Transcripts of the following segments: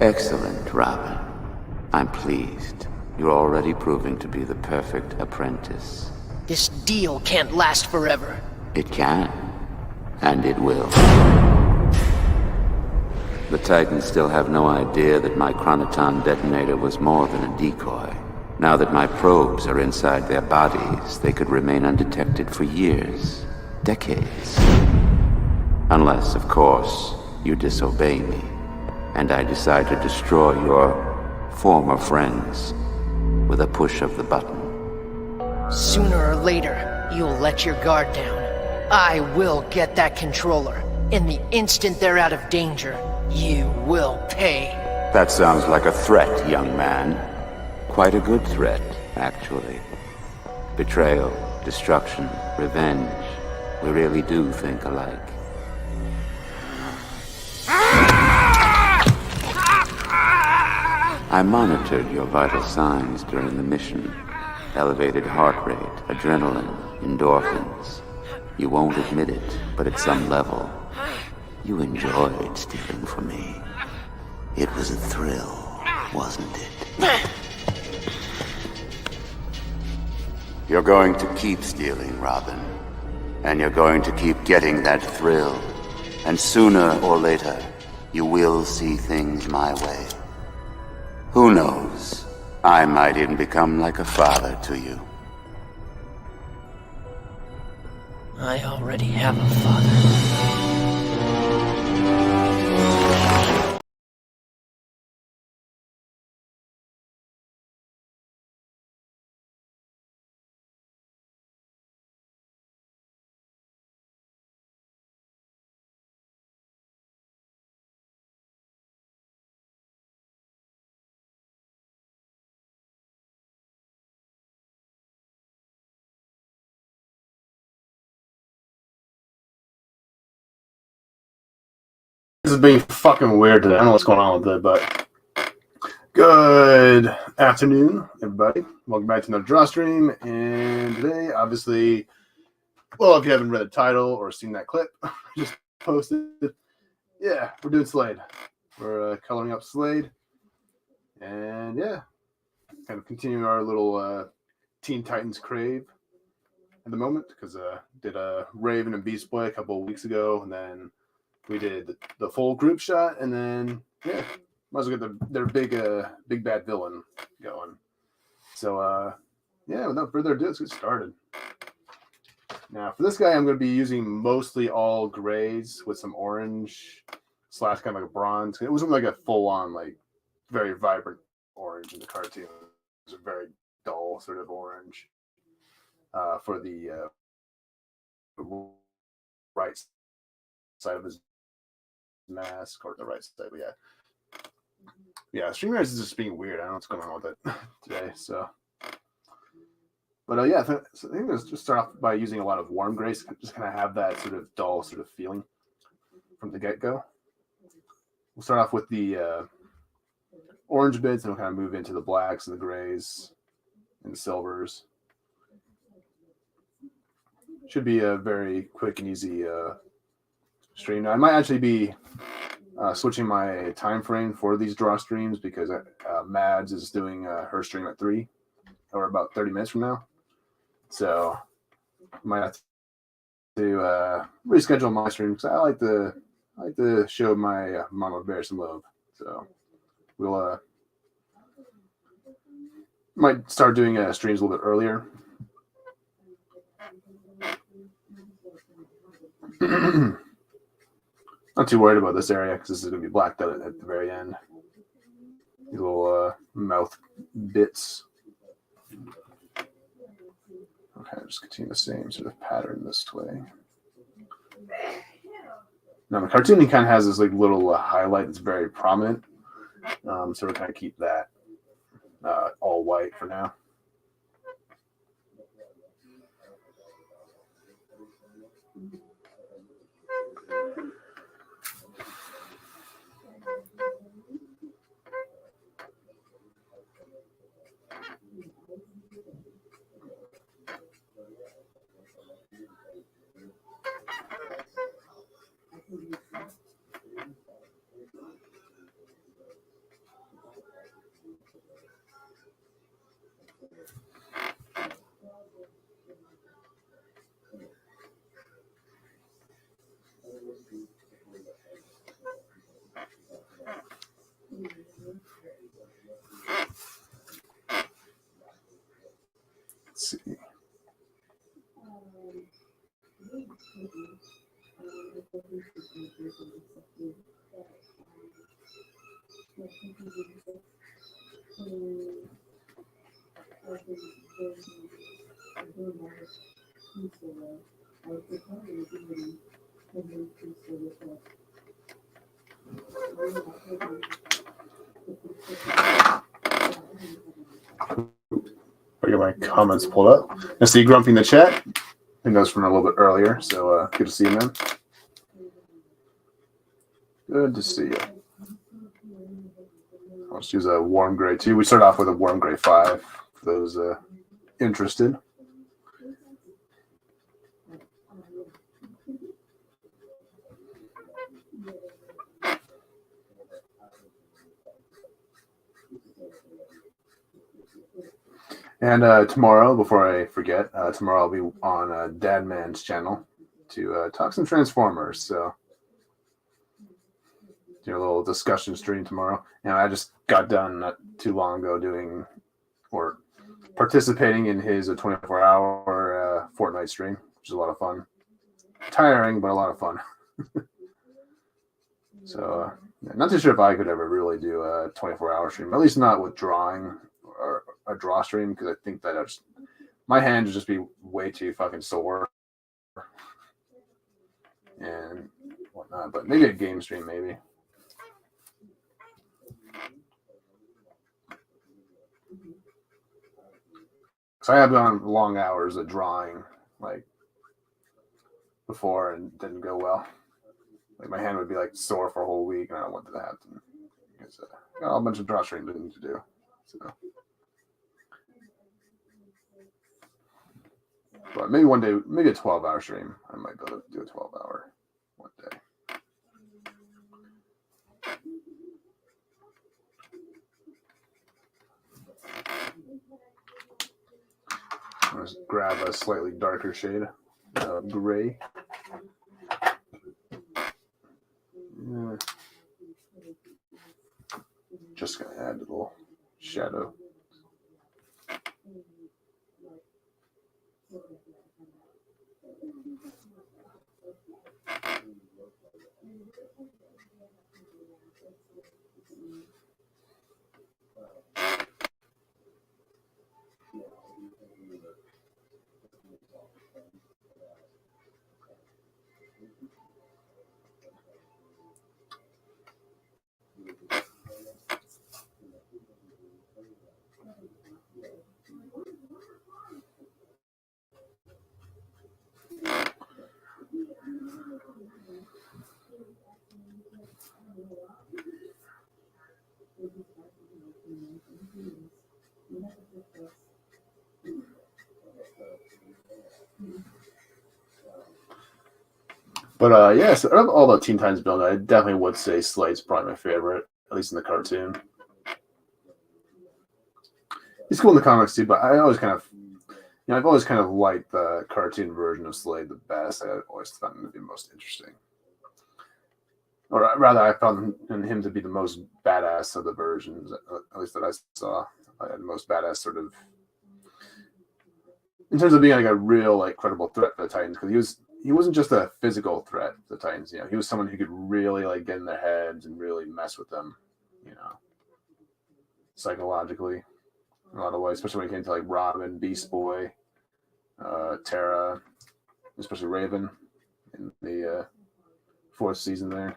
Excellent, Robin. I'm pleased. You're already proving to be the perfect apprentice. This deal can't last forever. It can. And it will. The Titans still have no idea that my chronoton detonator was more than a decoy. Now that my probes are inside their bodies, they could remain undetected for years, decades. Unless, of course, you disobey me, and I decide to destroy your former friends with a push of the button. Sooner or later, you'll let your guard down. I will get that controller, and the instant they're out of danger, you will pay. That sounds like a threat, young man. Quite a good threat, actually. Betrayal, destruction, revenge. We really do think alike. I monitored your vital signs during the mission. Elevated heart rate, adrenaline, endorphins. You won't admit it, but at some level, you enjoyed stealing from me. It was a thrill, wasn't it? You're going to keep stealing, Robin. And you're going to keep getting that thrill. And sooner or later, you will see things my way. Who knows? I might even become like a father to you. I already have a father. This is being fucking weird today. I don't know what's going on with it, but good afternoon, everybody. Welcome back to another draw stream. And today, obviously, well, if you haven't read the title or seen that clip I just posted, yeah, we're doing Slade. We're coloring up Slade. And yeah, kind of continuing our little Teen Titans crave at the moment, because did a Raven and Beast Boy a couple of weeks ago, and then we did the full group shot, and then yeah, might as well get their big bad villain going. So yeah, without further ado, let's get started. Now for this guy, I'm going to be using mostly all grays with some orange / kind of like a bronze. It wasn't like a full on like very vibrant orange in the cartoon. It was a very dull sort of orange for the right side of his mask, or the right side, but yeah, StreamYard is just being weird. I don't know what's going on with it today. So, but yeah, I think let's just start off by using a lot of warm grays, just kind of have that sort of dull sort of feeling from the get-go. We'll start off with the orange bits, and we'll kind of move into the blacks and the grays and the silvers. Should be a very quick and easy stream. Now, I might actually be switching my time frame for these draw streams, because Mads is doing her stream at 3 or about 30 minutes from now. So I might have to reschedule my stream, because I like to show my Mama Bear some love. So we'll might start doing streams a little bit earlier. Not too worried about this area, because this is going to be blacked out at the very end. These little mouth bits. Okay, just continue the same sort of pattern this way. Now the cartooning kind of has this like little highlight that's very prominent. So we're going to keep that all white for now. I get my comments pulled up. I see Grumpy in the chat. I think that was from a little bit earlier, so good to see you, man. Good to see you. Let's use a warm gray 2. We start off with a warm gray 5 for those interested. And tomorrow, before I forget, tomorrow I'll be on Dadman's channel to talk some Transformers. So do a little discussion stream tomorrow. And I just got done not too long ago doing or participating in his 24-hour Fortnite stream, which is a lot of fun. Tiring, but a lot of fun. So not too sure if I could ever really do a 24-hour stream, at least not with drawing or a draw stream, because I think that my hands would just be way too fucking sore and whatnot. But maybe a game stream, maybe. So I have done long hours of drawing, like before, and it didn't go well. Like my hand would be like sore for a whole week, and I don't want that to happen. Because I got a bunch of draw streams I need to do. So. But maybe one day, maybe a 12-hour stream. I might be able to do a 12-hour one day. I'm going to grab a slightly darker shade of gray. Yeah. Just going to add a little shadow. But yeah, so out of all the Teen Titans build, I definitely would say Slade's probably my favorite, at least in the cartoon. He's cool in the comics too, but I always kind of, I've always kind of liked the cartoon version of Slade the best. I always found him to be most interesting. Or rather, I found him to be the most badass of the versions, at least that I saw. I had the most badass sort of, in terms of being like a real, like, credible threat for the Titans, because he wasn't just a physical threat to the Titans. He was someone who could really like get in their heads and really mess with them, psychologically in a lot of ways, especially when it came to like Robin, Beast Boy, Terra, especially Raven in the 4th season there.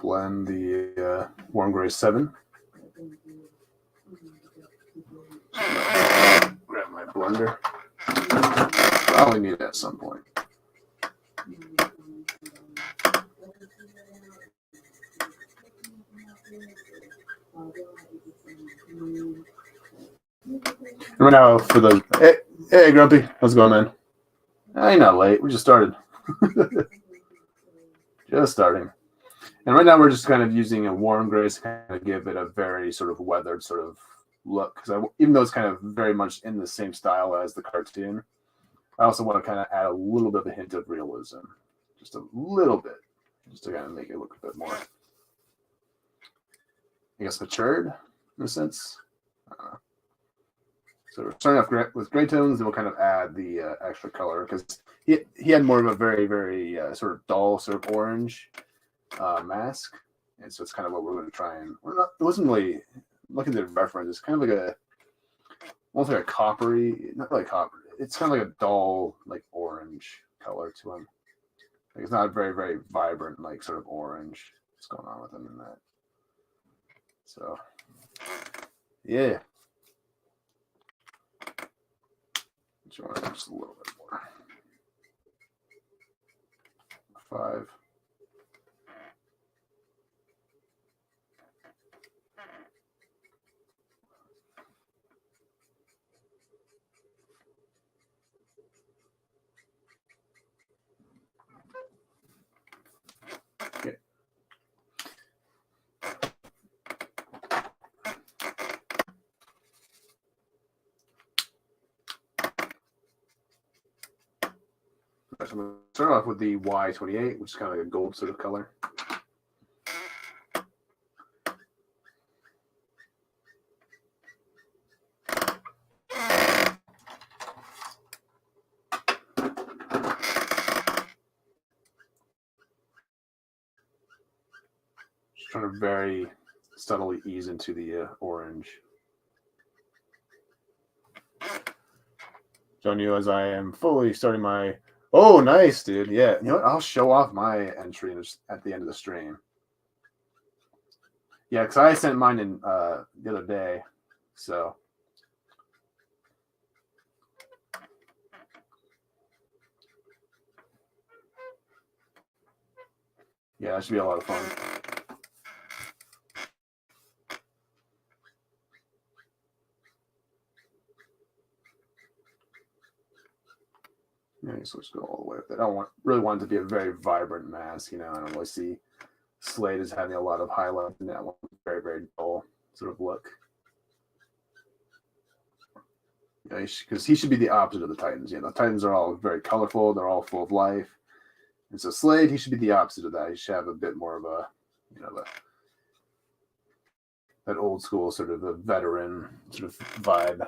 Blend the warm gray 7. Grab my blender. Probably need it at some point. Right now, for the hey Grumpy, how's it going, man? I ain't not late. We just started. Just starting. And right now we're just kind of using a warm gray to kind of give it a very sort of weathered sort of look, because even though it's kind of very much in the same style as the cartoon, I also want to kind of add a little bit of a hint of realism, just a little bit, just to kind of make it look a bit more, I guess, matured in a sense. So we're starting off with gray tones, and we'll kind of add the extra color, because he had more of a very, very sort of dull, sort of orange mask, and so it's kind of what we're going to try and. It wasn't really looking at the reference. It's kind of like almost like a coppery, not really copper. It's kind of like a dull, like orange color to him. Like it's not very, very vibrant, like sort of orange. What's going on with him in that? So, yeah. Just a little bit more. 5. Okay. So I'm going to start off with the Y28, which is kind of like a gold sort of color. Just trying to very subtly ease into the orange. Showing you as I am fully starting my. Oh, nice, dude. Yeah. You know what? I'll show off my entry at the end of the stream. Yeah, because I sent mine in the other day. So. Yeah, that should be a lot of fun. Yeah, so let's go all the way with it. I don't really want it to be a very vibrant mask, you know. I don't really see Slade as having a lot of highlights in that one. Very, very dull sort of look. Yeah, because he should be the opposite of the Titans. Yeah, the Titans are all very colorful. They're all full of life. And so Slade, he should be the opposite of that. He should have a bit more of a, you know, that old school sort of a veteran sort of vibe.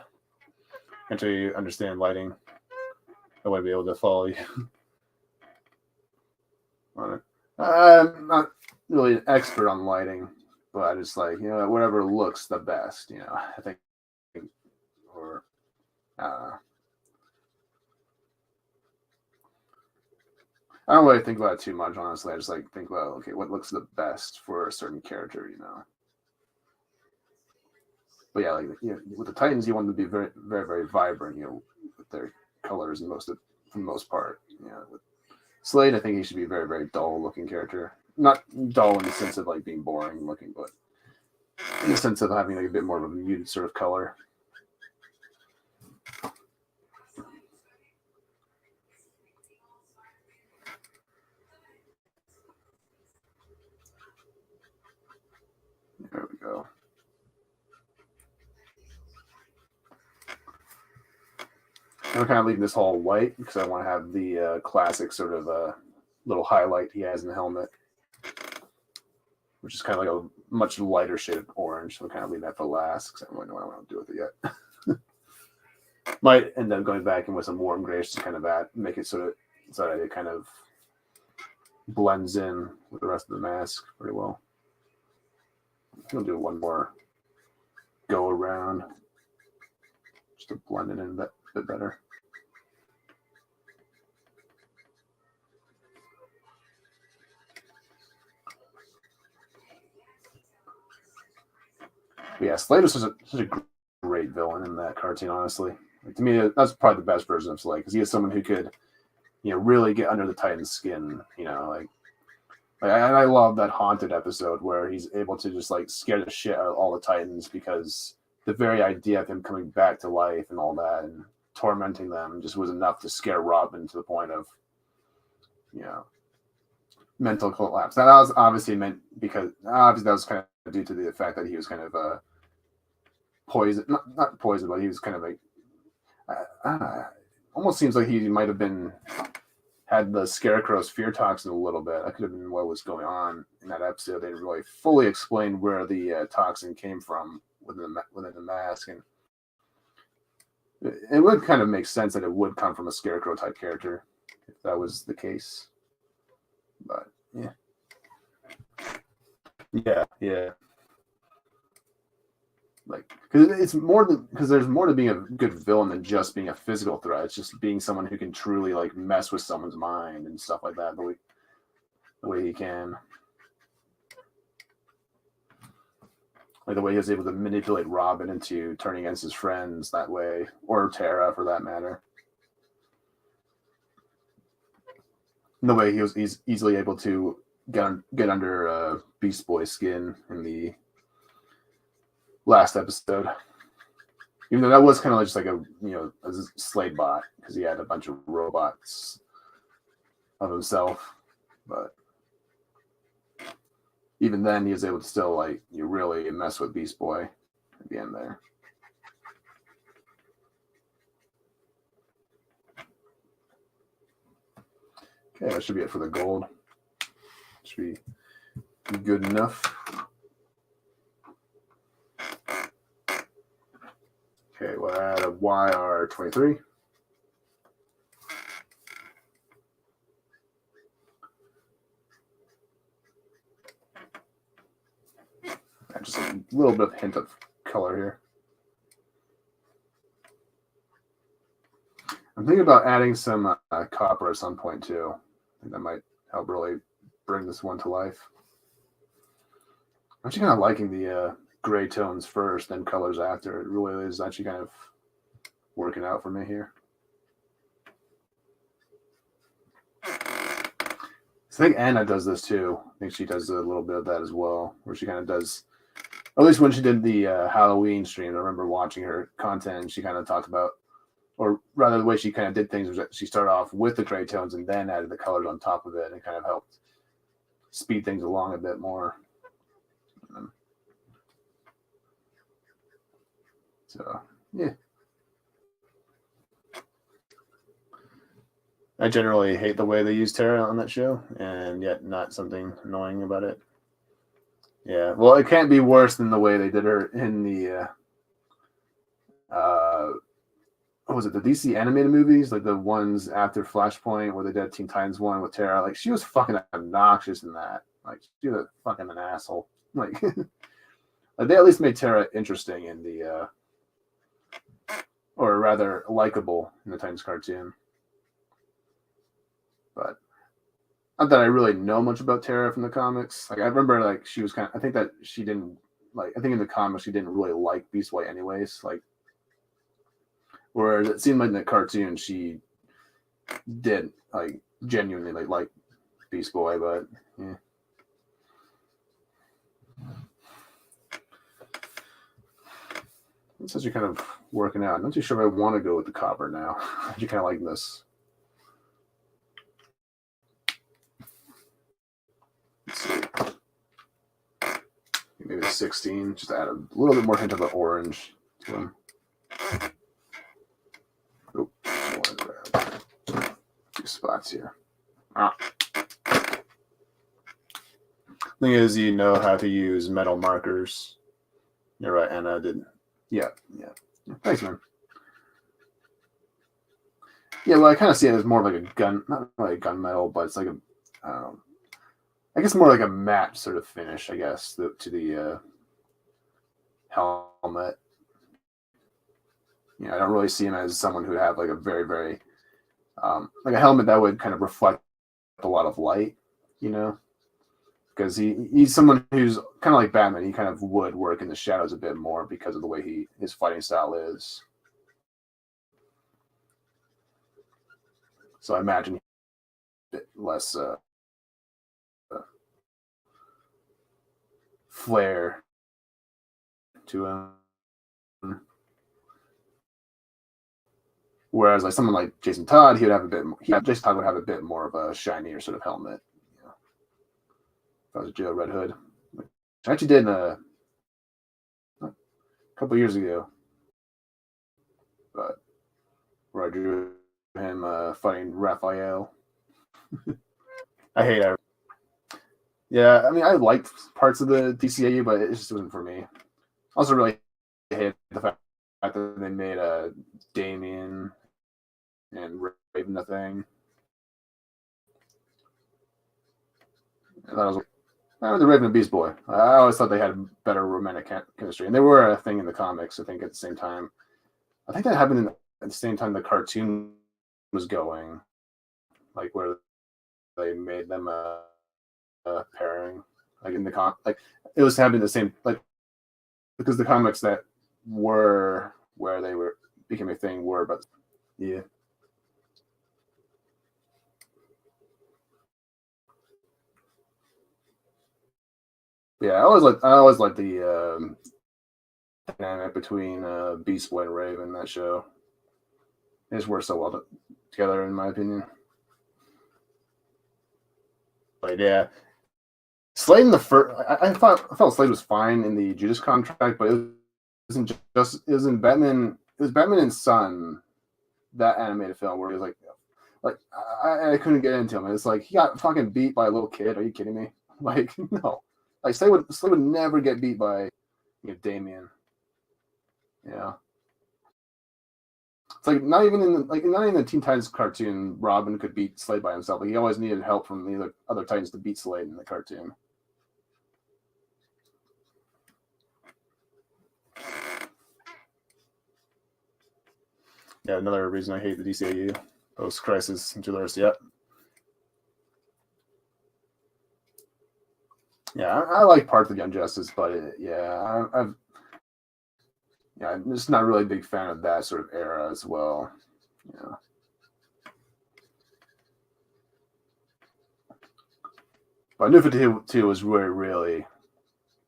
Until you understand lighting, I won't be able to follow you on it. I'm not really an expert on lighting, but I just like, you know, whatever looks the best, you know, I think, or, I don't really think about it too much, honestly. I just like think about, okay, what looks the best for a certain character, you know. But yeah, like, you know, with the Titans, you want them to be very, very, very vibrant, you know, with their colors and for the most part. You know, with Slade, I think he should be a very, very dull looking character. Not dull in the sense of like being boring looking, but in the sense of having like a bit more of a muted sort of color. There we go. I'm kind of leaving this all white because I want to have the classic sort of little highlight he has in the helmet, which is kind of like a much lighter shade of orange. So I'm kind of leaving that for last because I don't really know what I want to do with it yet. Might end up going back in with some warm grays to kind of make it so that it kind of blends in with the rest of the mask pretty well. I'm gonna do one more go around just to blend it in a bit better. But yeah, Slade was such a great villain in that cartoon, honestly. Like, to me, that's probably the best version of Slade because he is someone who could, you know, really get under the Titan's skin. You know, like I love that Haunted episode where he's able to just like scare the shit out of all the Titans because the very idea of him coming back to life and all that and tormenting them just was enough to scare Robin to the point of, you know, mental collapse. Now, that was obviously meant because obviously that was kind of due to the fact that he was kind of poison, not poison, but he was kind of like, almost seems like he might have had the Scarecrow's fear toxin a little bit. That could have been what was going on in that episode. They didn't really fully explain where the toxin came from within the mask, and it would kind of make sense that it would come from a Scarecrow type character if that was the case. But yeah. Like, because there's more to being a good villain than just being a physical threat. It's just being someone who can truly like mess with someone's mind and stuff like that. The way he can, like the way he was able to manipulate Robin into turning against his friends that way, or Tara for that matter. And the way he's easily able to get under Beast Boy's skin in the last episode, even though that was kind of just like a Slade bot because he had a bunch of robots of himself, but even then he was able to still like really mess with Beast Boy at the end there. Okay, that should be it for the gold. Should be good enough. Okay, we'll add a YR23. Add just a little bit of hint of color here. I'm thinking about adding some copper at some point too. I think that might help really bring this one to life. I'm actually kind of liking the gray tones first, then colors after. It really is actually kind of working out for me here. I think Anna does this too. I think she does a little bit of that as well, where she kind of does, at least when she did the Halloween stream, I remember watching her content and she kind of talked about, or rather the way she kind of did things was that she started off with the gray tones and then added the colors on top of it and kind of helped speed things along a bit more. So, yeah. I generally hate the way they use Tara on that show, and yet not something annoying about it. Yeah, well, it can't be worse than the way they did her in the, what was it, the DC animated movies? Like the ones after Flashpoint where they did Teen Titans 1 with Tara. Like, she was fucking obnoxious in that. Like, she was fucking an asshole. Like, they at least made Tara interesting in the, or rather likable in the Titans cartoon. But not that I really know much about Tara from the comics. Like, I remember, like, she was kind of, I think that she didn't, like, I think in the comics she didn't really like Beast Boy anyways. Like, whereas it seemed like in the cartoon she did, like, genuinely, like Beast Boy, but, yeah. It's actually kind of working out. I'm not too sure if I want to go with the copper now. I actually kind of like this. Let's see. Maybe the 16. Just add a little bit more hint of the orange to him. Oh, I want to grab 2 spots here. Thing is, you know how to use metal markers. You're right, and I didn't. Yeah. Thanks, man. Yeah, well, I kind of see it as more like a gun, not like gunmetal, but it's like a, I guess more like a matte sort of finish, I guess, to the helmet. I don't really see him as someone who would have like a very, very, like a helmet that would kind of reflect a lot of light, because he's someone who's kind of like Batman. He kind of would work in the shadows a bit more because of the way his fighting style is. So I imagine a bit less flair to him. Whereas like someone like Jason Todd, Jason Todd would have a bit more of a shinier sort of helmet. If I was Joe Red Hood, which I actually did in couple years ago, but where I drew him fighting Raphael. I hate it. Yeah, I mean, I liked parts of the DCAU, but it just wasn't for me. I also really hate the fact that they made Damien and Raven a thing. That was the Raven and Beast Boy. I always thought they had better romantic chemistry, and they were a thing in the comics. I think at the same time, I think that happened at the same time the cartoon was going, like where they made them a pairing, like in the like it was happening the same, like because the comics that were where they were became a thing were, but yeah. Yeah, I always liked the dynamic between Beast Boy and Raven in that show. They just work so well together, in my opinion. But yeah, Slade in the first, I felt Slade was fine in the Judas contract, but it wasn't Batman. It was Batman and Son, that animated film where he was like I couldn't get into him. It's like he got fucking beat by a little kid. Are you kidding me? Like no. Like Slade would never get beat by Damien. Yeah. It's like not even in the Teen Titans cartoon, Robin could beat Slade by himself. Like he always needed help from the other Titans to beat Slade in the cartoon. Yeah, another reason I hate the DCAU post Crisis and Juilliard. Yep. Yeah, I like parts of Young Justice, but I'm just not really a big fan of that sort of era as well. Yeah. But New 52 was really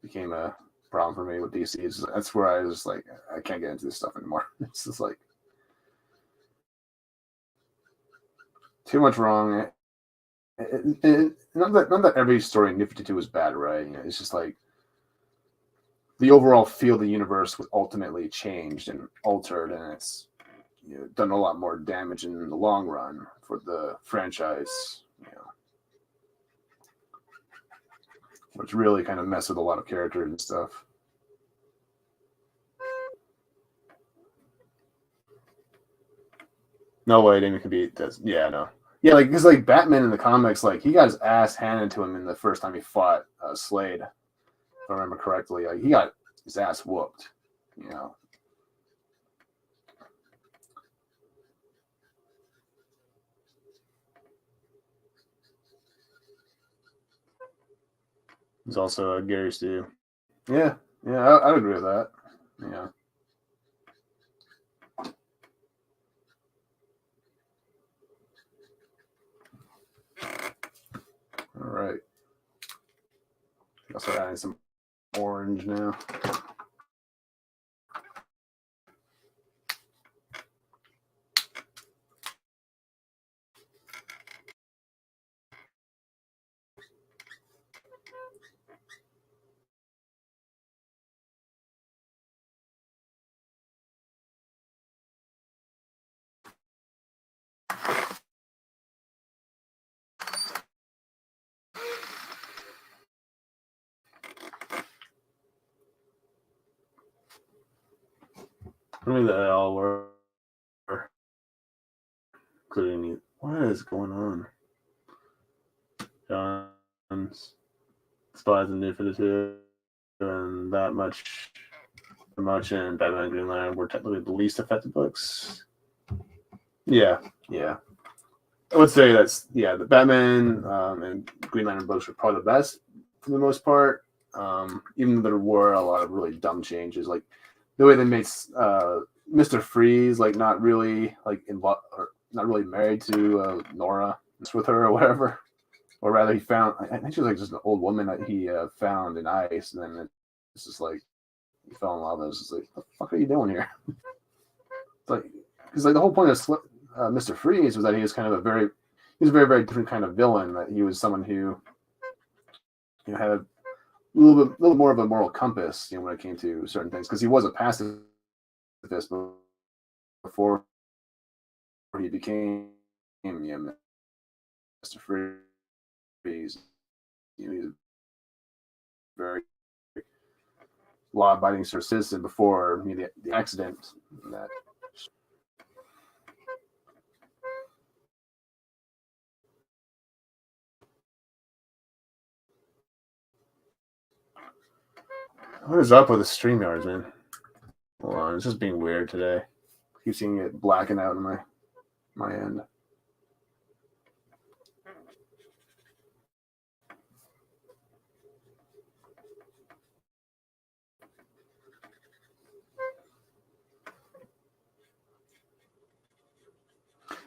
became a problem for me with DC. That's where I was like, I can't get into this stuff anymore. It's just like too much wrong. Not that every story in New 52 was bad, right? It's just like the overall feel of the universe was ultimately changed and altered, and it's done a lot more damage in the long run for the franchise. Which really kind of messed with a lot of characters and stuff. No way Damien could beat this. Yeah, no. Yeah, because Batman in the comics, he got his ass handed to him in the first time he fought Slade, if I remember correctly. He got his ass whooped, He's also a Gary Stu. Yeah, I'd agree with that. Yeah. All right. I'll start adding some orange now. I mean, that all were including what is going on? John's Spies and New 52 and that much promotion and Batman Green Lantern were technically the least affected books. Yeah. I would say that's the Batman and Green Lantern books were probably the best for the most part. Even though there were a lot of really dumb changes, like the way they made Mr. Freeze not really not really married to Nora, just with her or whatever, or rather he found. I think she was just an old woman that he found in ice, and then it's just he fell in love. It was just what the fuck are you doing here? Because the whole point of Mr. Freeze was that he was kind of a very very different kind of villain. That he was someone who had little more of a moral compass, when it came to certain things, because he was a pacifist before he became, Mr. Freeze. He's a very law-abiding sort of citizen before the accident. And that. What is up with the StreamYards, man? Hold on, it's just being weird today. I keep seeing it blacking out in my end.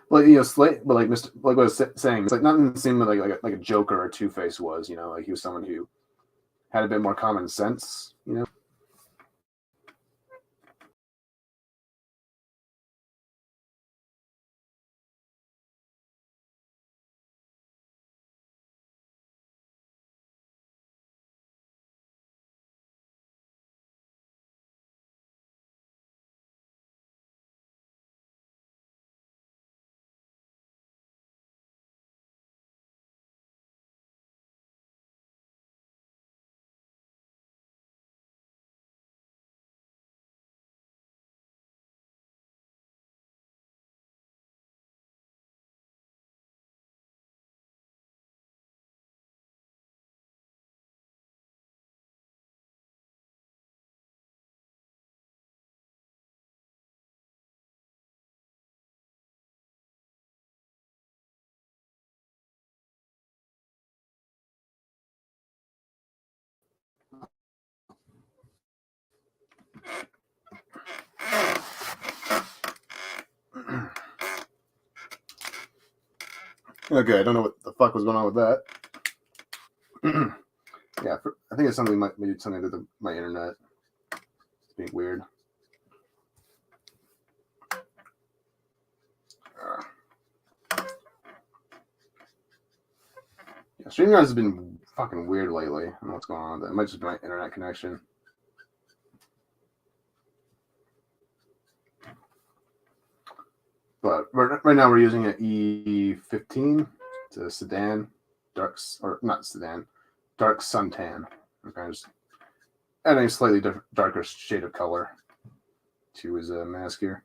Well, Slade, but like what I was saying, it's like not in the same way like a Joker or Two-Face was, like he was someone who had a bit more common sense, Okay, I don't know what the fuck was going on with that. Yeah, I think it's something maybe something to do with my internet. It's being weird. Yeah, StreamYards has been fucking weird lately. I don't know what's going on with it. It might just be my internet connection. But right now we're using an E15. It's a sedan, dark suntan. Okay, just adding a slightly darker shade of color to his mask here.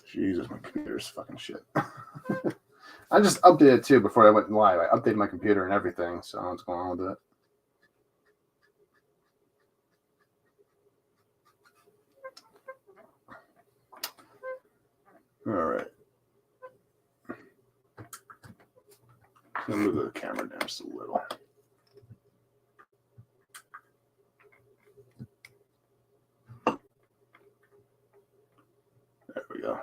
Jesus, my computer's fucking shit. I just updated it too before I went live. I updated my computer and everything, so I don't know what's going on with it. All right. I'm going to move the camera down just a little. There we go.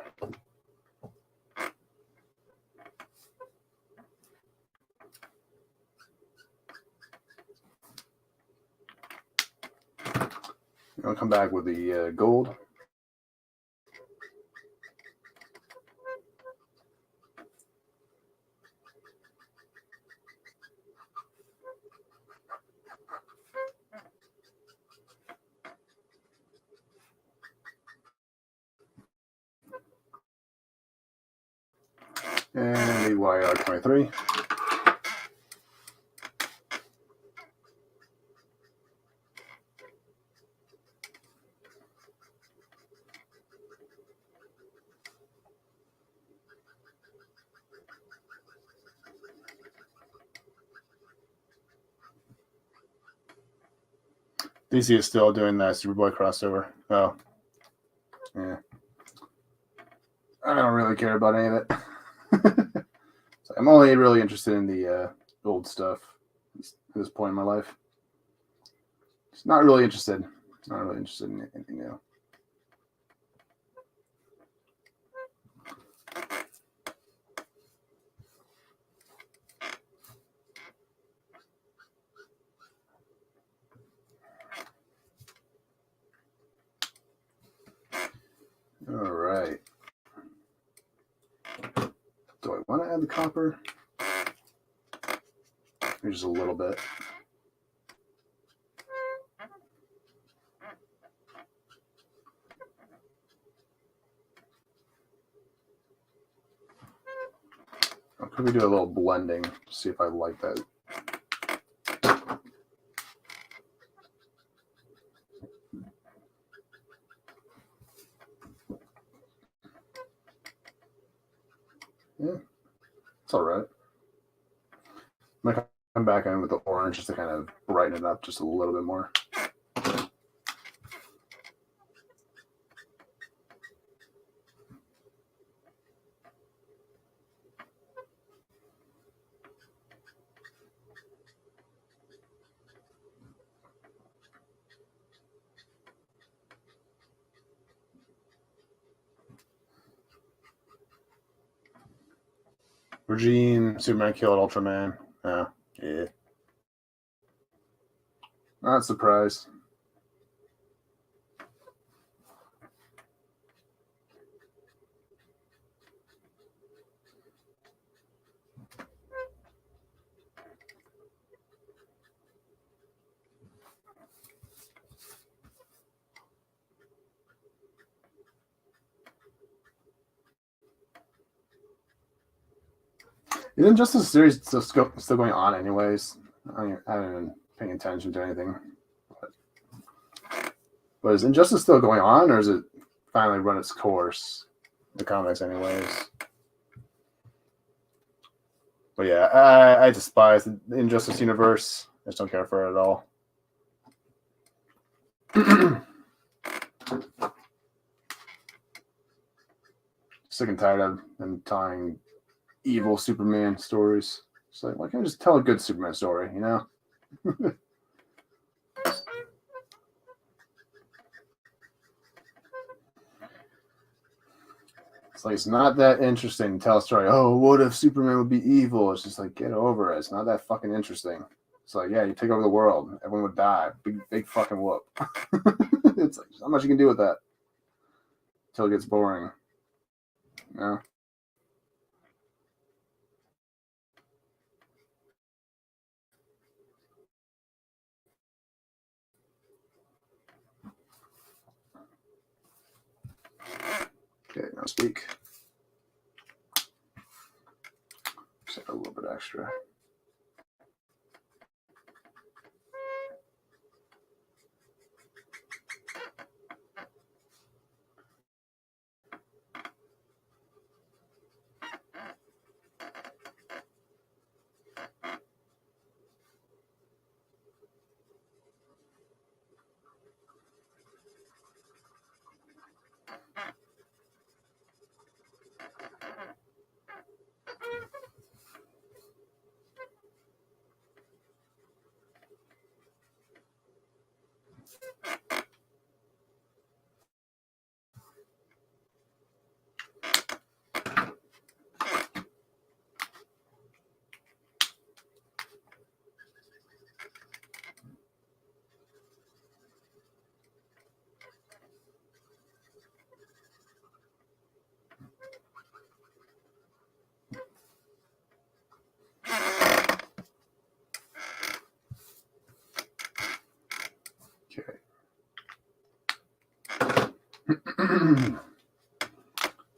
I'll come back with the gold. And the YR23. DC is still doing that Superboy crossover. Oh, yeah. I don't really care about any of it. So I'm only really interested in the old stuff at this point in my life. Just not really interested. Not really interested in anything new. the copper? Maybe just a little bit. I'll probably do a little blending to see if I like that. Yeah, it's all right. I'm gonna come back in with the orange just to kind of brighten it up just a little bit more. Regime, Superman killed Ultraman. Oh, yeah. Not surprised. The Injustice series is still going on anyways. I haven't been paying attention to anything. But is Injustice still going on, or is it finally run its course? The comics anyways. But yeah, I despise the Injustice universe. I just don't care for it at all. Sick and tired of them telling evil Superman stories. It's like, why can't I just tell a good Superman story, you know? It's like, it's not that interesting to tell a story. Oh, what if Superman would be evil? It's just like, get over it. It's not that fucking interesting. It's like, yeah, you take over the world. Everyone would die. Big fucking whoop. It's like, how much you can do with that until it gets boring. You know? Okay, now speak. Just a little bit extra.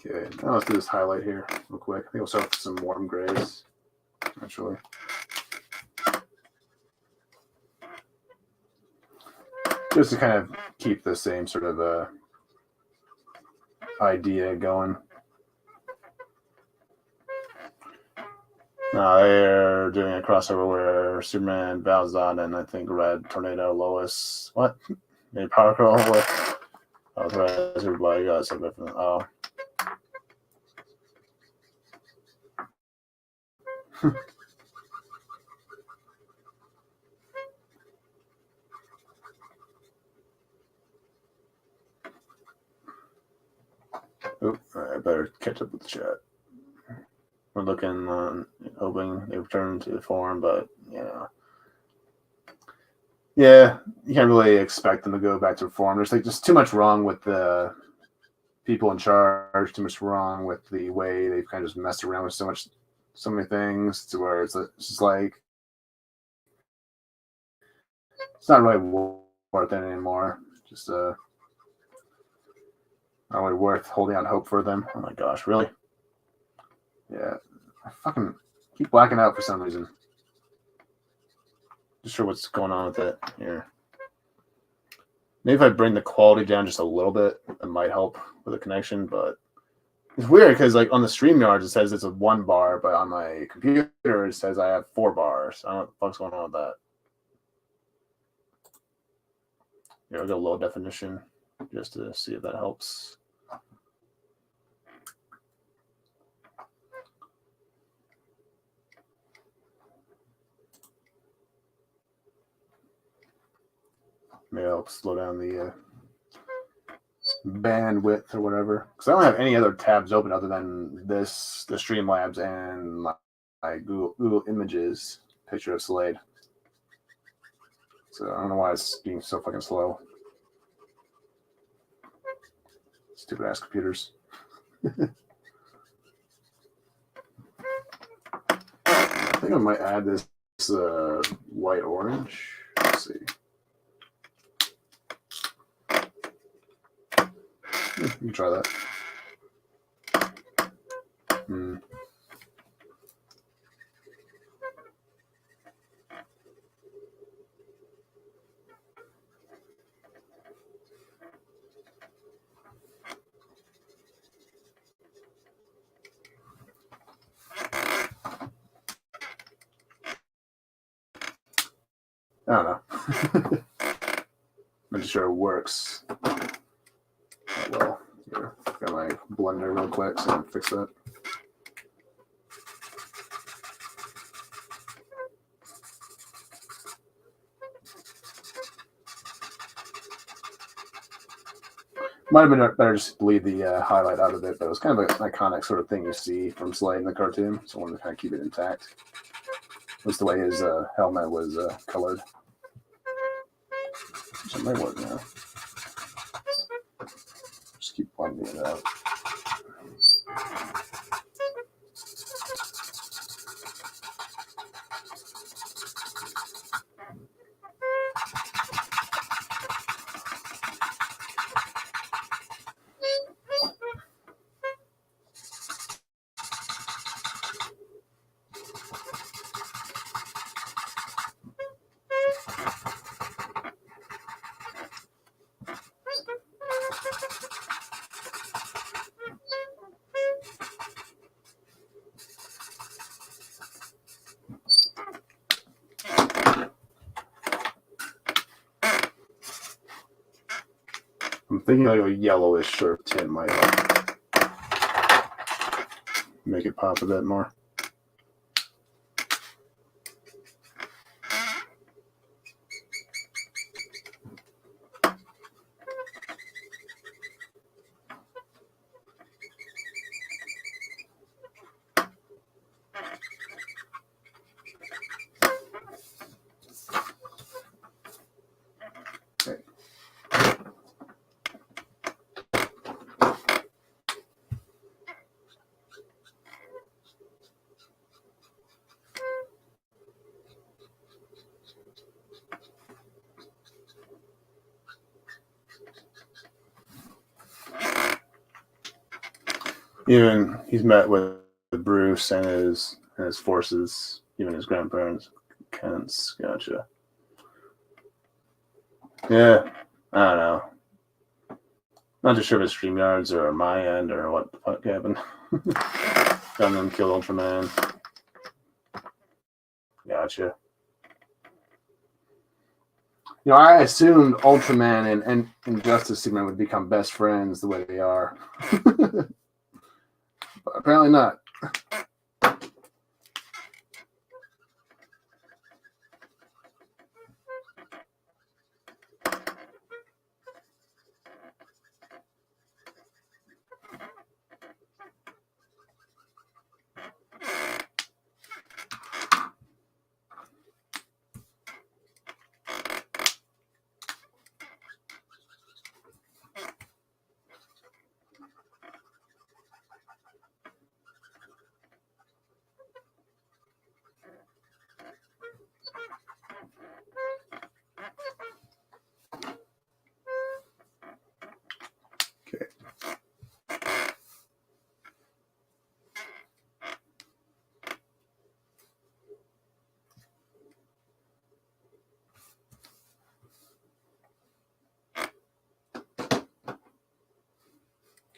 Okay, now let's do this highlight here real quick. I think we'll start with some warm grays, actually. Just to kind of keep the same sort of idea going. Now they're doing a crossover where Superman, Valzon, and I think Red Tornado, Lois, what? Maybe Power Girl with everybody got something different. Oh. Oop, I better catch up with the chat. We're looking on hoping they return to the form, but you know, yeah, you can't really expect them to go back to form. There's like just too much wrong with the people in charge, too much wrong with the way they've kind of just messed around with so much so many things to where it's just like it's not really worth it anymore. Just not really worth holding out hope for them. Oh my gosh, really? Yeah, I fucking keep blacking out for some reason. Just sure what's going on with it here. Maybe if I bring the quality down just a little bit, it might help with the connection, but it's weird because like on the StreamYard it says it's a 1 bar, but on my computer it says I have 4 bars. I don't know what the fuck's going on with that. Here, I'll go low definition just to see if that helps. Maybe I'll slow down the bandwidth or whatever. Because I don't have any other tabs open other than this, the Streamlabs, and my Google Images picture of Slade. So I don't know why it's being so fucking slow. Stupid ass computers. I think I might add this white orange. Let's see. You can try that. I don't know. I'm just sure it works. Oh, well, here, got my blender real quick so I can fix that. Might have been better just to leave the highlight out of it, but it was kind of an iconic sort of thing you see from Slade in the cartoon, so I wanted to kind of keep it intact. At least the way his helmet was colored. So it might work now. Just keep blending it out. I'm thinking like a yellowish sort of tint might make it pop a bit more. Even he's met with Bruce and his forces, even his grandparents. Kent's, gotcha. Yeah, I don't know. Not too sure if it's StreamYards or my end or what the fuck happened. Got them kill Ultraman. Gotcha. You know, I assumed Ultraman and Injustice Superman would become best friends the way they are. But apparently not.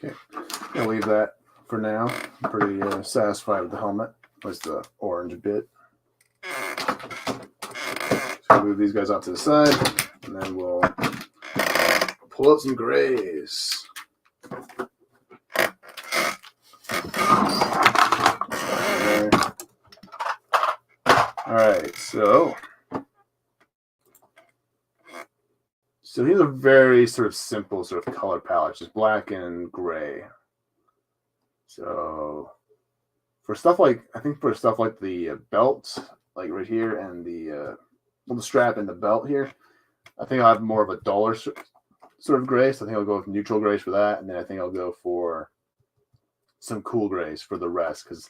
Okay, I'll leave that for now. I'm pretty satisfied with the helmet. That's the orange bit. So move these guys out to the side, and then we'll pull out some grays. All right, so these are very sort of simple sort of color palettes, just black and gray. So for stuff like, I think for stuff like the belt, like right here, and the strap and the belt here, I think I'll have more of a duller sort of gray. So I think I'll go with neutral grays for that, and then I think I'll go for some cool grays for the rest, because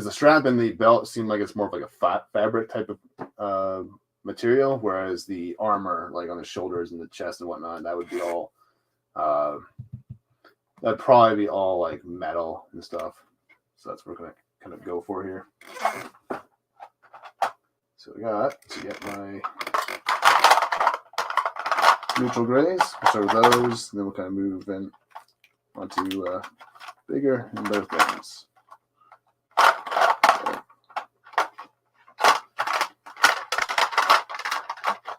the strap and the belt seem like it's more of like a fabric type of material, whereas the armor, like on the shoulders and the chest and whatnot, that would be all that'd probably be all like metal and stuff. So that's what we're gonna kind of go for here. So we got to get my neutral grays. We'll start with those, and then we'll kind of move in onto bigger and better things.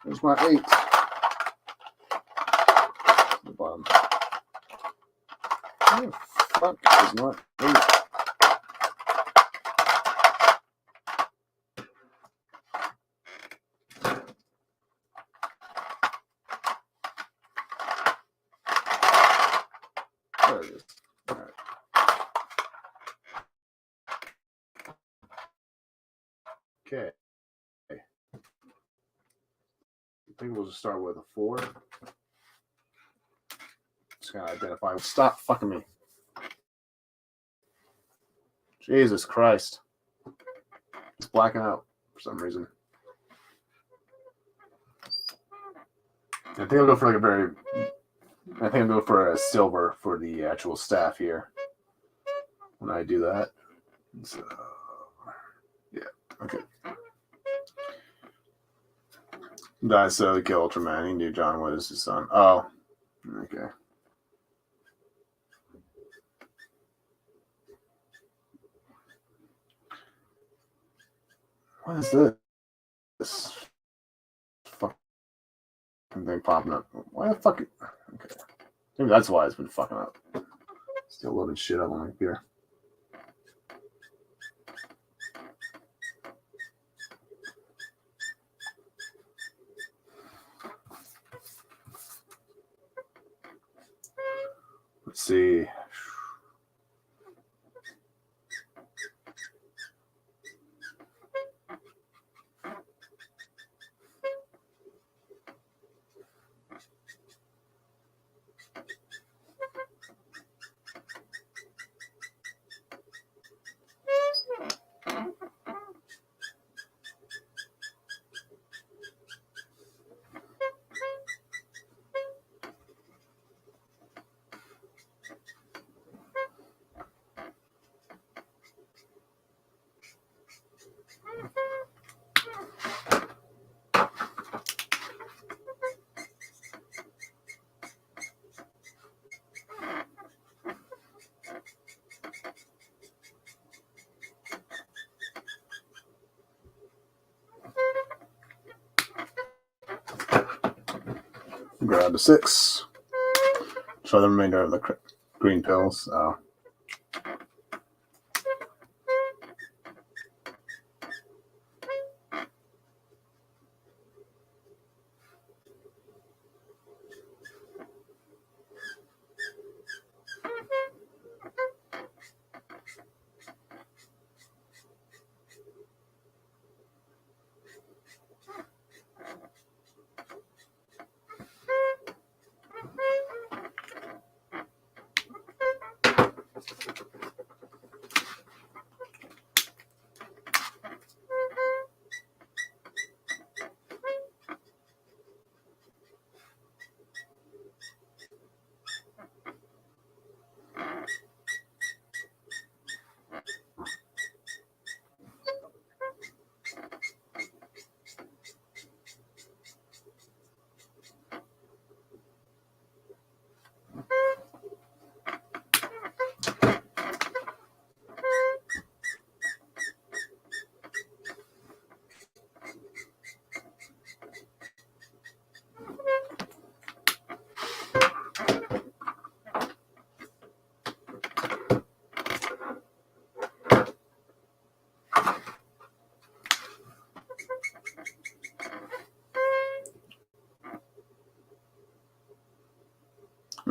There's my 8. The bottom. Oh, fuck, is not 8. There it is. All right. Okay. I think we'll just start with a 4. Just gonna identify. Stop fucking me. Jesus Christ. It's blacking out for some reason. I think I'll go for I'll go for a silver for the actual staff here when I do that. So, yeah, okay. Died so to kill Ultraman. He knew John was his son. Oh, okay. What is this? This fucking thing popping up. Why the fuck? Okay. Maybe that's why it's been fucking up. Still loading shit up on my computer. Let's see. Grab a 6. Try the remainder of the green pills.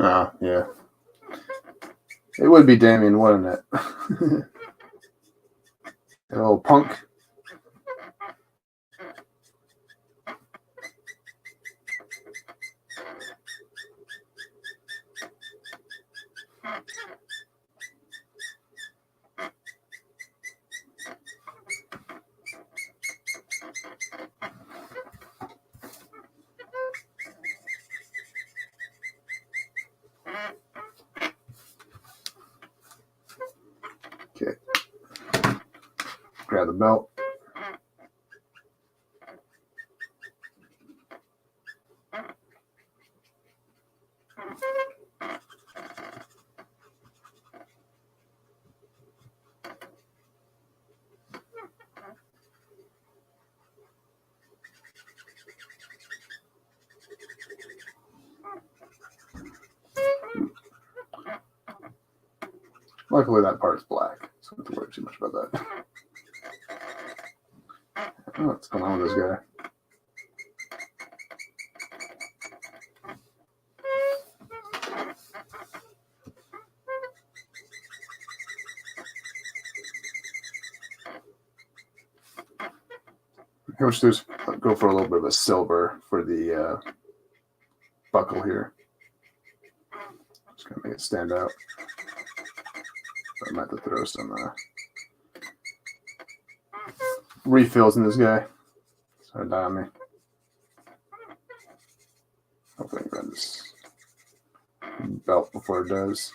Oh, yeah. It would be Damien, wouldn't it? A little punk. Okay. Grab the belt. Luckily, that part's black, so I don't have to worry too much about that. Oh, what's going on with this guy? I wish there's go for a little bit of a silver for the buckle here. Just gonna make it stand out. I might have to throw some refills in this guy. Sorry, die on me. Hopefully I can grab this belt before it does.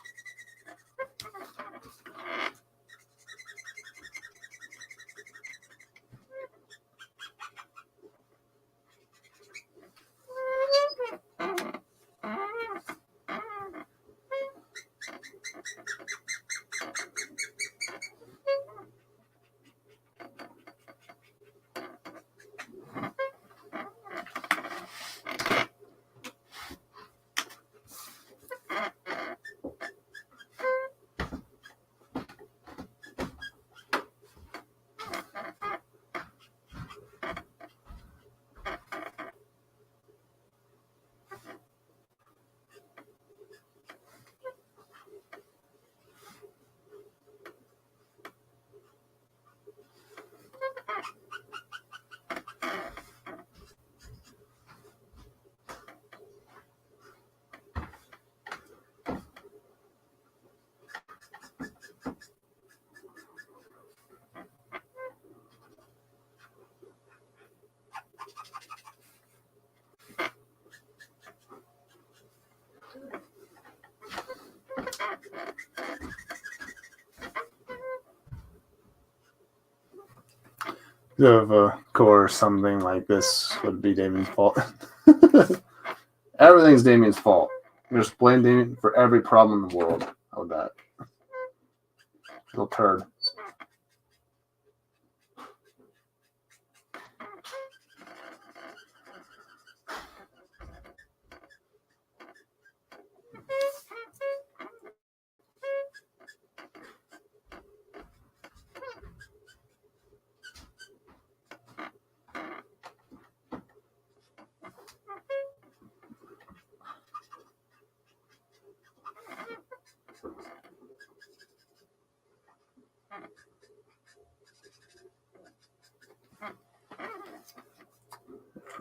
Of course, something like this would be Damien's fault. Everything's Damien's fault. Just blame Damien for every problem in the world. How about that? Little turd.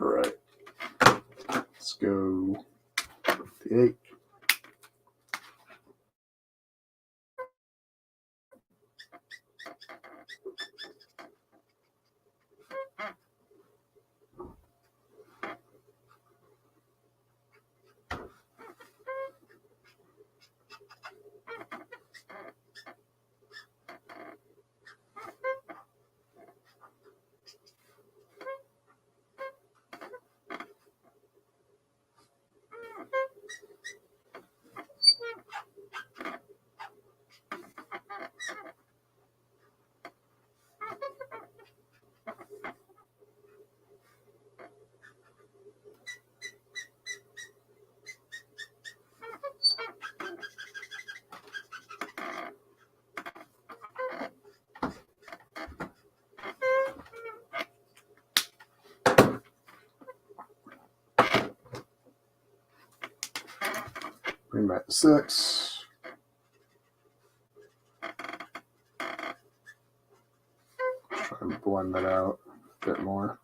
All right. Let's go the 8. Bring back the 6. Try and blend that out a bit more.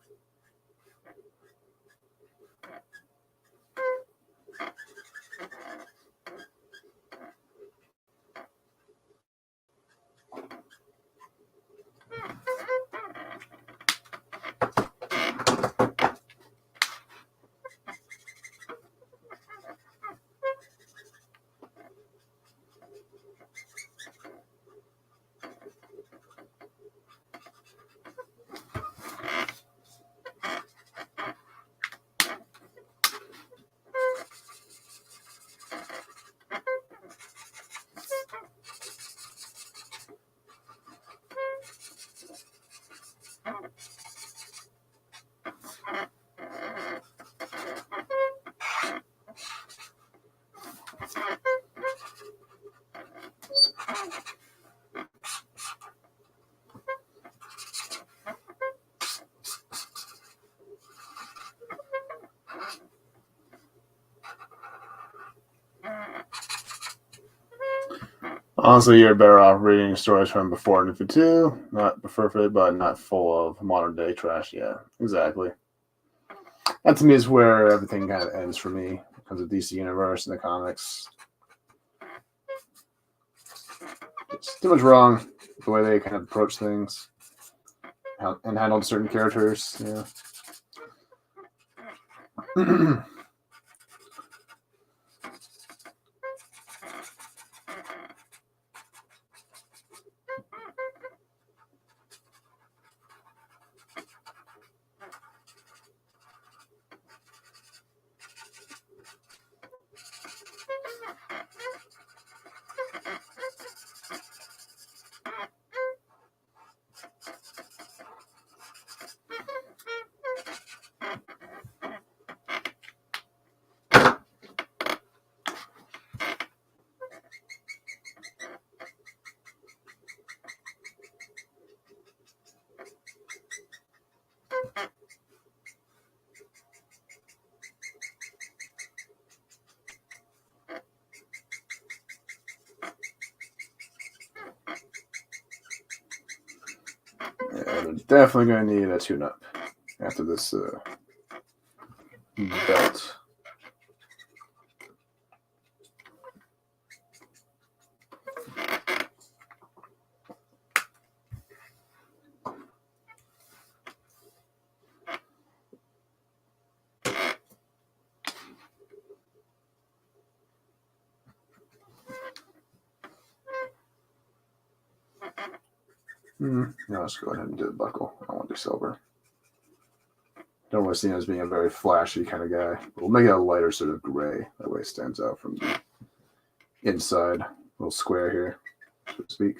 Honestly, you're better off reading stories from before New 52, not perfect, but not full of modern day trash. Yeah, exactly. That to me is where everything kind of ends for me because of DC Universe and the comics. It's too much wrong the way they kind of approach things and handled certain characters. Yeah. Yeah, they're definitely going to need a tune-up after this belt. No, let's go ahead and do the buckle. I want to do silver. Don't want to see him as being a very flashy kind of guy. But we'll make it a lighter sort of gray. That way it stands out from the inside. Little square here, so to speak.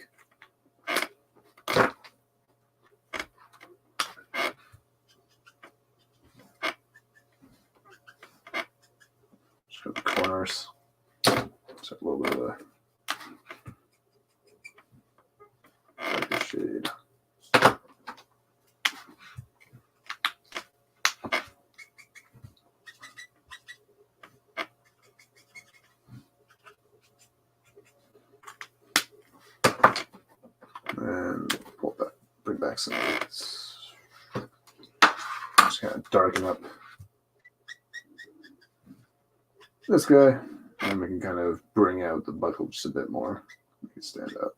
Just got the corners. Just a little bit of a darker shade. And pull back, bring back some of this. Just kind of darken up this guy, and we can kind of bring out the buckle just a bit more. Make it stand out.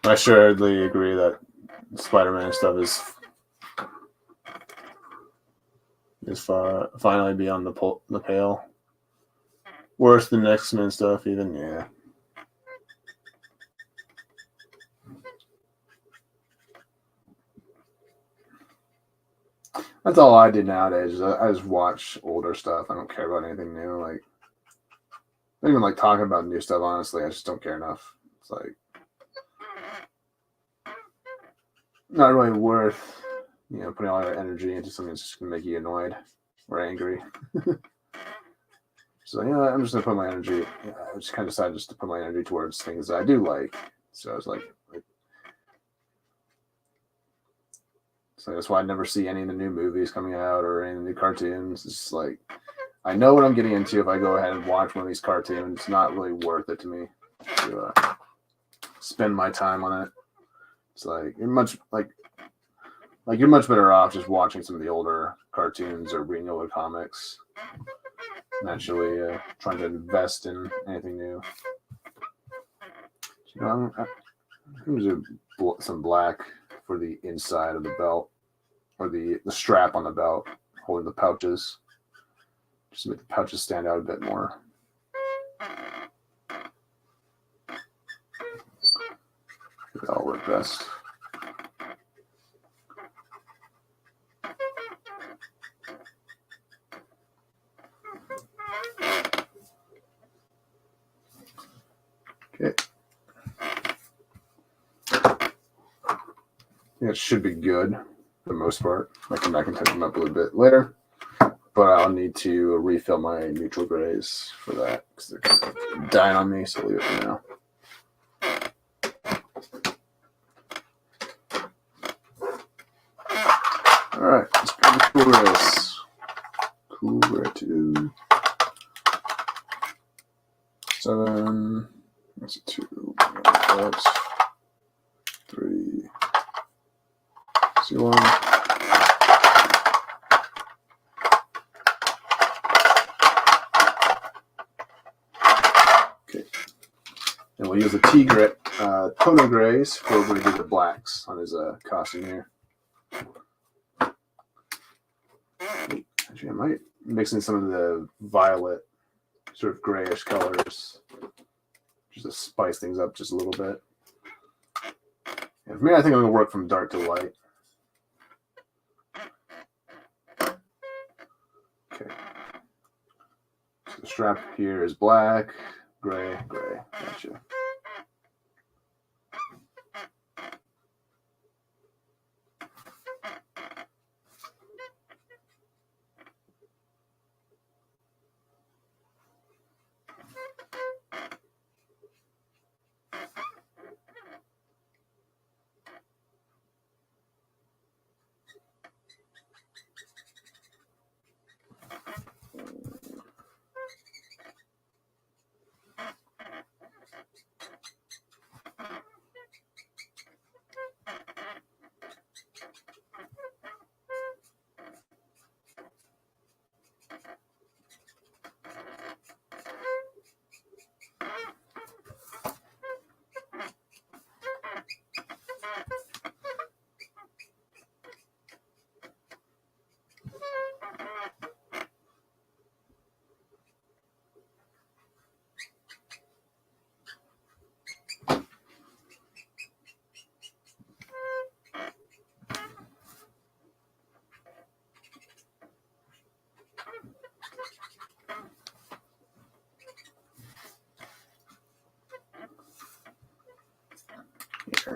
I surely agree that Spider-Man stuff is finally beyond the pale. Worse than X-Men stuff, even. Yeah. That's all I do nowadays. Is I just watch older stuff. I don't care about anything new. Like, I don't even like talking about new stuff. Honestly, I just don't care enough. It's like not really worth, putting all that energy into something that's just gonna make you annoyed. or angry. So, you know, I'm just going to put my energy, I just kind of decided just to put my energy towards things that I do like. So I was like so that's why I never see any of the new movies coming out or any of the new cartoons. It's just like, I know what I'm getting into if I go ahead and watch one of these cartoons. It's not really worth it to me to spend my time on it. It's like you're much you're much better off just watching some of the older cartoons or reading older comics than actually trying to invest in anything new. You know, I'm gonna do some black for the inside of the belt or the strap on the belt holding the pouches. Just to make the pouches stand out a bit more. That'll work best. Okay. It should be good for the most part. I come back and touch them up a little bit later. But I'll need to refill my neutral grays for that because they're kind of dying on me, so leave it for now. All right, let's grab the cool grays. Cool gray 2. 7. That's a 2. 3. C1. And we'll use the tea grit toner grays for when we do the blacks on his costume here. Actually, I might mix in some of the violet, sort of grayish colors, just to spice things up just a little bit. And for me, I think I'm going to work from dark to light. Okay. So the strap here is black. Gray, gray, gotcha.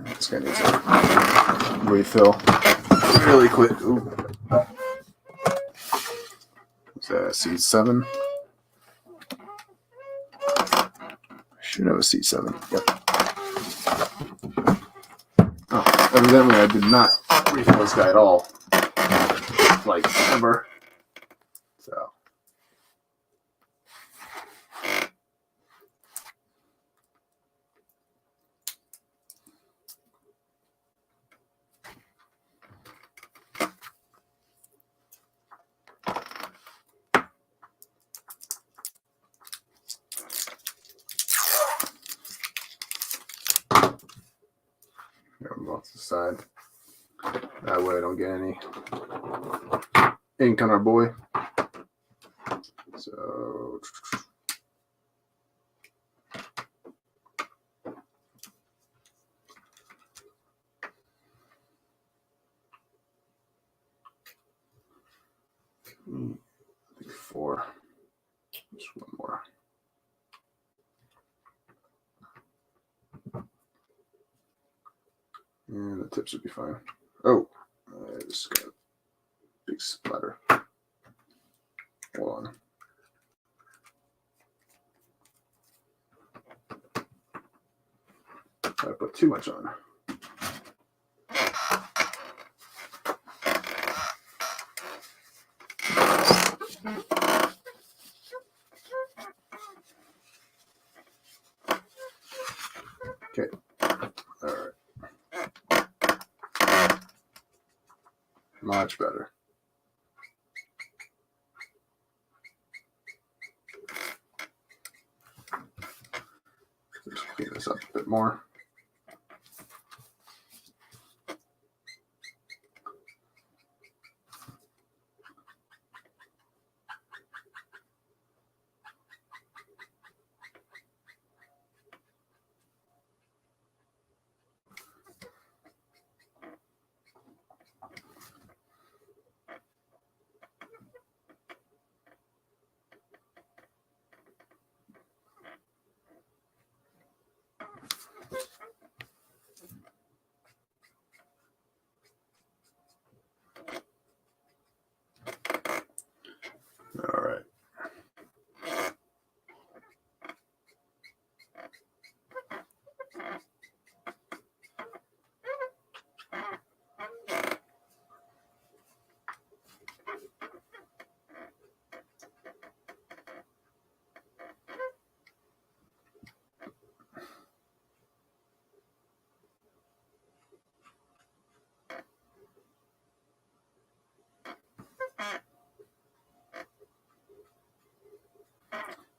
This guy needs a refill really quick. Ooh. Is that a C7? I should have a C7. Yep. Oh, evidently I did not refill this guy at all. Like, ever. So. Off the side. That way I don't get any ink on our boy. So I think 4. Just one more. And the tips would be fine. Oh, I just got a big splatter. I put too much on. Okay. All right. Much better. Just clean this up a bit more. All right.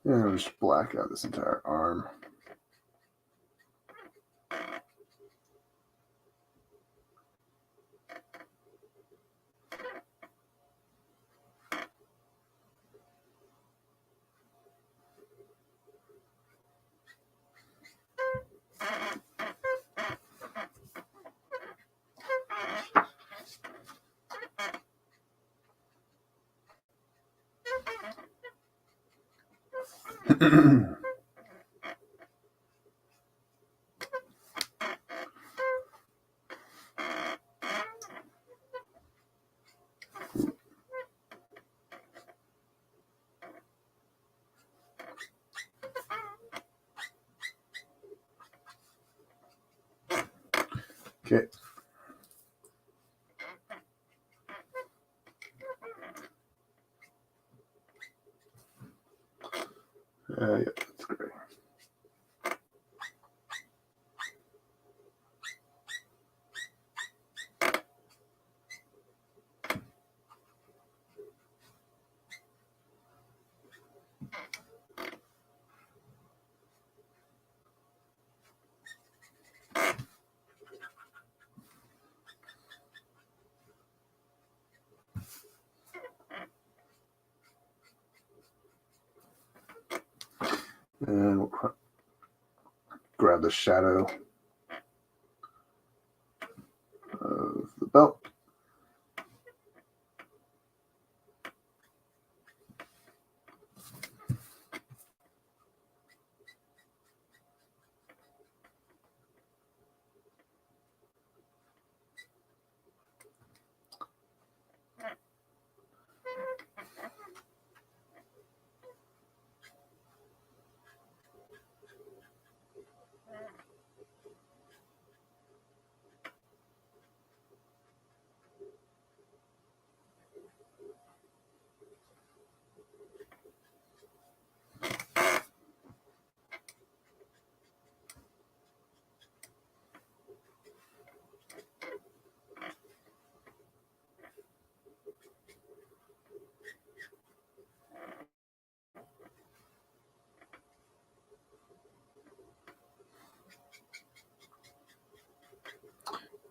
And I'll just black out this entire arm. Okay. Yeah, that's great. And we'll grab the shadow of the belt.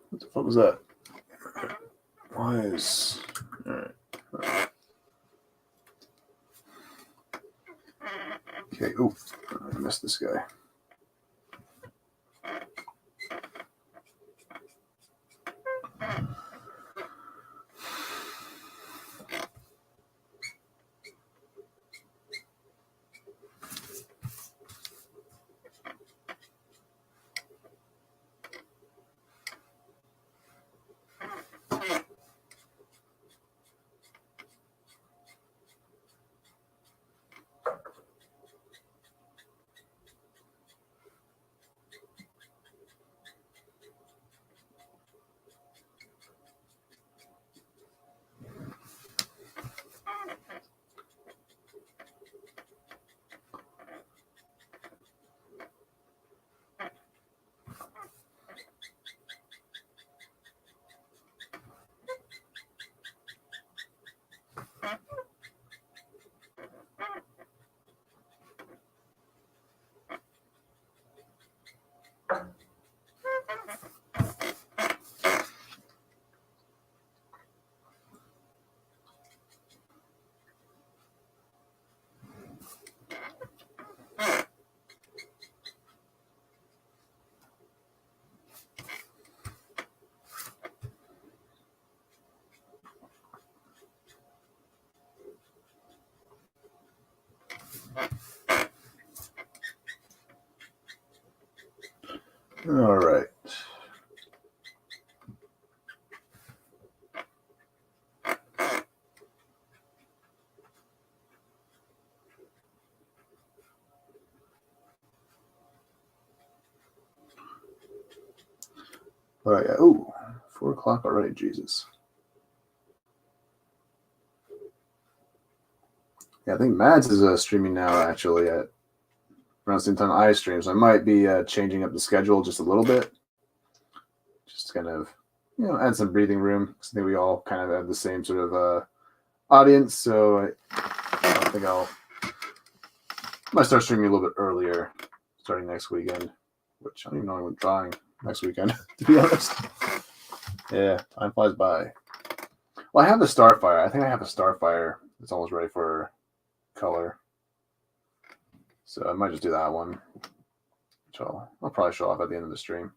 What the fuck was that? Why is... All right. Okay, ooh, I missed this guy. All right. All right. Oh, 4 o'clock already. Jesus. Yeah, I think Mads is streaming now, actually, at around the same time I stream. So I might be changing up the schedule just a little bit. Just kind of, add some breathing room. I think we all kind of have the same sort of audience. So I think might start streaming a little bit earlier, starting next weekend, which I don't even know I'm drawing next weekend, to be honest. Yeah, time flies by. Well, I have the Starfire. I think I have a Starfire that's almost ready for color. So I might just do that one, which I'll probably show off at the end of the stream.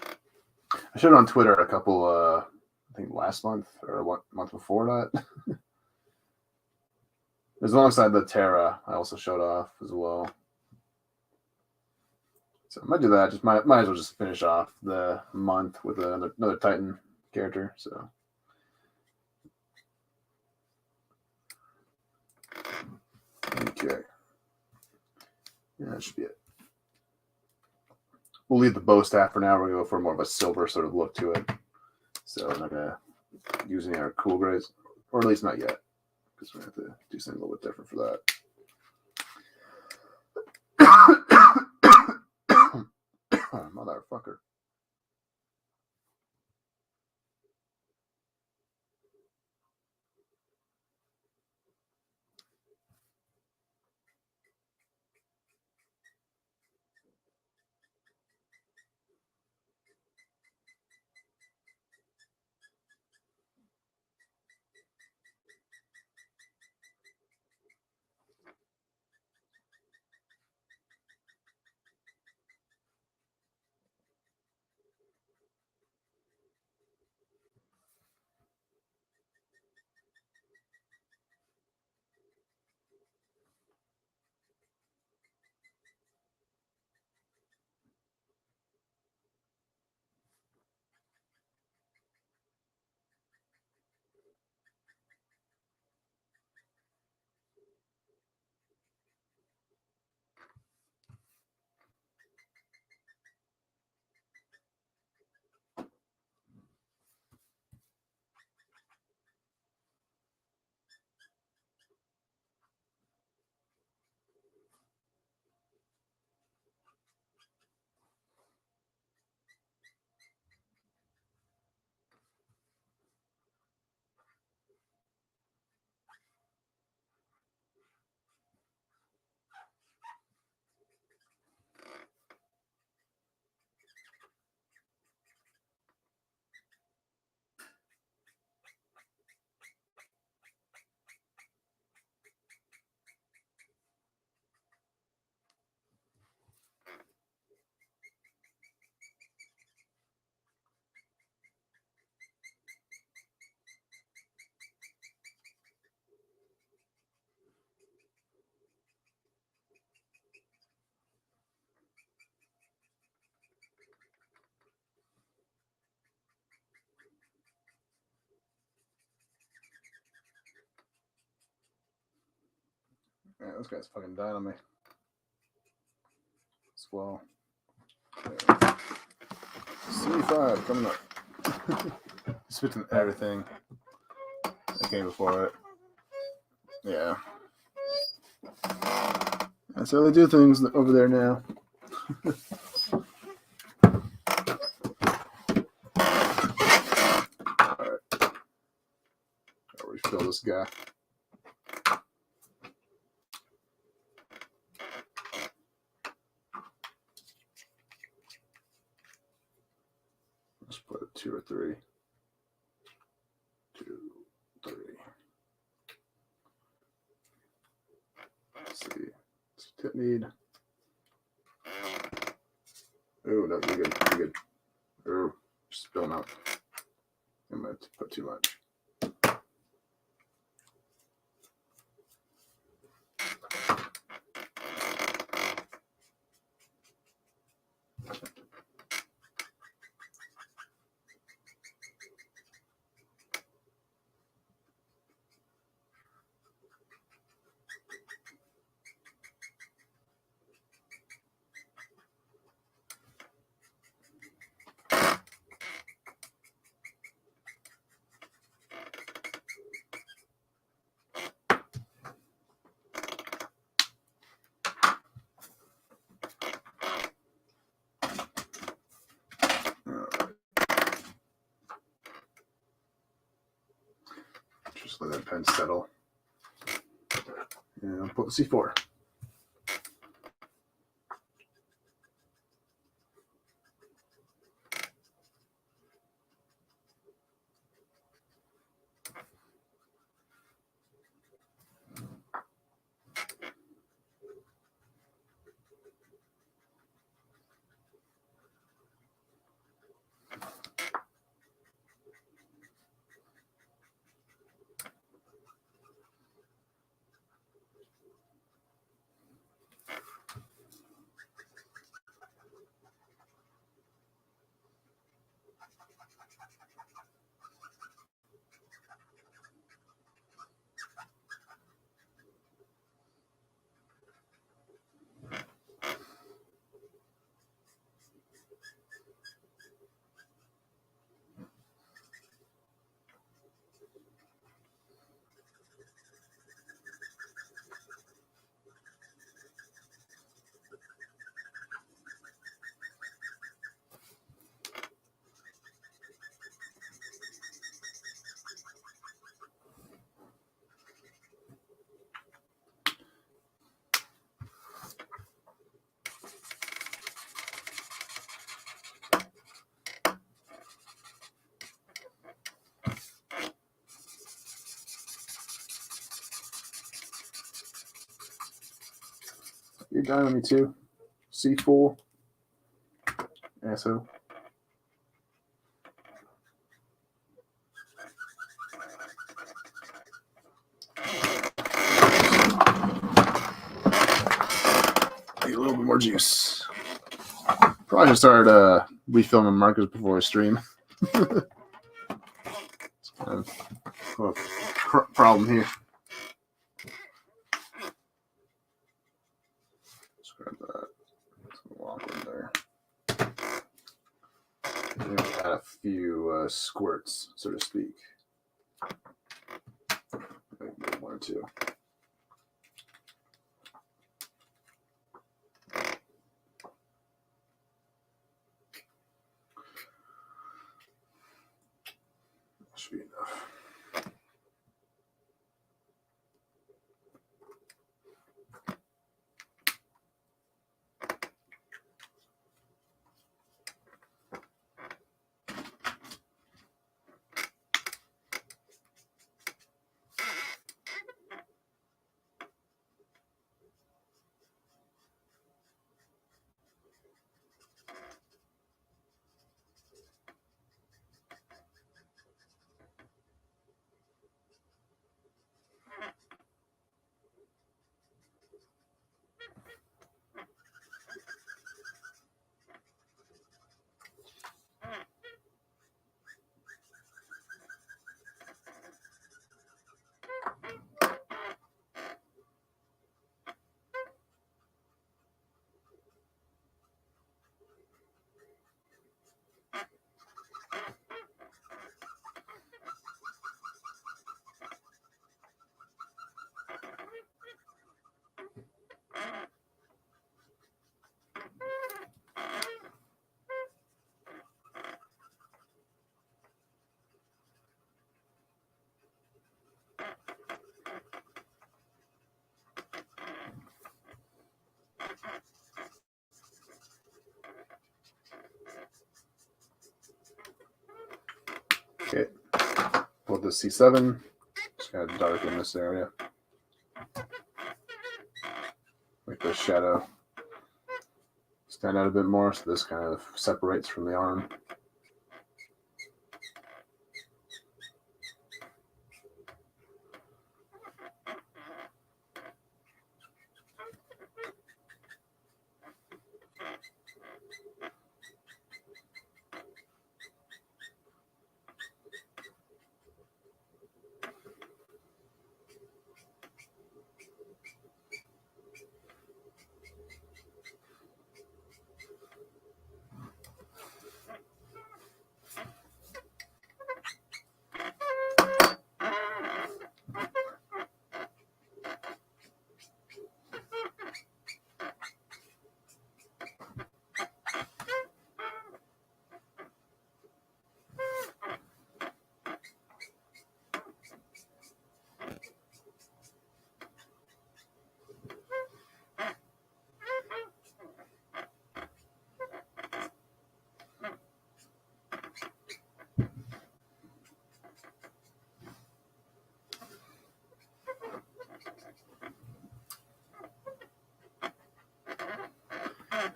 I showed it on Twitter a couple, I think last month or one month before that. There's alongside the Terra I also showed off as well. So I might do that. Just might as well just finish off the month with another Titan character. So okay, yeah, that should be it. We'll leave the bow staff for now. We're gonna go for more of a silver sort of look to it. So I'm not gonna use any of our cool grays, or at least not yet, because we're gonna have to do something a little bit different for that. Motherfucker. Yeah, this guy's fucking dying on me as well. Yeah. C5 coming up. Switching everything that came before it. Yeah. That's how they do things over there now. Alright. I'll refill this guy. Let's put a 2 or 3. 2, 3. Let's see. What's tip need? Oh, no, you're good. You're good. Oh, just spilling out. I might have to put too much. let that pen settle. And I'll put the C4. You're dying on me too. C4. Asshole. Need a little bit more juice. Probably should start refilling markers before I stream. It's kind of a problem here. Let's grab that. It's a little awkward there. Maybe add a few squirts, so to speak. Maybe one or two. Should be enough. Okay, pull the C7. Just gotta darken this area. Make the shadow stand out a bit more, so this kind of separates from the arm.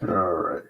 All right.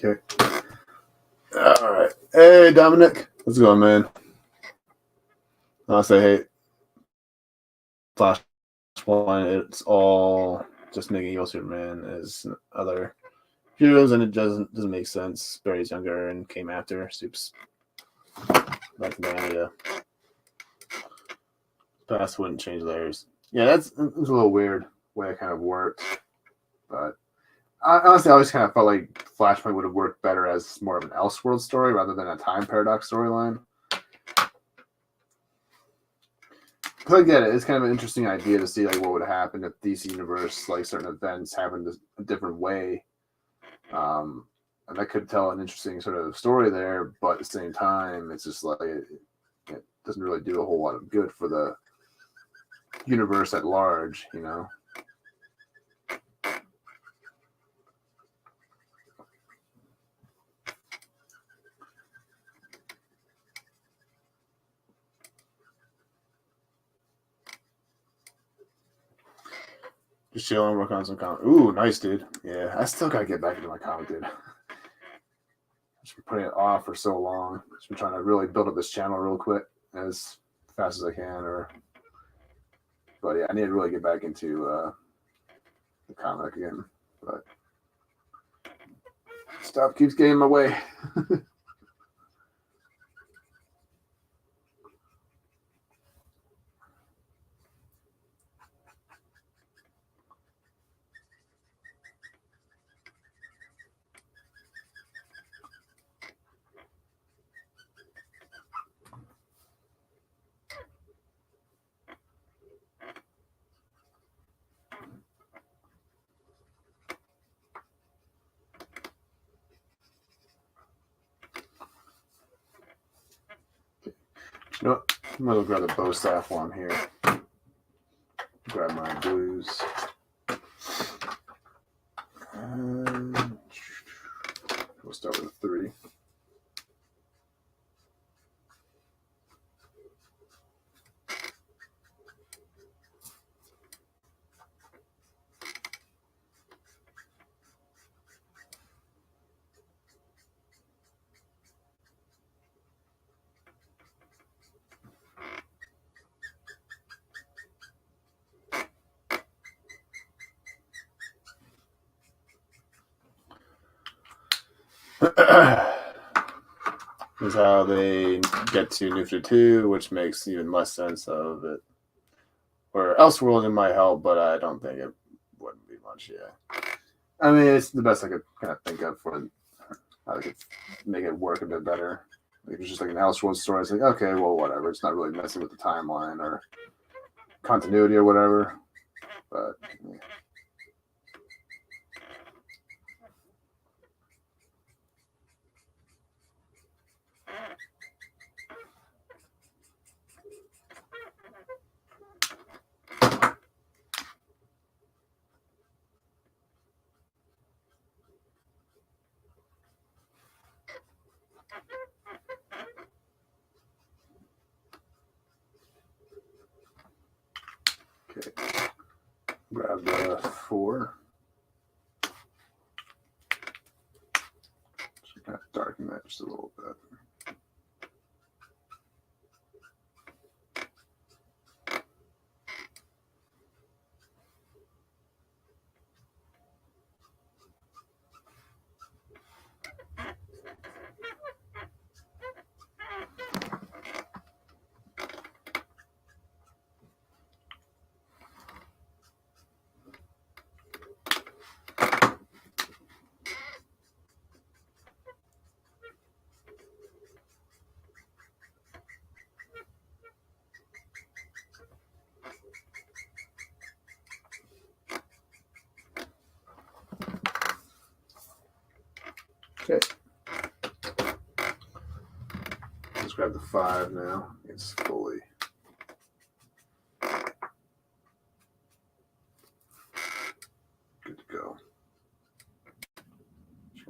Okay. All right. Hey, Dominic. How's it going, man? I'll say, hey, Flash one, it's all just making Evil Superman as other heroes, and it doesn't make sense. Barry's younger and came after Supes. Like the past wouldn't change layers. Yeah, it was a little weird way it kind of worked, but honestly, I always kind of felt like Flashpoint would have worked better as more of an Elseworld story rather than a time paradox storyline. But I get it. It's kind of an interesting idea to see like what would happen if DC Universe, like certain events happened a different way. And that could tell an interesting sort of story there, but at the same time, it's just like it doesn't really do a whole lot of good for the universe at large, you know? Just chilling, working on some comic. Ooh, nice, dude. Yeah, I still gotta get back into my comic, dude. I've just been putting it off for so long. Just been trying to really build up this channel real quick, as fast as I can. But yeah, I need to really get back into the comic again. But stuff keeps getting in my way. You know what? I might as well grab the bow staff while I'm here. Grab my blues. We'll start with 3. Is how they get to New 52, which makes even less sense of it. Or Elseworld, it might help, but I don't think it wouldn't be much, yeah. I mean, it's the best I could kind of think of for how they could make it work a bit better. Like, if it's just like an Elseworld story, it's like, okay, well, whatever. It's not really messing with the timeline or continuity or whatever. But, yeah. Okay, grab the 4. Just kind of darken that just a little bit. Okay. Let's grab the 5 now. It's fully. Good to go.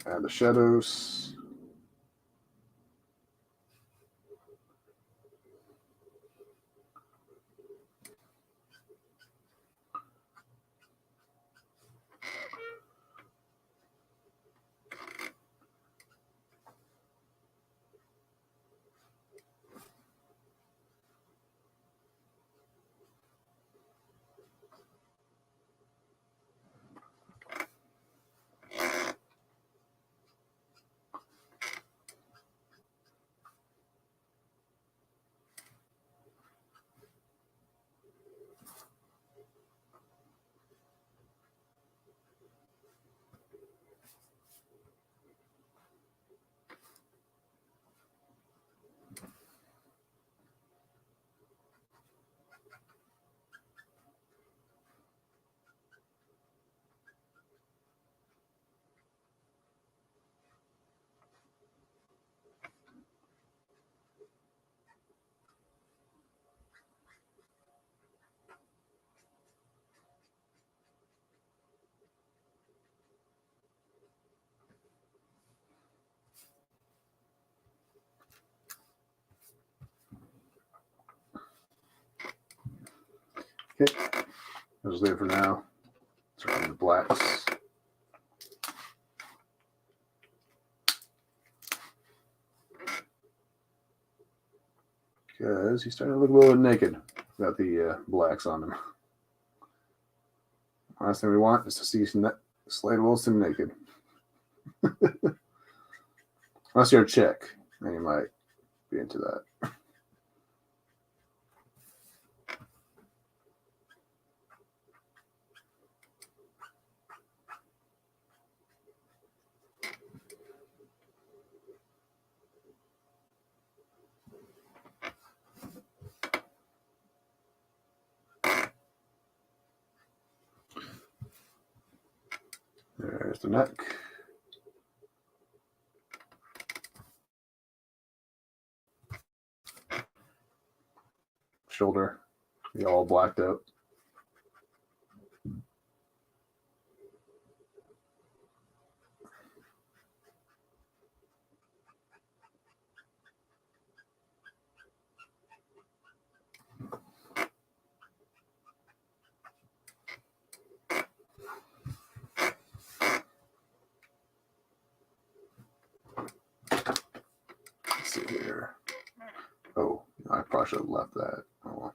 Add the shadows. Okay, I'll just leave it for now. Start with the blacks. Because he's starting to look a little naked without the blacks on him. Last thing we want is to see Slade Wilson naked. Unless you're a chick, then you might be into that. There's the neck. Shoulder, be all blacked out. Let's see here. Oh, I probably should have left that. Oh well.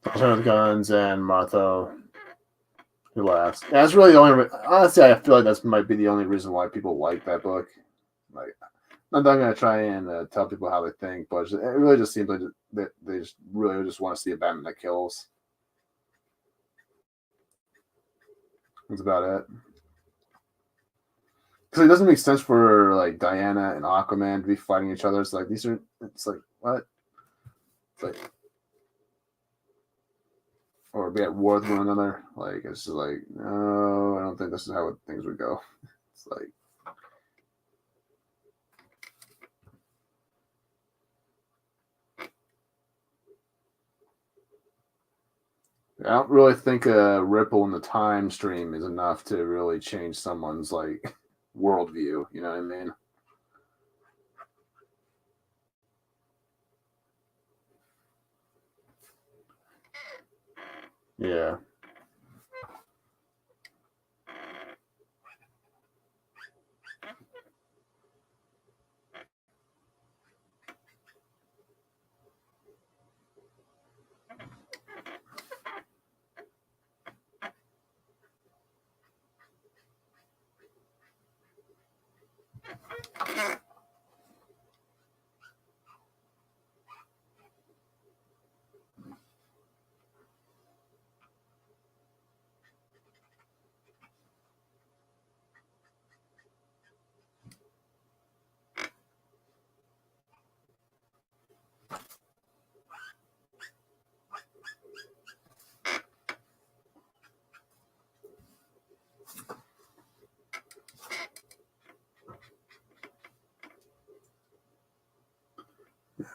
Alternative Guns and Martha, who laughs. That's really the only. Honestly, I feel like that might be the only reason why people like that book. Like, I'm not gonna try and tell people how they think, but it really just seems like they just really just want to see a Batman that kills. That's about it. Because it doesn't make sense for like Diana and Aquaman to be fighting each other. It's like these are. It's like what? It's like. or be at war with one another. Like, it's just like, no, I don't think this is how things would go. It's like, I don't really think a ripple in the time stream is enough to really change someone's like worldview. You know what I mean? Yeah.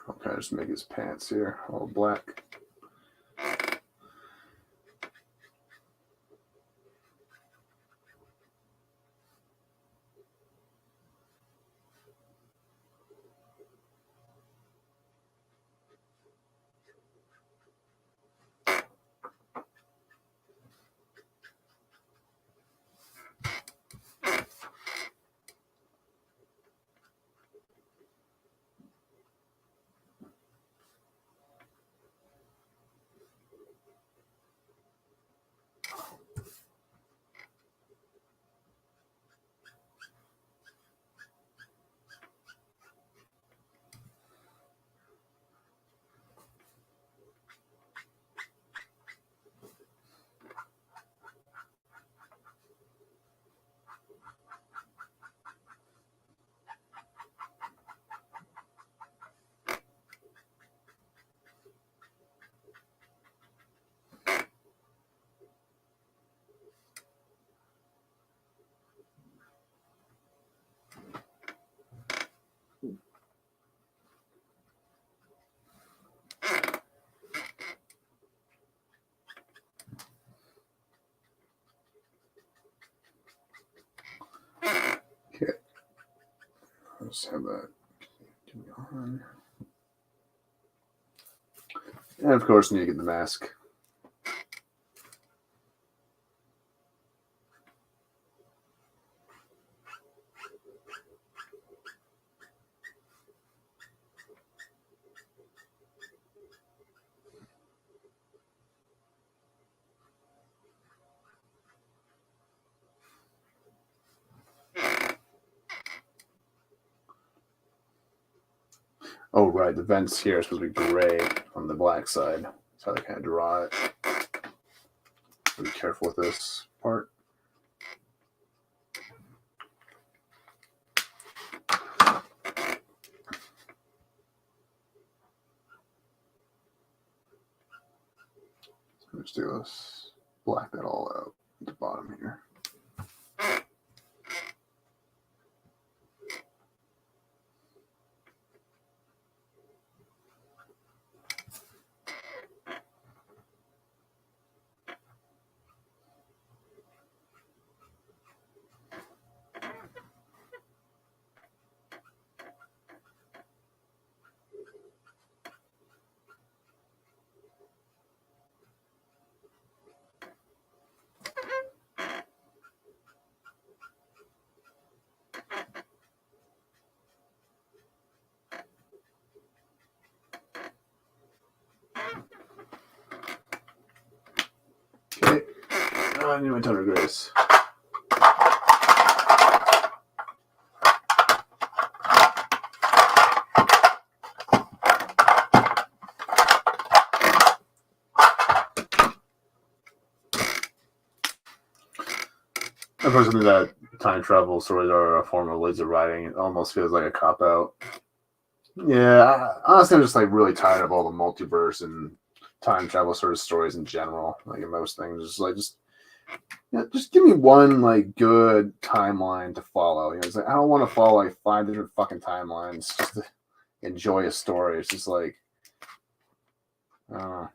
I'll kind of just make his pants here all black. Okay. Let's have that on. And of course, need to get the mask. Oh, right. The vents here are supposed to be gray on the black side. That's how they kind of draw it. Be careful with this part. Let's do this. Black that all out at the bottom here. Okay. I need my toner grace. Of course, something that time travel stories are a form of laser writing. It almost feels like a cop out. Yeah, honestly, I'm just like really tired of all the multiverse and time travel sort of stories in general. Like in most things, just give me one like good timeline to follow. You know, it's like I don't want to follow like 5 different fucking timelines just to enjoy a story. It's just like, I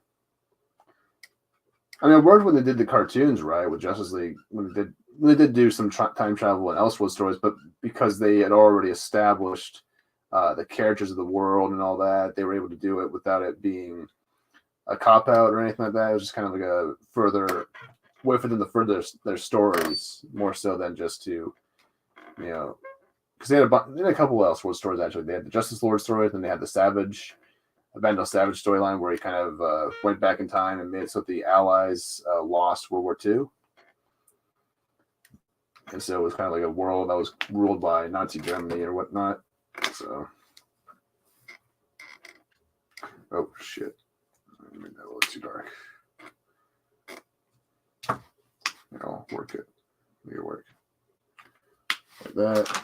mean, it worked when they did the cartoons, right, with Justice League, when they did do some time travel and Elseworld stories, but because they had already established the characters of the world and all that, they were able to do it without it being a cop out or anything like that. It was just kind of like a further way for them to further their stories more so than just to, you know, because they had a couple of Elseworld stories actually. They had the Justice Lord stories, and they had the Vandal Savage storyline where he kind of went back in time and made it so that the Allies lost World War II. And so it was kind of like a world that was ruled by Nazi Germany or whatnot. So, oh shit, I made that a little too dark. I'll work it. Make it work like that.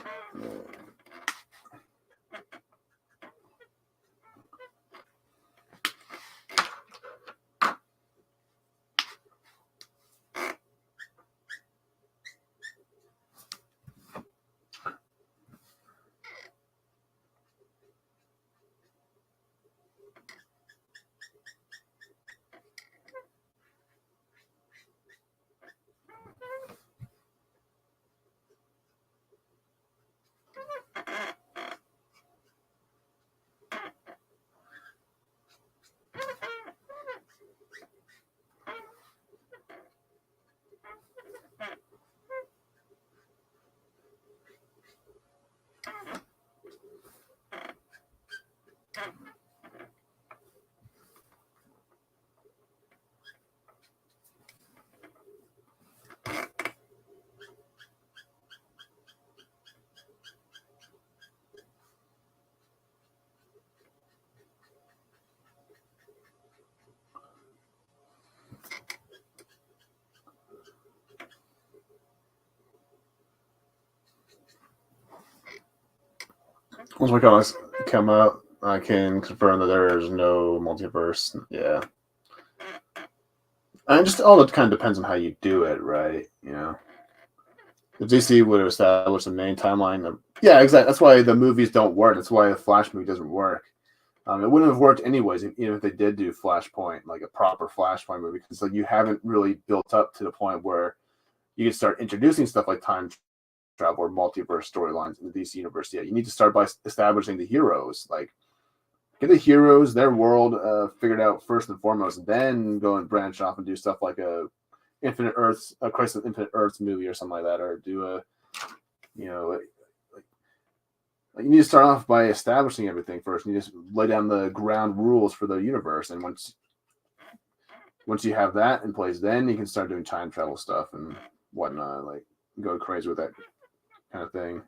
Once my comics come out, I can confirm that there is no multiverse. Yeah. And just all that kind of depends on how you do it, right? You know, if DC would have established the main timeline, yeah, exactly. That's why the movies don't work. That's why the Flash movie doesn't work. It wouldn't have worked anyways, even if they did do Flashpoint, like a proper Flashpoint movie, because like you haven't really built up to the point where you can start introducing stuff like time travel or multiverse storylines in the DC universe. Yeah, you need to start by establishing the heroes, like get the heroes, their world figured out first and foremost, and then go and branch off and do stuff like a Crisis of Infinite Earths movie or something like that, or do a, you know, like you need to start off by establishing everything first. You just lay down the ground rules for the universe, and once you have that in place, then you can start doing time travel stuff and whatnot, like go crazy with that kind of thing.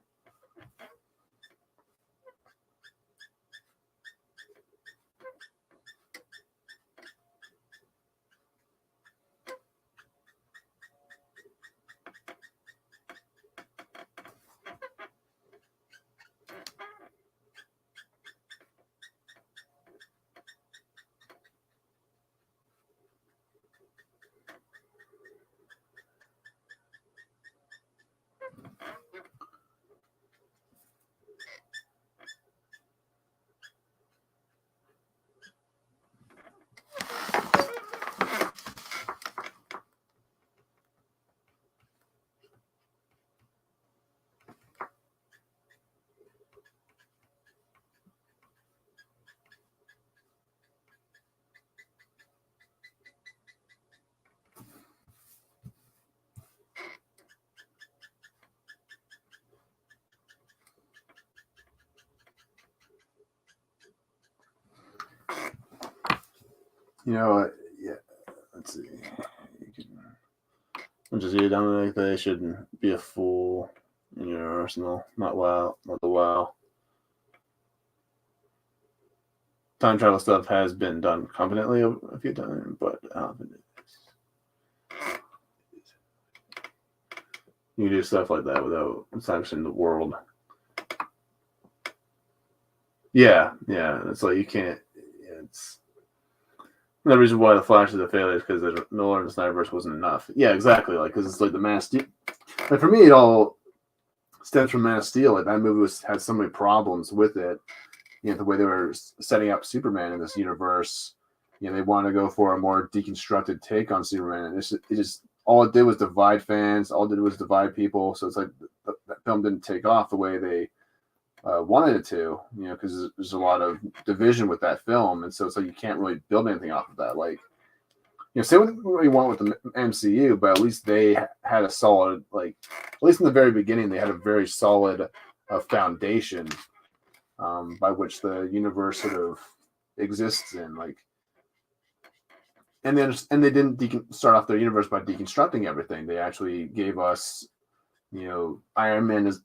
You know, yeah. Let's see. Just you don't think they should be a fool in your arsenal. Not the WoW. Time travel stuff has been done competently a few times, but you do stuff like that without establishing the world. Yeah. It's like you can't. It's The reason why the Flash is a failure is because the Miller and the Snyderverse wasn't enough. Yeah, exactly. Like, because it's like the Man of Steel. Like, for me, it all stems from Man of Steel. Like, that movie had so many problems with it. You know, the way they were setting up Superman in this universe. You know, they wanted to go for a more deconstructed take on Superman, and it just all it did was divide fans. All it did was divide people. So it's like that film didn't take off the way they wanted it to, you know, because there's a lot of division with that film, and so it's like you can't really build anything off of that. Like, you know, say what you want with the MCU, but at least they had a solid, like, at least in the very beginning, they had a very solid foundation by which the universe sort of exists in, like, and they didn't start off their universe by deconstructing everything. They actually gave us, you know, Iron Man was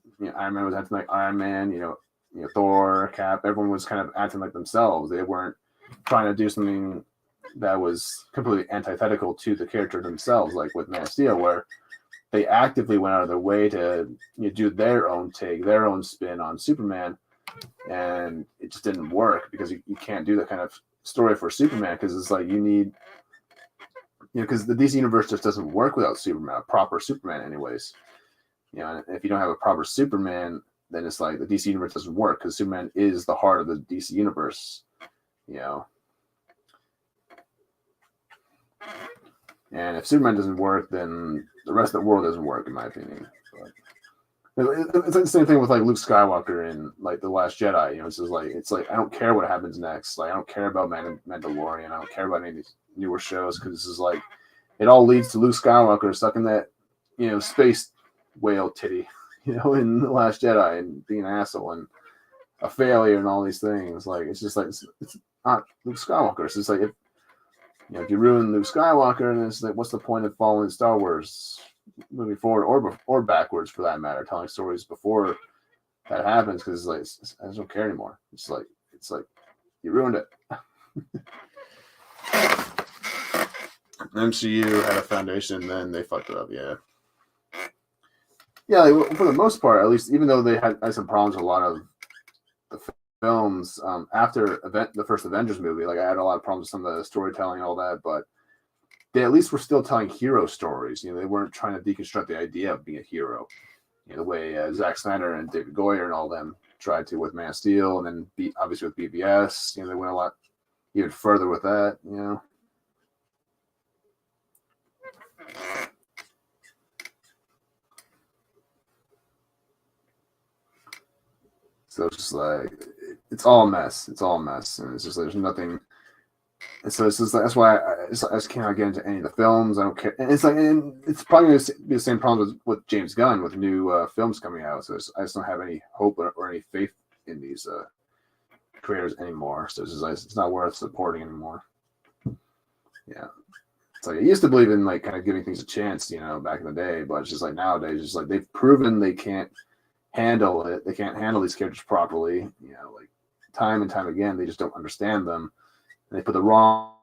acting like Iron Man, you know, Thor, Cap, everyone was kind of acting like themselves. They weren't trying to do something that was completely antithetical to the character themselves, like with Man of Steel, where they actively went out of their way to, you know, do their own take, their own spin on Superman, and it just didn't work because you can't do that kind of story for Superman, because it's like you need, you know, because the DC universe just doesn't work without Superman, a proper Superman anyways. You know, if you don't have a proper Superman, then it's like the DC universe doesn't work, because Superman is the heart of the DC universe, you know. And if Superman doesn't work, then the rest of the world doesn't work, in my opinion. But it's like the same thing with like Luke Skywalker in like The Last Jedi. You know, it's just like I don't care what happens next. Like, I don't care about Mandalorian. I don't care about any of these newer shows, because this is like it all leads to Luke Skywalker sucking that, you know, space whale titty, you know, in The Last Jedi, and being an asshole and a failure and all these things. Like, it's just like it's not Luke Skywalker. It's just like if you ruin Luke Skywalker, then it's like, what's the point of following Star Wars moving forward or backwards, for that matter, telling stories before that happens? Because like I just don't care anymore. It's like you ruined it. MCU had a foundation, then they fucked it up. Yeah, like, for the most part, at least, even though they had some problems with a lot of the films after the first Avengers movie, like I had a lot of problems with some of the storytelling and all that, but they at least were still telling hero stories. You know, they weren't trying to deconstruct the idea of being a hero, you know, the way Zack Snyder and David Goyer and all them tried to with Man of Steel, and then obviously with BVS. You know, they went a lot even further with that. You know. So it's just like it's all a mess. It's all a mess, and it's just like there's nothing. And so it's just like, that's why I just can't get into any of the films. I don't care. And it's like, and it's probably going to be the same problem with James Gunn with new films coming out. So I just don't have any hope or any faith in these creators anymore. So it's just like it's not worth supporting anymore. Yeah, it's like I used to believe in like kind of giving things a chance, you know, back in the day. But it's just like nowadays, it's just like they've proven they can't handle it. They can't handle these characters properly. You know, like time and time again, they just don't understand them. And they put the wrong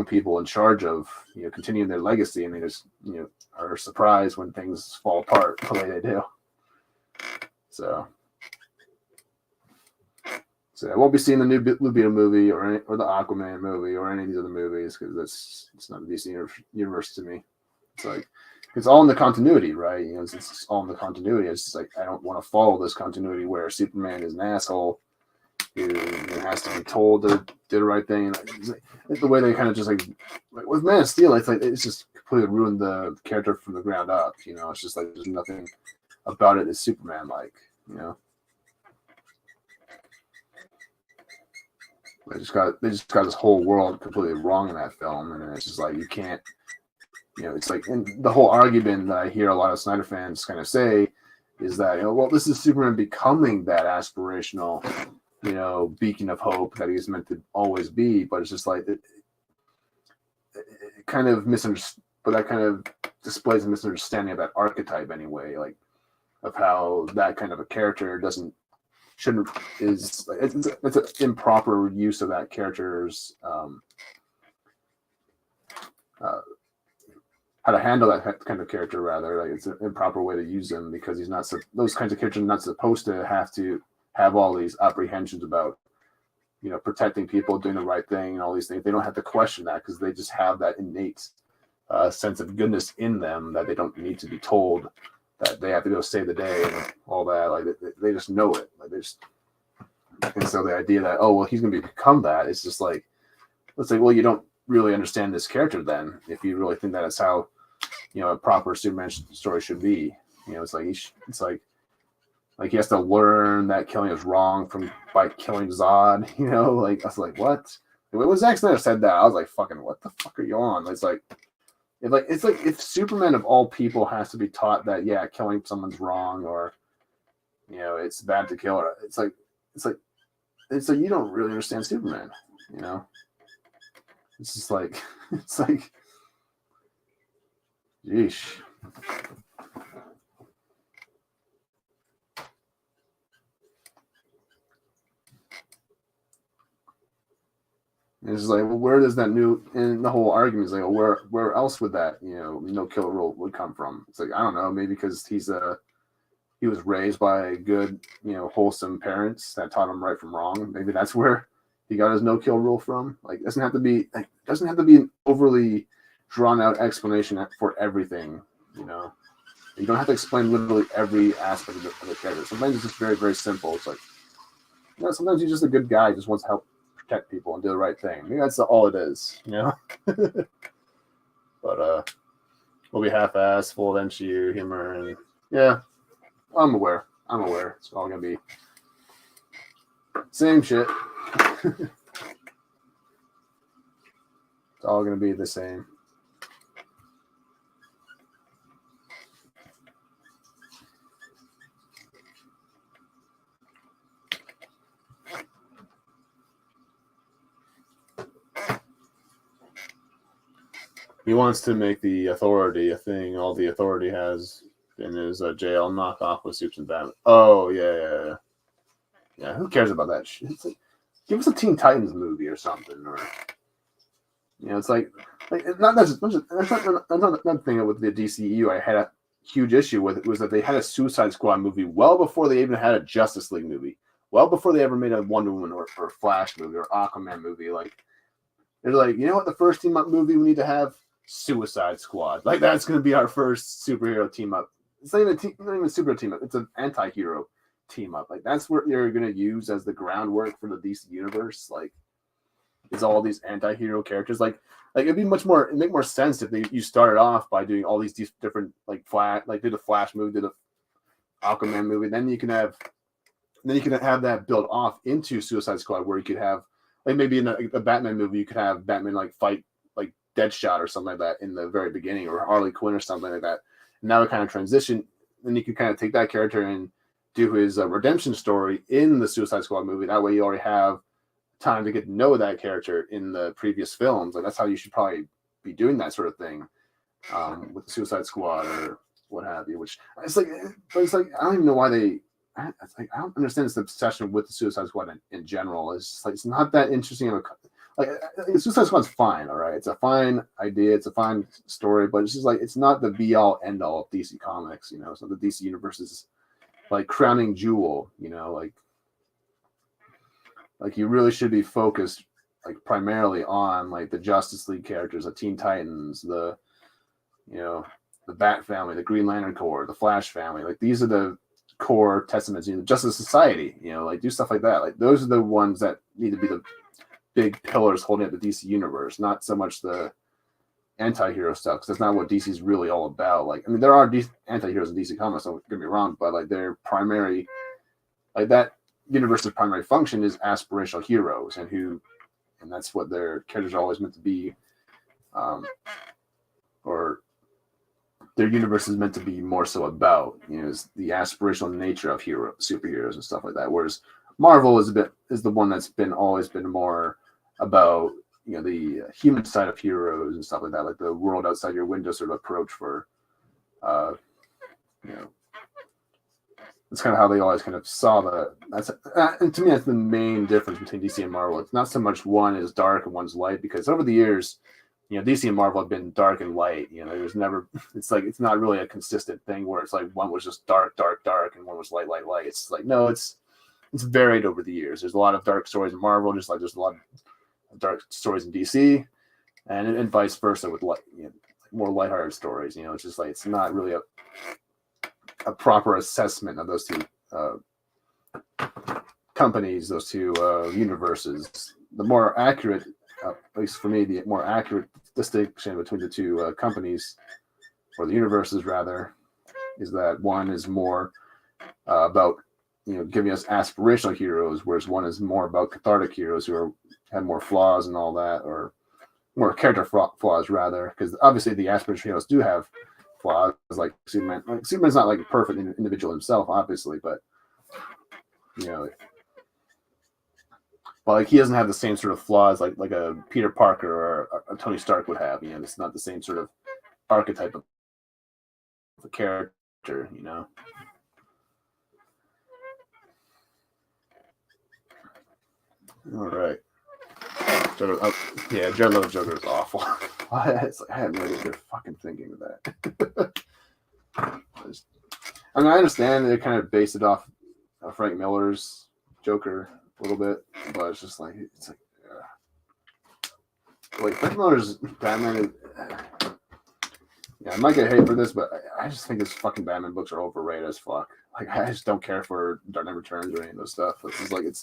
people in charge of, you know, continuing their legacy, and they just, you know, are surprised when things fall apart the way they do. So I won't be seeing the new Blue Beetle movie or the Aquaman movie or any of these other movies, because it's not the DC universe to me. It's like it's all in the continuity, right? You know, it's all in the continuity. It's just like I don't want to follow this continuity where Superman is an asshole who has to be told to do the right thing. It's the way they kind of just like with Man of Steel, it's like it's just completely ruined the character from the ground up. You know, it's just like there's nothing about it that's Superman like. You know, they just got this whole world completely wrong in that film, and it's just like you can't. You know, it's like, and the whole argument that I hear a lot of Snyder fans kind of say is that, you know, well, this is Superman becoming that aspirational, you know, beacon of hope that he's meant to always be, but it's just like it kind of misunderstood, but that kind of displays a misunderstanding of that archetype anyway, like of how that kind of a character it's an improper use of that character's how to handle that kind of character, rather. Like, it's an improper way to use him, because he's not those kinds of characters are not supposed to have all these apprehensions about protecting people, doing the right thing, and all these things. They don't have to question that because they just have that innate sense of goodness in them that they don't need to be told that they have to go save the day and all that. Like they just know it. Like and so the idea that, oh well, he's going to become that, it's just like, it's like, well, you don't really understand this character then if you really think that is how a proper Superman story should be. It's like it's like he has to learn that killing is wrong by killing Zod. Like I was like, what? When Zack Snyder said that, I was like, fucking, what the fuck are you on? It's like if Superman of all people has to be taught that, yeah, killing someone's wrong, or it's bad to kill her. It's like you don't really understand Superman. It's just like yeesh. It's like, well, where does that and the whole argument is like, well, where else would that, no kill rule would come from? It's like, I don't know, maybe because he was raised by good, wholesome parents that taught him right from wrong. Maybe that's where he got his no kill rule from. Like, doesn't have to be an overly drawn out explanation for everything. You don't have to explain literally every aspect of the character. Sometimes it's just very, very simple. It's like, sometimes he's just a good guy, just wants to help protect people and do the right thing. Maybe that's all it is, But we'll be half-assed, full of MCU humor, and yeah, I'm aware. It's all gonna be same shit. It's all gonna be the same. He wants to make the Authority a thing. All the Authority has in his jail knockoff with Supes and Batman. Oh, yeah. Yeah, who cares about that shit? It's like, give us a Teen Titans movie or something. Or, it's like not that's not the thing with the DCEU I had a huge issue with. It was that they had a Suicide Squad movie well before they even had a Justice League movie. Well before they ever made a Wonder Woman or Flash movie or Aquaman movie. Like, they're like, what the first team up movie we need to have? Suicide Squad. Like, that's going to be our first superhero team up. It's not even a superhero team up. It's an anti-hero team up. Like, that's what you're going to use as the groundwork for the DC universe. Like, is all these anti-hero characters. Like it'd be make more sense if you started off by doing all these different do the Flash movie, do the Aquaman movie. Then you can have that build off into Suicide Squad, where you could have, like, maybe in a Batman movie, you could have Batman fight Deadshot or something like that in the very beginning, or Harley Quinn or something like that. And now it kind of transition. Then you can kind of take that character and do his redemption story in the Suicide Squad movie. That way you already have time to get to know that character in the previous films. Like, that's how you should probably be doing that sort of thing with the Suicide Squad or what have you. Which it's like I don't even know why they. I don't understand this obsession with the Suicide Squad in general. It's just it's not that interesting of a. Suicide Squad's fine, all right. It's a fine idea, it's a fine story, but it's just it's not the be all end all of DC Comics, It's not the DC Universe's crowning jewel, like you really should be focused primarily on the Justice League characters, the Teen Titans, the Bat family, the Green Lantern Corps, the Flash family. These are the core testaments, Justice Society, do stuff like that. Those are the ones that need to be the big pillars holding up the DC universe, not so much the anti-hero stuff, because that's not what DC's really all about. There are anti-heroes in DC Comics, don't get me wrong, but their primary, that universe's primary function is aspirational heroes, and that's what their characters are always meant to be, or their universe is meant to be more so about, is the aspirational nature of superheroes and stuff like that. Whereas Marvel is the one that's always been more about the human side of heroes and stuff like that, the world outside your window sort of approach for that's kind of how they always kind of saw and to me that's the main difference between DC and Marvel. It's not so much one is dark and one's light, because over the years DC and Marvel have been dark and light. There's never, it's not really a consistent thing where it's one was just dark, and one was light. It's no, it's it's varied over the years. There's a lot of dark stories in Marvel, just like there's a lot of dark stories in DC, and vice versa with more lighthearted stories. It's just like it's not really a proper assessment of those two companies, those two universes. The more accurate, at least for me, the more accurate distinction between the two companies, or the universes rather, is that one is more about giving us aspirational heroes, whereas one is more about cathartic heroes who have more flaws and all that, or more character flaws rather, because obviously the aspirational heroes do have flaws, like Superman. Like Superman's not like a perfect individual himself, obviously, but like he doesn't have the same sort of flaws like a Peter Parker or a Tony Stark would have. It's not the same sort of archetype of a character. All right. Yeah, Jared Leto's Joker is awful. I had no idea what they're fucking thinking of that. I understand they're kind of based it off of Frank Miller's Joker a little bit, but it's just like Frank Miller's Batman. I might get hate for this, but I just think his fucking Batman books are overrated as fuck. Like I just don't care for Dark Knight Returns or any of those stuff. It's just like it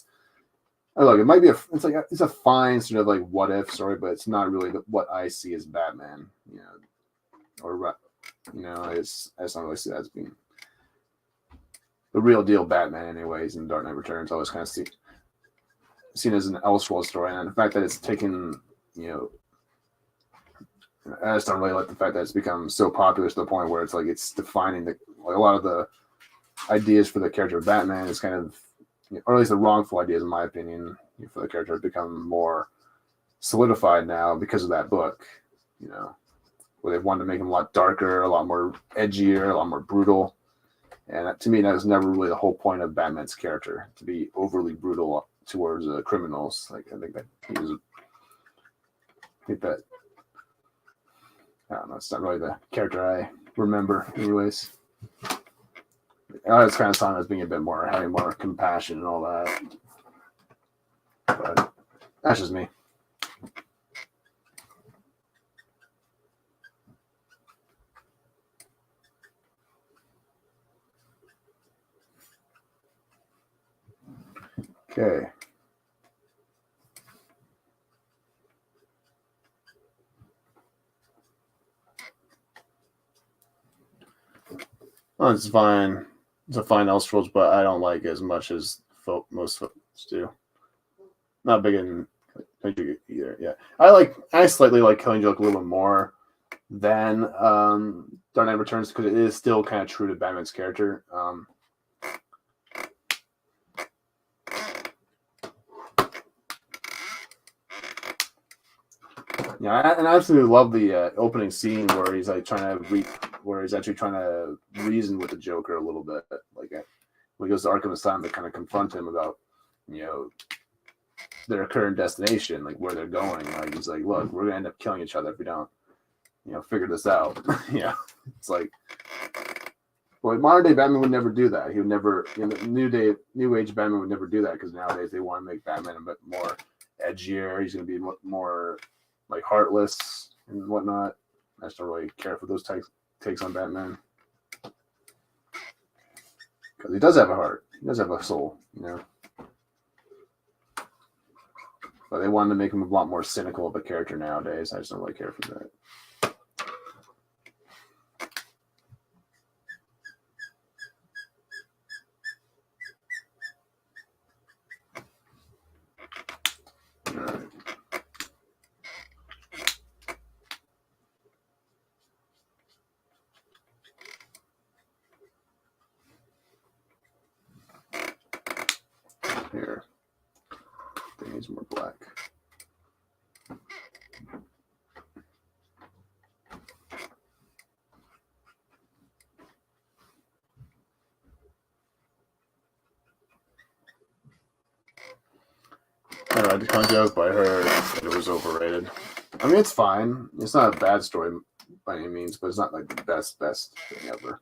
might be it's a fine sort of like what if story, but it's not really what I see as Batman, or I just don't really see that as being the real deal Batman, anyways. In Dark Knight Returns, I always kind of seen as an Elseworld story, and the fact that it's taken, I just don't really like the fact that it's become so popular to the point where it's like it's defining a lot of the ideas for the character of Batman is kind of, or at least the wrongful ideas, in my opinion, for the character have become more solidified now because of that book, where they've wanted to make him a lot darker, a lot more edgier, a lot more brutal. And to me, that was never really the whole point of Batman's character, to be overly brutal towards criminals. Like, I think that I don't know, it's not really the character I remember, anyways. I was kind of saw him as being having more compassion and all that. But that's just me. Okay. Well, it's fine. It's a fine Elseworlds, but I don't like it as much as most folks do. Not big in Killing Joke either. Yeah, I slightly like Killing Joke a little bit more than Dark Knight Returns, because it is still kind of true to Batman's character. Yeah, and I absolutely love the opening scene where he's like where he's actually trying to reason with the Joker a little bit. Like when he goes to Arkham Asylum to kind of confront him about, their current destination, like where they're going. Like he's like, look, we're gonna end up killing each other if we don't, figure this out. It's like, well, modern day Batman would never do that. He would never, new age Batman would never do that, because nowadays they want to make Batman a bit more edgier. He's gonna be more like heartless and whatnot. I just don't really care for those takes on Batman, because he does have a heart. He does have a soul, But they wanted to make him a lot more cynical of a character nowadays. I just don't really care for that. Here. It needs more black. I read the Killing Joke, but I heard that it was overrated. I mean, it's fine. It's not a bad story by any means, but it's not like the best thing ever.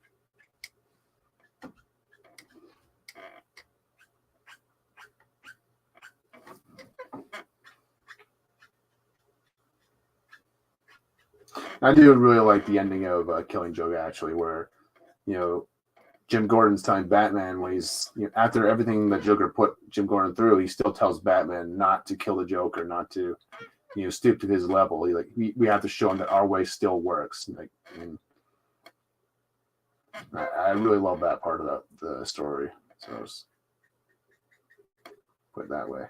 I do really like the ending of Killing Joke, actually, where, Jim Gordon's telling Batman when he's, after everything that Joker put Jim Gordon through, he still tells Batman not to kill the Joker, not to, stoop to his level. We have to show him that our way still works. I really love that part of the story. So let's put it that way.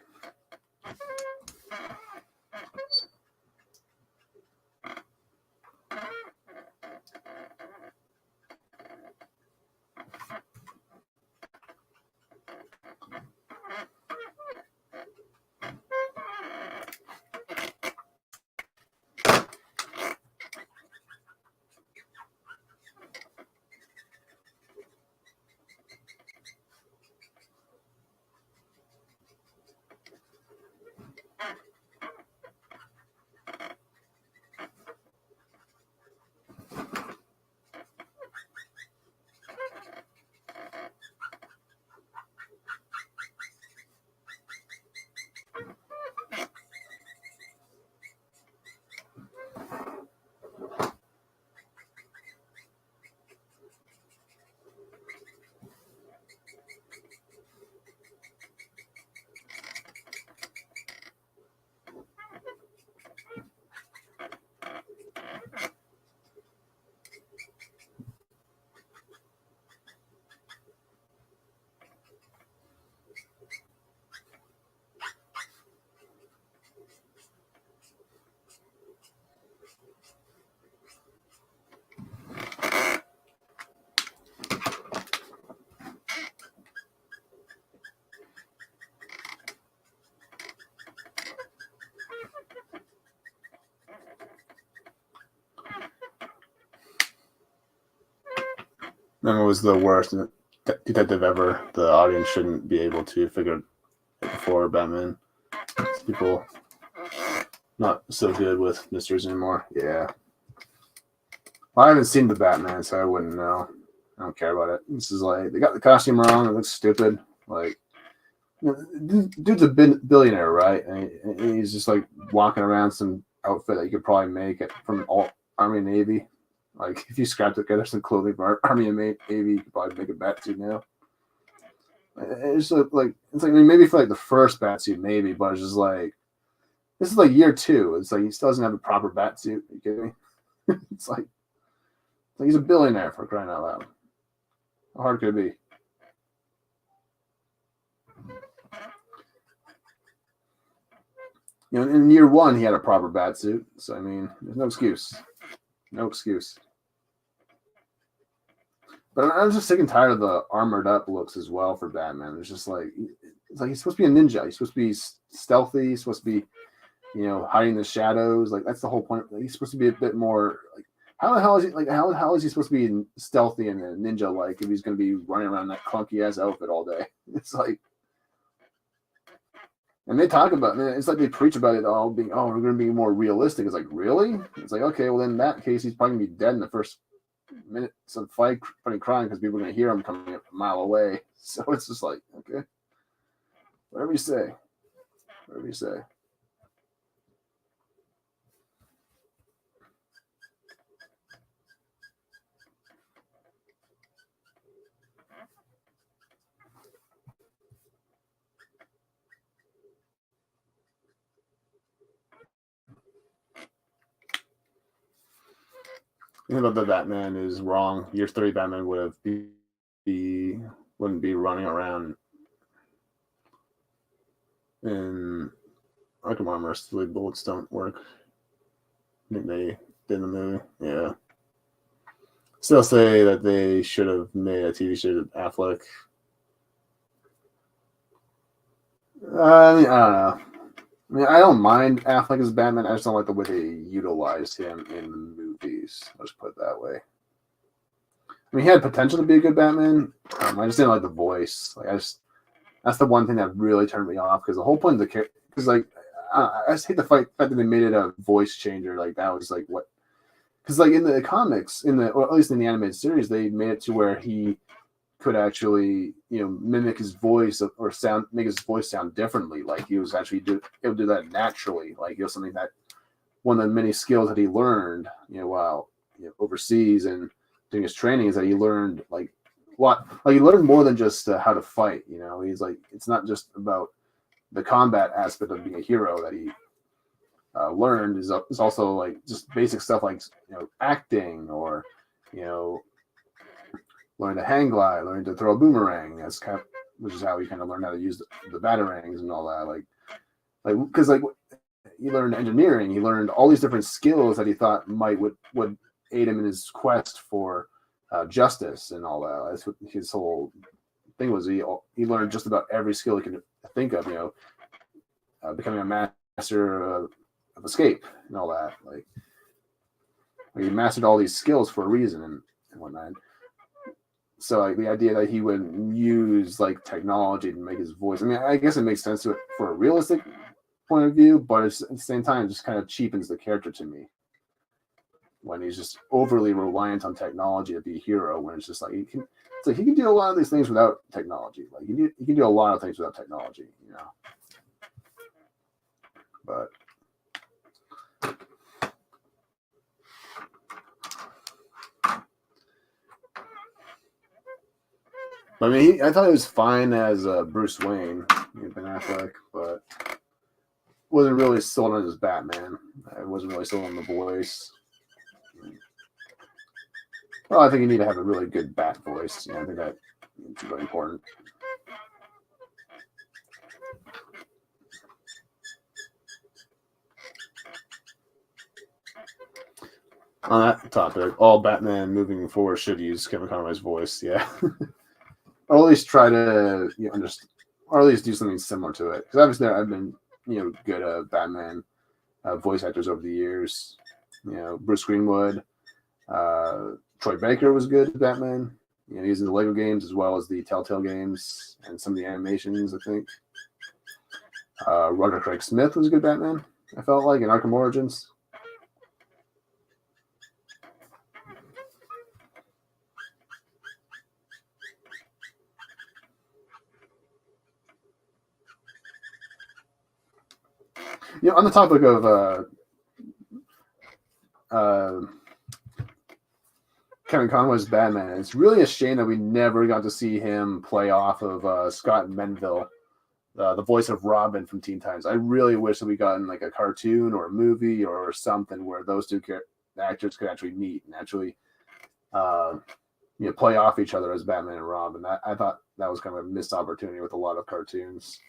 And it was the worst detective ever. The audience shouldn't be able to figure it before Batman. People not so good with mysteries anymore. Yeah. Well, I haven't seen the Batman, so I wouldn't know. I don't care about it. This is like, they got the costume wrong. It looks stupid. Like, dude's a billionaire, right? And he's just like walking around some outfit that you could probably make it from Army and Navy. Like, if you scrap together some clothing from Army and Navy, you could probably make a Batsuit now. It's like maybe for like the first Batsuit, maybe, but it's just like, this is like year 2. It's like he still doesn't have a proper Batsuit. Are you kidding me? It's like he's a billionaire, for crying out loud. How hard could it be? In year 1, he had a proper Batsuit. So, I mean, there's no excuse. No excuse. But I'm just sick and tired of the armored up looks as well for Batman. It's just like, he's supposed to be a ninja. He's supposed to be stealthy. He's supposed to be, hiding in the shadows. Like, that's the whole point. He's supposed to be a bit more like, how the hell is he like? How is he supposed to be stealthy and a ninja like if he's going to be running around that clunky ass outfit all day? It's like, and they talk about it. It's like they preach about it all being, we're going to be more realistic. It's like, really? It's like, okay, well, in that case, he's probably going to be dead in the first minutes of fighting crying because people are going to hear him coming a mile away. So it's just like, okay, whatever you say. Whatever you say. About the Batman is wrong. Year 3 Batman wouldn't be running around in Arkham Armor. The bullets don't work. I think they did in the movie. Yeah. Still say that they should have made a TV show with Affleck. I don't know. I don't mind Affleck as Batman. I just don't like the way they utilize him in the movies. Let's put it that way. He had potential to be a good Batman. I just didn't like the voice. That's the one thing that really turned me off because the whole point of the character, because I just hate the fact that they made it a voice changer. Like that was like what, because like in the comics, or at least in the animated series, they made it to where he could actually, mimic his voice or make his voice sound differently. Like he was actually able to do that naturally. Like it was something that one of the many skills that he learned, while overseas and doing his training, is that he learned like what, like he learned more than just how to fight. He's like, it's not just about the combat aspect of being a hero that he learned. Is also like just basic stuff like acting, or learning to hang glide, learning to throw a boomerang. That's kind of, which is how he kind of learned how to use the batarangs and all that. Because he learned engineering, he learned all these different skills that he thought would aid him in his quest for justice and all that. That's what his whole thing was. He learned just about every skill he could think of. Becoming a master of escape and all that. Like he mastered all these skills for a reason and whatnot. So like the idea that he would use like technology to make his voice, I mean, I guess it makes sense to it for a realistic point of view, but at the same time, it just kind of cheapens the character to me when he's just overly reliant on technology to be a hero. When it's just like he can do a lot of these things without technology. Like he can do a lot of things without technology, But I mean, I thought he was fine as Bruce Wayne, Ben Affleck, but wasn't really sold on as Batman. I wasn't really sold on the voice. Well, I think you need to have a really good Bat voice. I think that's really important. On that topic, all Batman moving forward should use Kevin Conroy's voice. Yeah. Or at least try to understand, or at least do something similar to it. Because obviously I've been good Batman voice actors over the years. Bruce Greenwood, Troy Baker was good at Batman. He's in the Lego games as well as the Telltale games and some of the animations, I think. Roger Craig Smith was a good Batman, I felt like, in Arkham Origins. On the topic of Kevin Conroy's Batman, it's really a shame that we never got to see him play off of Scott Menville, the voice of Robin from Teen Titans. I really wish that we got in like a cartoon or a movie or something where those two actors could actually meet and actually play off each other as Batman and Robin. I thought that was kind of a missed opportunity with a lot of cartoons.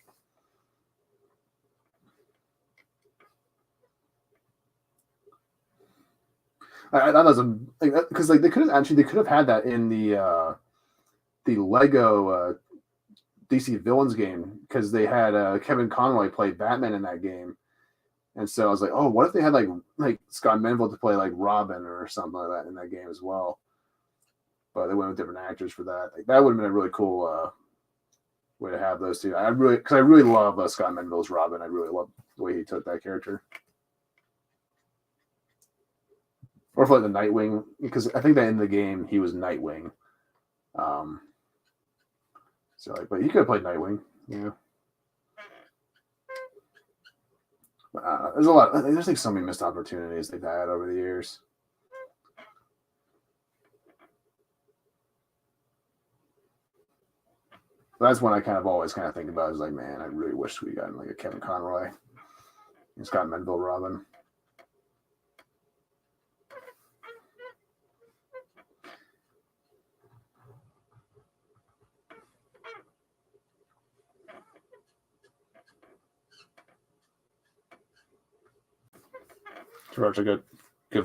I thought that was because they could have had that in the Lego DC Villains game, because they had Kevin Conroy play Batman in that game, and so I was like, oh, what if they had like Scott Menville to play like Robin or something like that in that game as well? But they went with different actors for that. Like, that would have been a really cool way to have those two. Because I really love Scott Menville's Robin. I really love the way he took that character. Or for like the Nightwing, because I think that in the game he was Nightwing. But he could have played Nightwing, There's a lot. There's like so many missed opportunities they've had over the years. But that's one I always think about. Is like, man, I really wish we got like a Kevin Conroy and Scott Menville Robin. George, good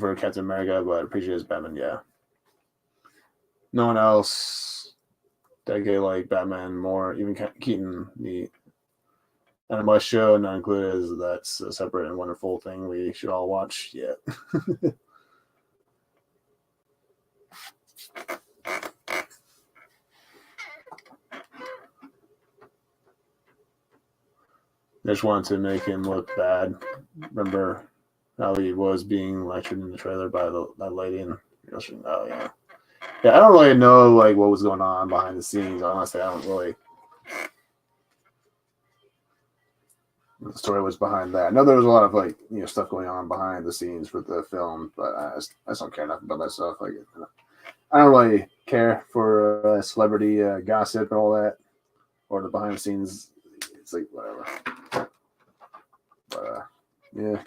for Captain America, but appreciate his Batman. Yeah, no one else dedicate like Batman more. Even Keaton, the animated show, not included. That's a separate and wonderful thing we should all watch. Yeah. I just wanted to make him look bad. Remember how he was being lectured in the trailer by that lady in oh yeah. Yeah, I don't really know like what was going on behind the scenes. Honestly, I don't really what the story was behind that. I know there was a lot of like stuff going on behind the scenes for the film, but I just don't care enough about that stuff. Like, I don't really care for celebrity gossip and all that, or the behind the scenes. It's like whatever. But yeah.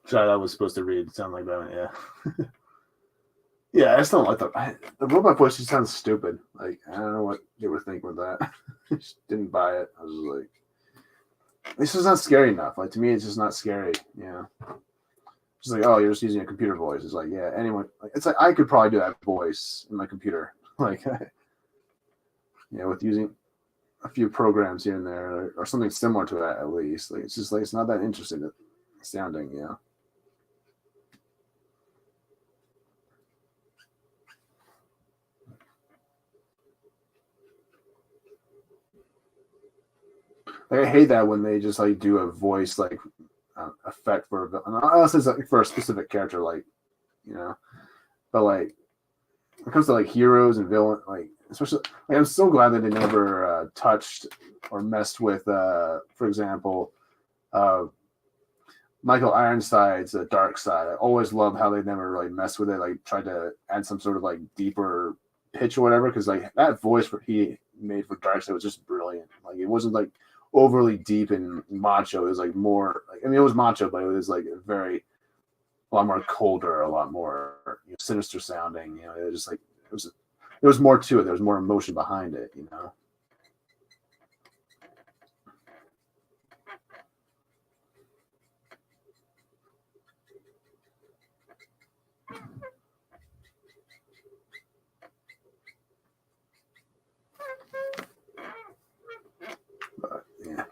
Sorry, that was supposed to read. Sound like that, yeah. Yeah, I just don't like the robot voice. Just sounds stupid. Like, I don't know what they were thinking with that. I just didn't buy it. I was like, this is not scary enough. Like, to me, it's just not scary. Yeah. Just like, oh, you're just using a computer voice. It's like, yeah, anyone. Like, it's like I could probably do that voice in my computer. Like, with using a few programs here and there, or something similar to that at least. Like, it's just like it's not that interesting sounding. Yeah. Like, I hate that when they just like do a voice like effect for unless it's like for a specific character, like but like when it comes to like heroes and villain, like especially like I'm so glad that they never touched or messed with for example Michael Ironside's dark side. I always love how they never really messed with it, like tried to add some sort of like deeper pitch or whatever, because like that voice he made for Darkseid was just brilliant. Like it wasn't like overly deep and macho. It was like more like, I mean, it was macho, but it was like a lot more colder, a lot more sinister sounding. It was just like there was more to it. There was more emotion behind it. But yeah.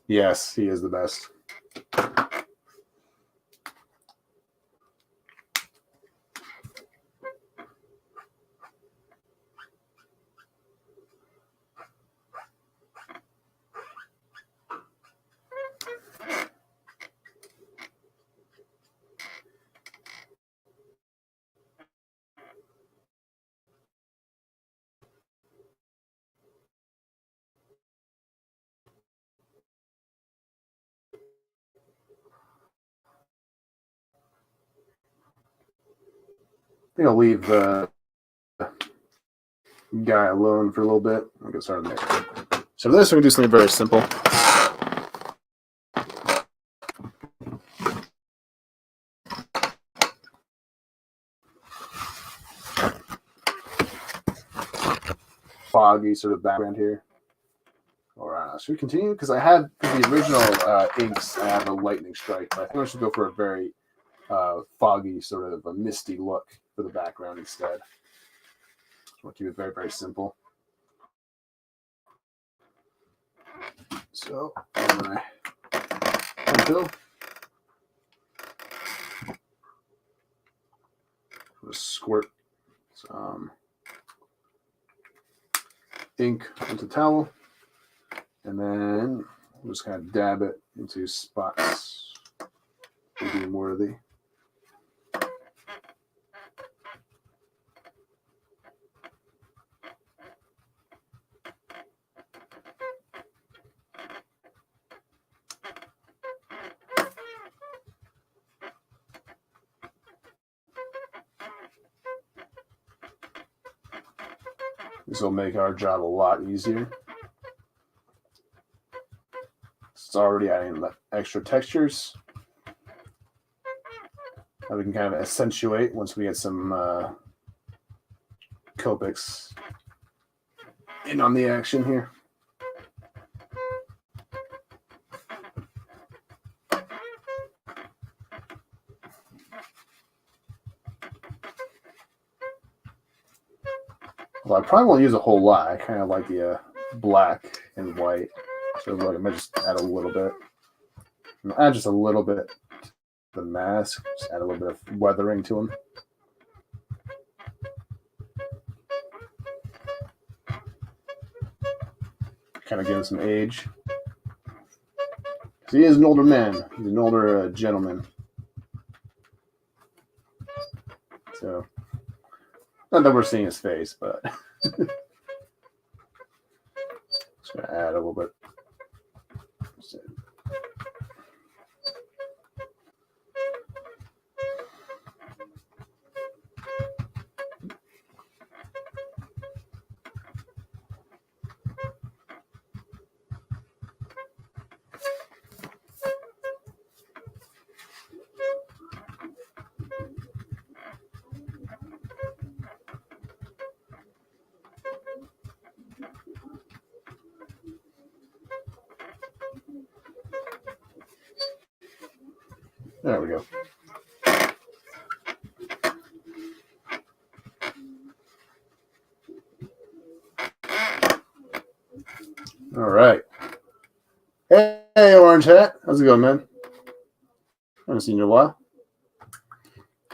Yes, he is the best. I think I'll leave the guy alone for a little bit. I'll get started there. So for this, we're going to do something very simple. Foggy sort of background here. Or should we continue? Because I had the original inks, I have a lightning strike, but I think I should go for a very foggy, sort of a misty look for the background instead. We'll keep it very, very simple. So, my Pentel. Just squirt some ink into towel, and then we'll just kind of dab it into spots to be worthy. This will make our job a lot easier. It's already adding extra textures that we can kind of accentuate once we get some Copics in on the action here. Well, I probably won't use a whole lot. I kind of like the black and white. So like, I might just add a little bit. Add just a little bit to the mask. Just add a little bit of weathering to him. Kind of give him some age. So he is an older man. He's an older gentleman. So, not that we're seeing his face, but just gonna add a little bit. There we go. All right. Hey, Orange Hat. How's it going, man? I haven't seen you in a while.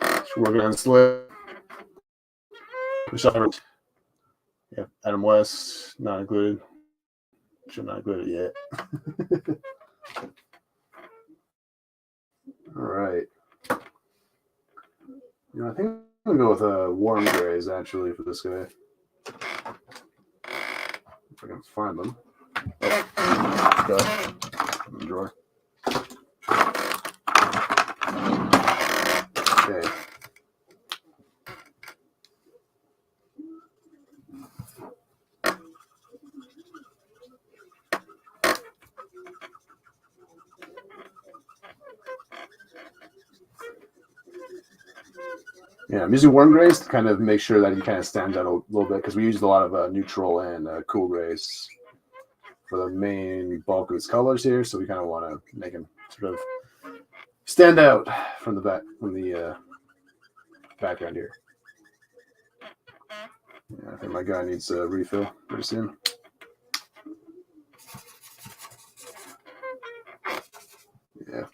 Just working on Slade. Michelle. Yeah, Adam West, not included. Should not include it yet. All right. You know, I think I'm gonna go with warm grays actually for this guy. If I can find them. Oh, go. In the drawer. Okay. Yeah, I'm using warm grays to kind of make sure that he kind of stands out a little bit because we used a lot of neutral and cool grays for the main bulk of his colors here. So we kind of want to make him sort of stand out from the background here. Yeah, I think my guy needs a refill pretty soon. Yeah.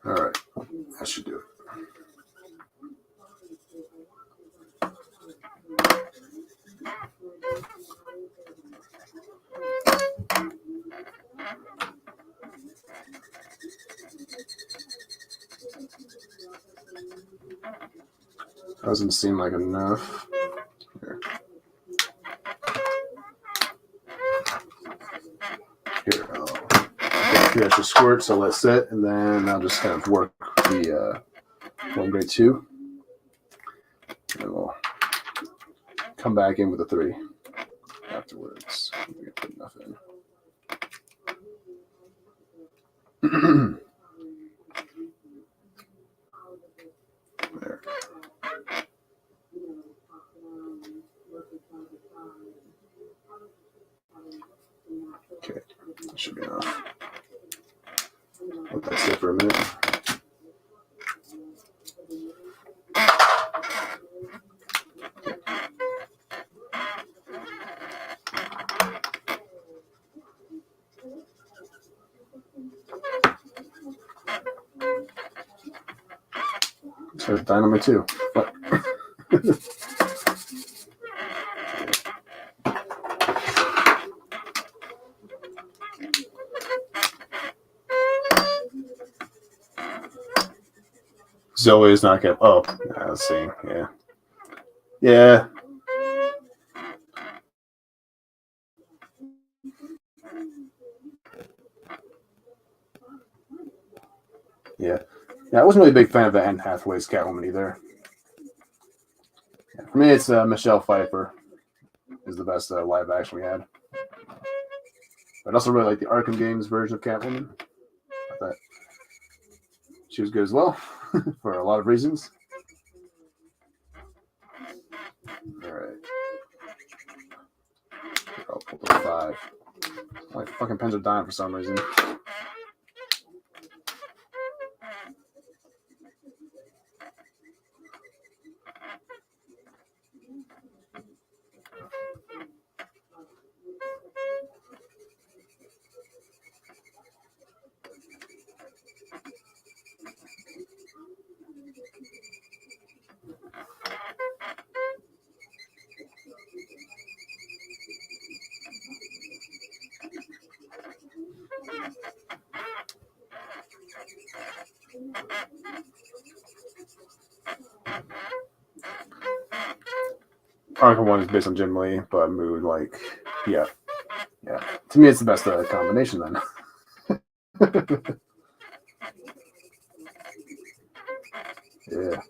All right, that should do it. Doesn't seem like enough. Here. Here, I'll get 3 extra squirts, I'll let sit, and then I'll just kind of work the one grade 2. And we'll come back in with a 3 afterwards. We can put enough in. There. Okay, that should be enough. Let that sit for a minute. So dynamite too. But Zoe is not kept. Oh, let's see. Yeah. Yeah. Yeah. Yeah, I wasn't really a big fan of the Anne Hathaway's Catwoman either. Yeah, for me, it's Michelle Pfeiffer is the best live action we had. But I also really like the Arkham games version of Catwoman. I thought she was good as well for a lot of reasons. All right. I'll pull the 5. My fucking pens are dying for some reason. Arkham 1 is based on Jim Lee, but mood, like, yeah. To me, it's the best combination then. Yeah.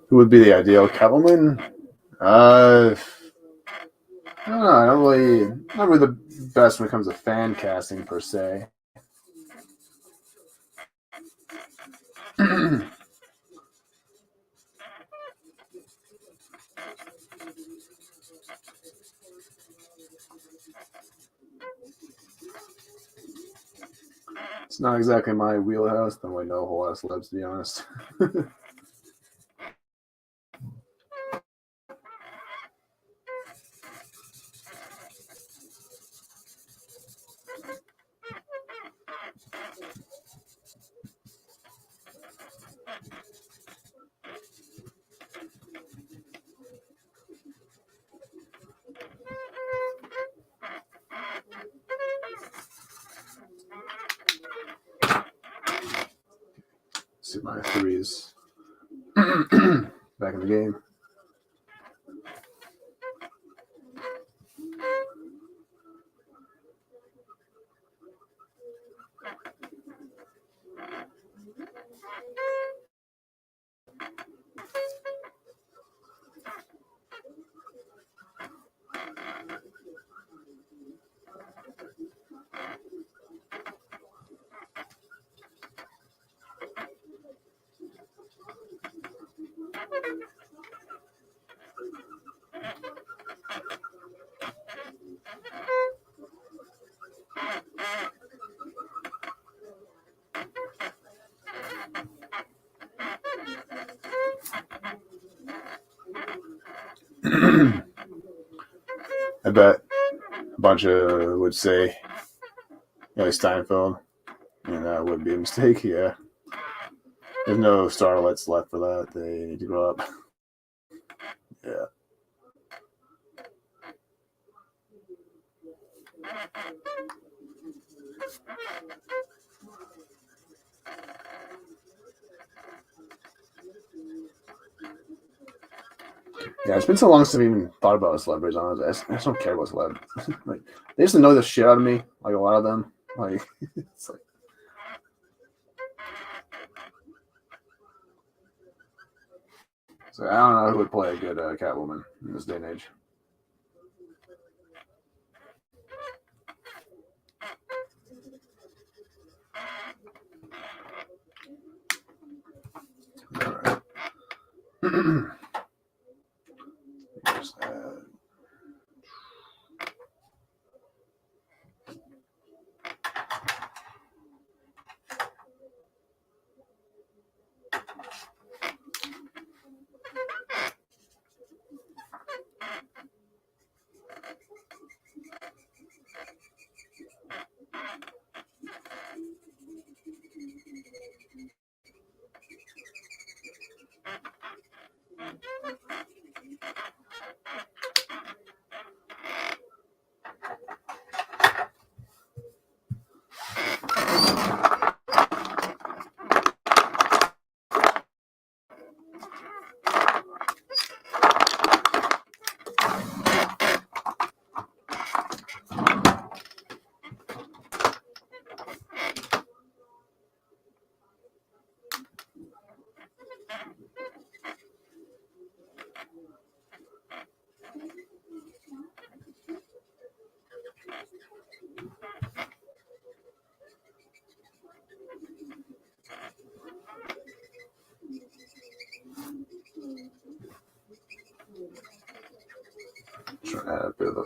Who would be the ideal Catwoman? I don't know. Not really the best when it comes to fan casting per se. It's not exactly my wheelhouse. Don't really know a whole lot of celebs, to be honest. See my 3s back in the game. I bet a bunch of would say Steinfeld, and that would be a mistake. Yeah, there's no starlets left for that. They need to grow up. Yeah. Yeah, it's been so long since I've even thought about celebrities. Honestly, I just don't care about celebs. Like, they used to know the shit out of me. Like a lot of them. Like, it's like. So I don't know who would play a good Catwoman in this day and age. All right.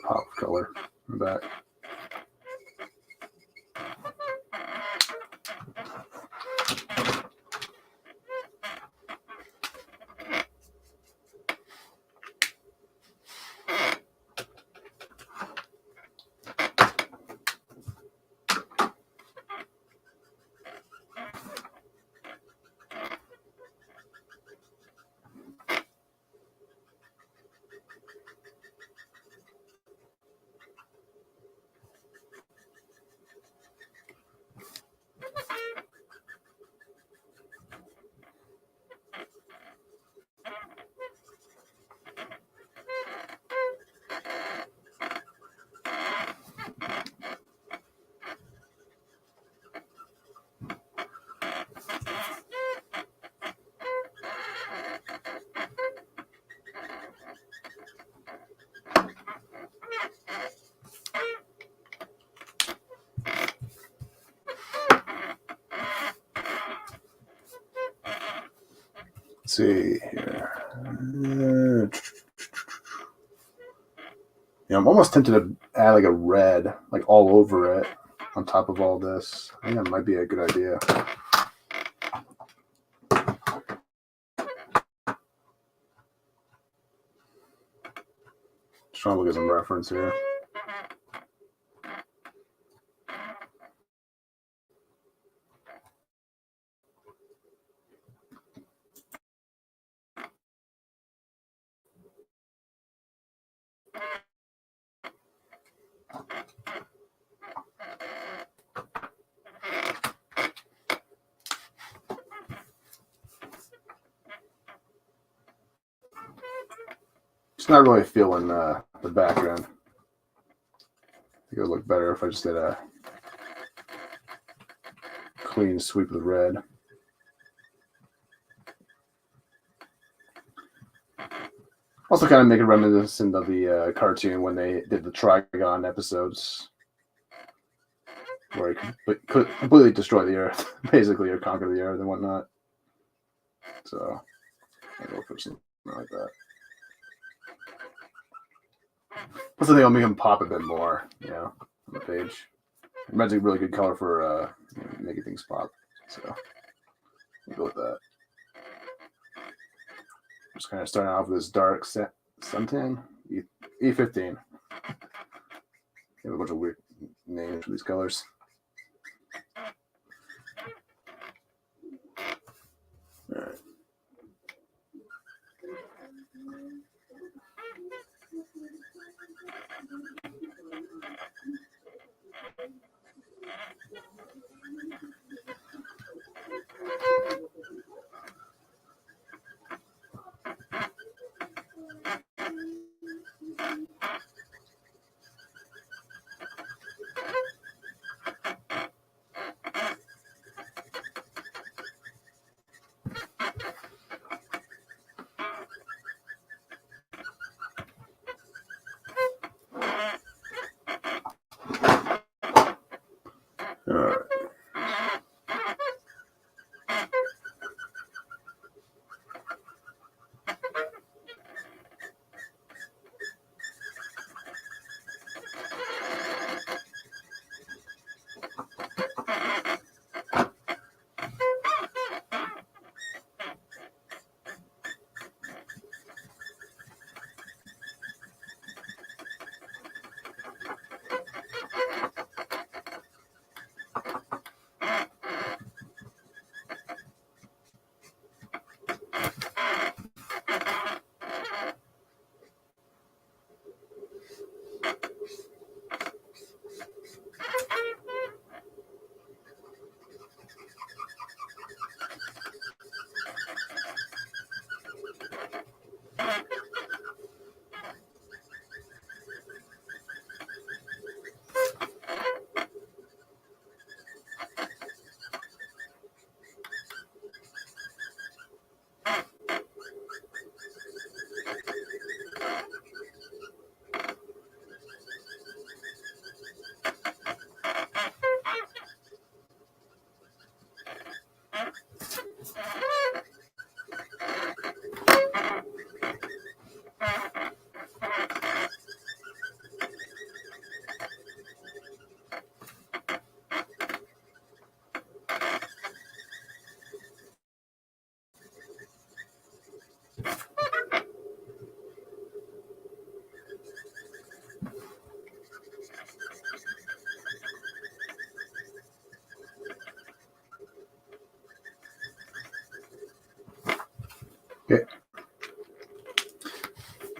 pop of color in the back. Let's see here. I'm almost tempted to add like a red, like all over it, on top of all this. I think that might be a good idea. Just trying to look at some reference here. Just not really feeling the background. I think it would look better if I just did a clean sweep of the red. Also kind of make it reminiscent of the cartoon when they did the Trigon episodes, where he could completely destroy the Earth, basically, or conquer the Earth and whatnot. So, I'll go for something like that. Plus, I think I'll make him pop a bit more, on the page. Red's a really good color for making things pop. So, we'll go with that. Just kind of starting off with this dark suntan, E15. You have a bunch of weird names for these colors. All right.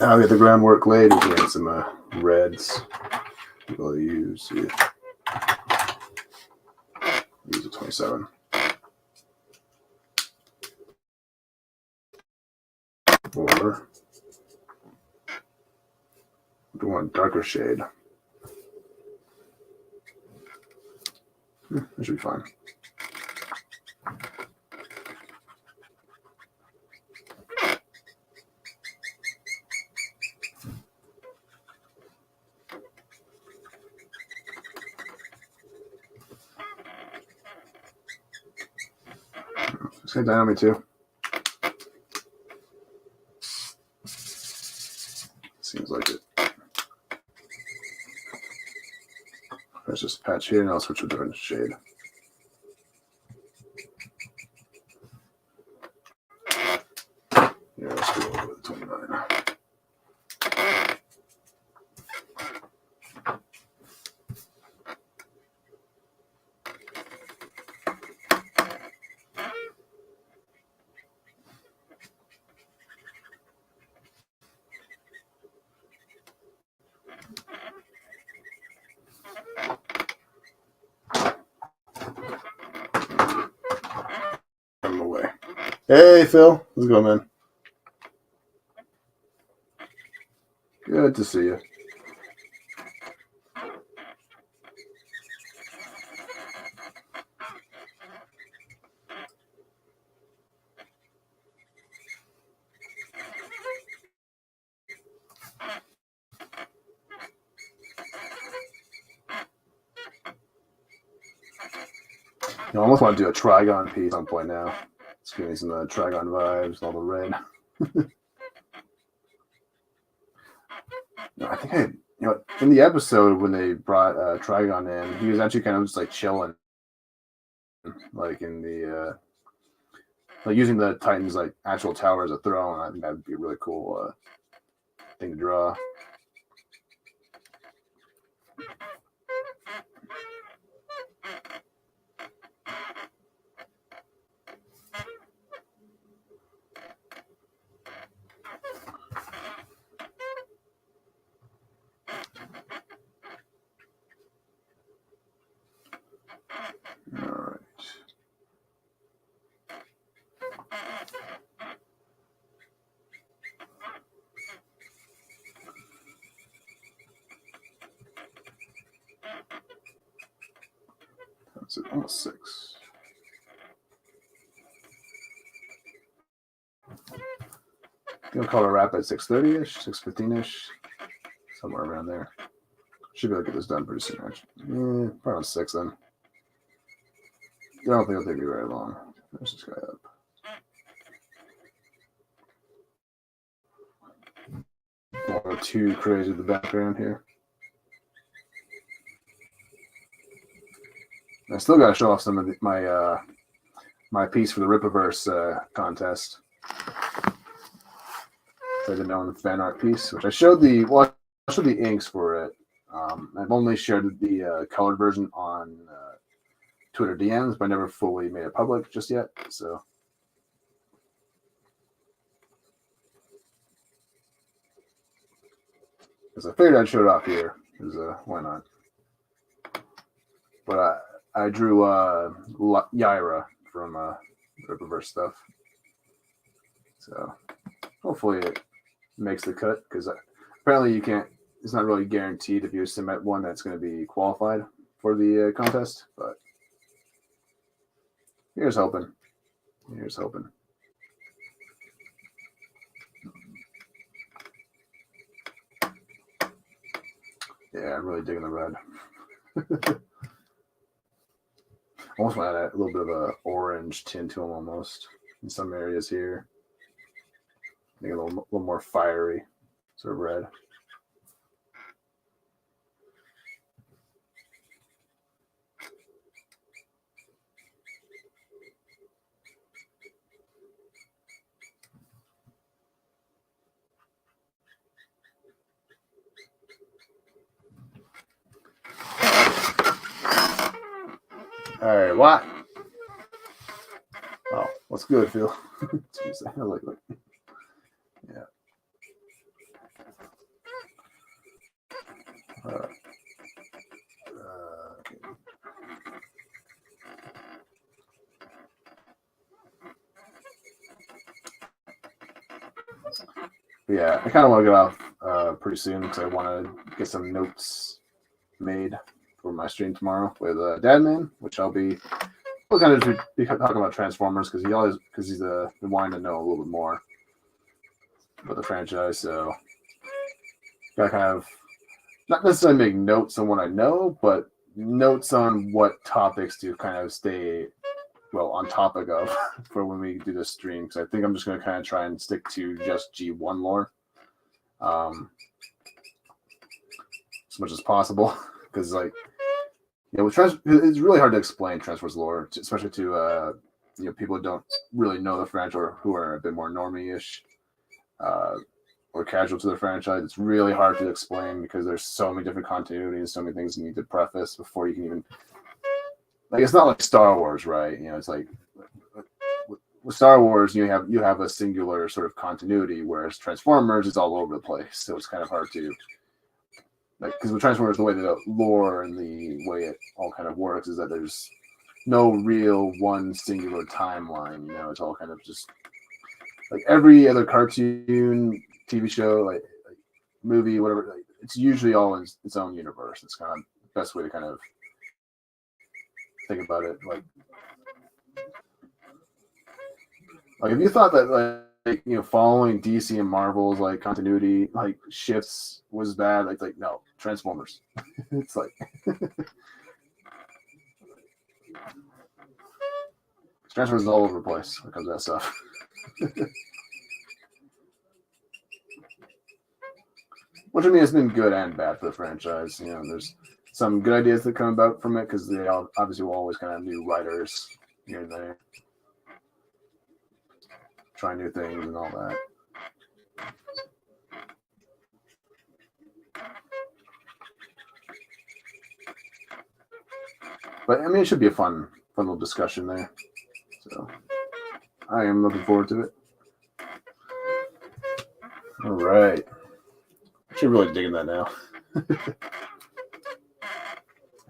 I'll get the groundwork laid. We'll get some reds. We'll use a 27. Or do one darker shade. That should be fine. Just get down on me too. Seems like it. Let's just patch here and I'll switch to a different shade. Yeah, let's go over the 29. I'm away. Hey, Phil. How's it going, man? Good to see you. I almost want to do a trigon piece at some point now. It's giving me some trigon vibes, all the red. I think in the episode when they brought Trigon in, he was actually kind of just like chilling, like in the like using the Titan's like actual tower as a throne. I think that'd be a really cool thing to draw. All right. That's it, almost 6. Gonna call it a wrap at 6:30-ish, 6:15-ish, somewhere around there. Should be able to get this done pretty soon, actually. Probably around 6 then. I don't think it'll take me very long. Finish this guy up. Don't go too crazy with the background here. I still got to show off some of my my piece for the Rippaverse contest. So the known fan art piece, which I showed the inks for it. I've only shared the colored version on Twitter DMs, but I never fully made it public just yet. So, because I figured I'd show it off here, because why not? But I drew Yaira from Rippaverse stuff, so hopefully it makes the cut. Because apparently you can't. It's not really guaranteed if you submit one that's going to be qualified for the contest, but. Here's hoping. Here's hoping. Yeah, I'm really digging the red. Almost want to add a little bit of a orange tint to them almost in some areas here. Make it a little more fiery, sort of red. All right, what? Oh, what's good, Phil? Yeah. But yeah, I kind of want to get off pretty soon because I want to get some notes made for my stream tomorrow with Dadman, which I'll be kind of be talking about Transformers because he's been wanting to know a little bit more about the franchise. So gotta kind of not necessarily make notes on what I know, but notes on what topics to kind of stay on topic of for when we do this stream. Because I think I'm just going to kind of try and stick to just G1 lore as much as possible. Because it's really hard to explain Transformers lore, especially to people who don't really know the franchise or who are a bit more normie-ish or casual to the franchise. It's really hard to explain because there's so many different continuities, so many things you need to preface before you can even. It's not like Star Wars, right? It's like with Star Wars, you have a singular sort of continuity, whereas Transformers is all over the place. So it's kind of hard to because with Transformers, the way the lore and the way it all kind of works is that there's no real one singular timeline. It's all kind of just like every other cartoon, TV show, like movie, whatever. It's usually all in its own universe. It's kind of the best way to kind of think about it. Like if you thought that following DC and Marvel's continuity shifts was bad, no, Transformers. It's like Transformers is all over the place when it comes to that stuff. Which I mean, it's been good and bad for the franchise. There's some good ideas that come about from it because they obviously will always kind of have new writers here and there, try new things and all that. But I mean, it should be a fun little discussion there. So I am looking forward to it. All right. Actually, really digging that now.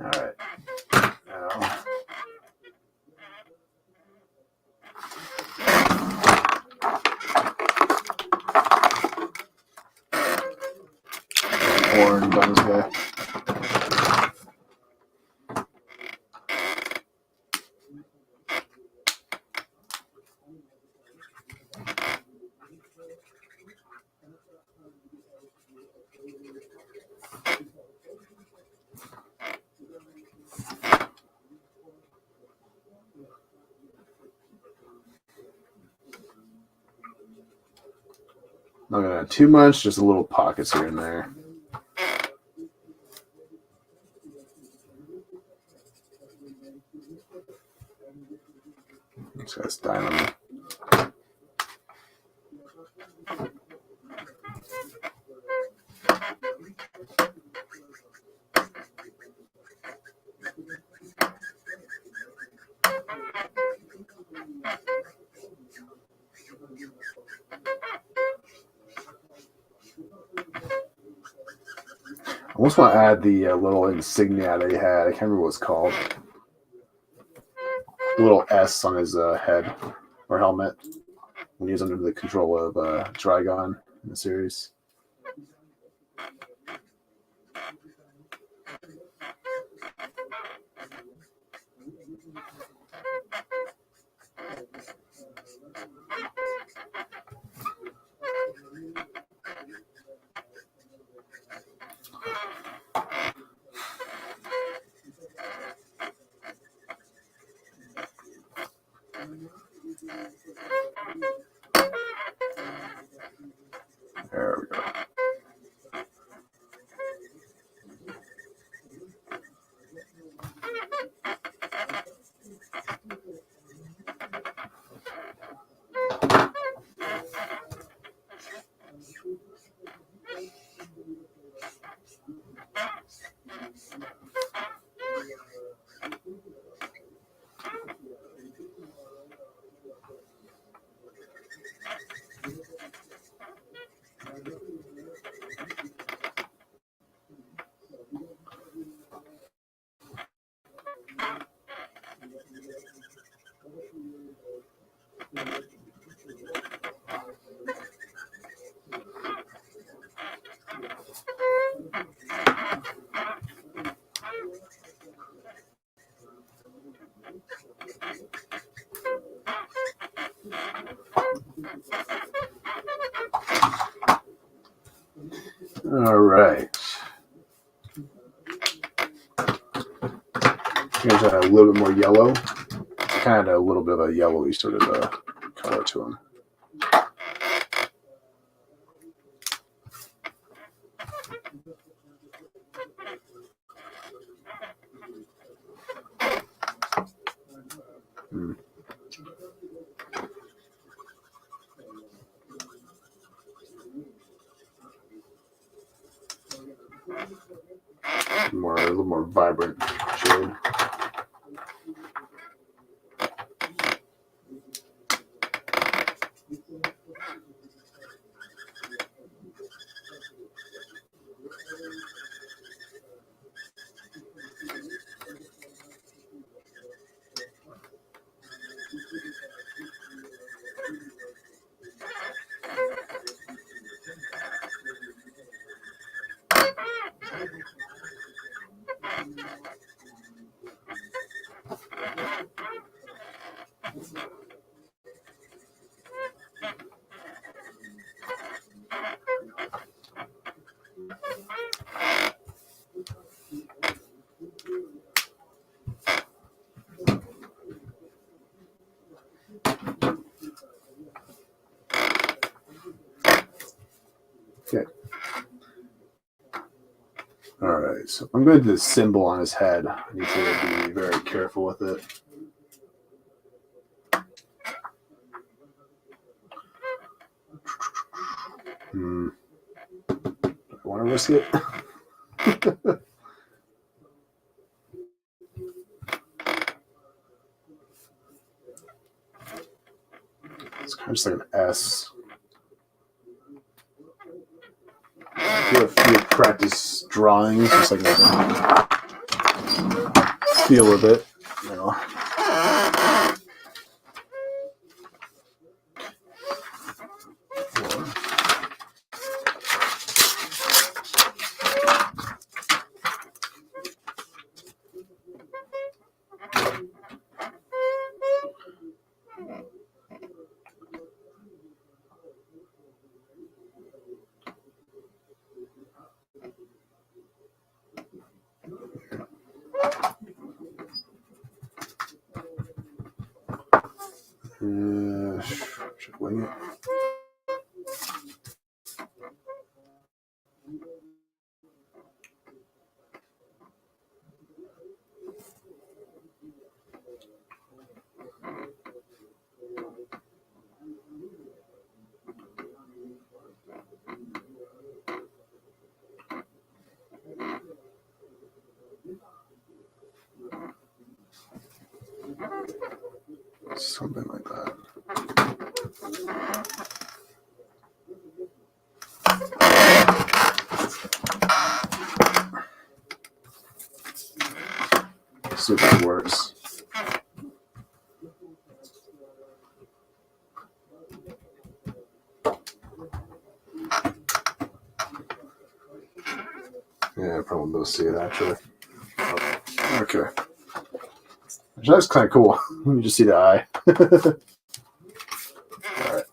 All right. Now. Orange on this guy. Not gonna have too much, just a little pockets here and there. This guy's diamond. I almost want to add the little insignia that he had. I can't remember what it's called. The little S on his head or helmet when he was under the control of Trigon in the series. There we go. All right. Here's a little bit more yellow. Kind of a little bit of a yellowy sort of color to them. A little more vibrant shade. Okay. All right, so I'm going to do the symbol on his head. I need to be very careful with it. Do I want to risk it? It's kind of just like an S. If you practice drawings, just like that, feel with it, you know. Should wing it. Something like that. See if that works. Yeah, I probably will see it actually. Oh, okay. That's kind of cool. You just see the eye. All right.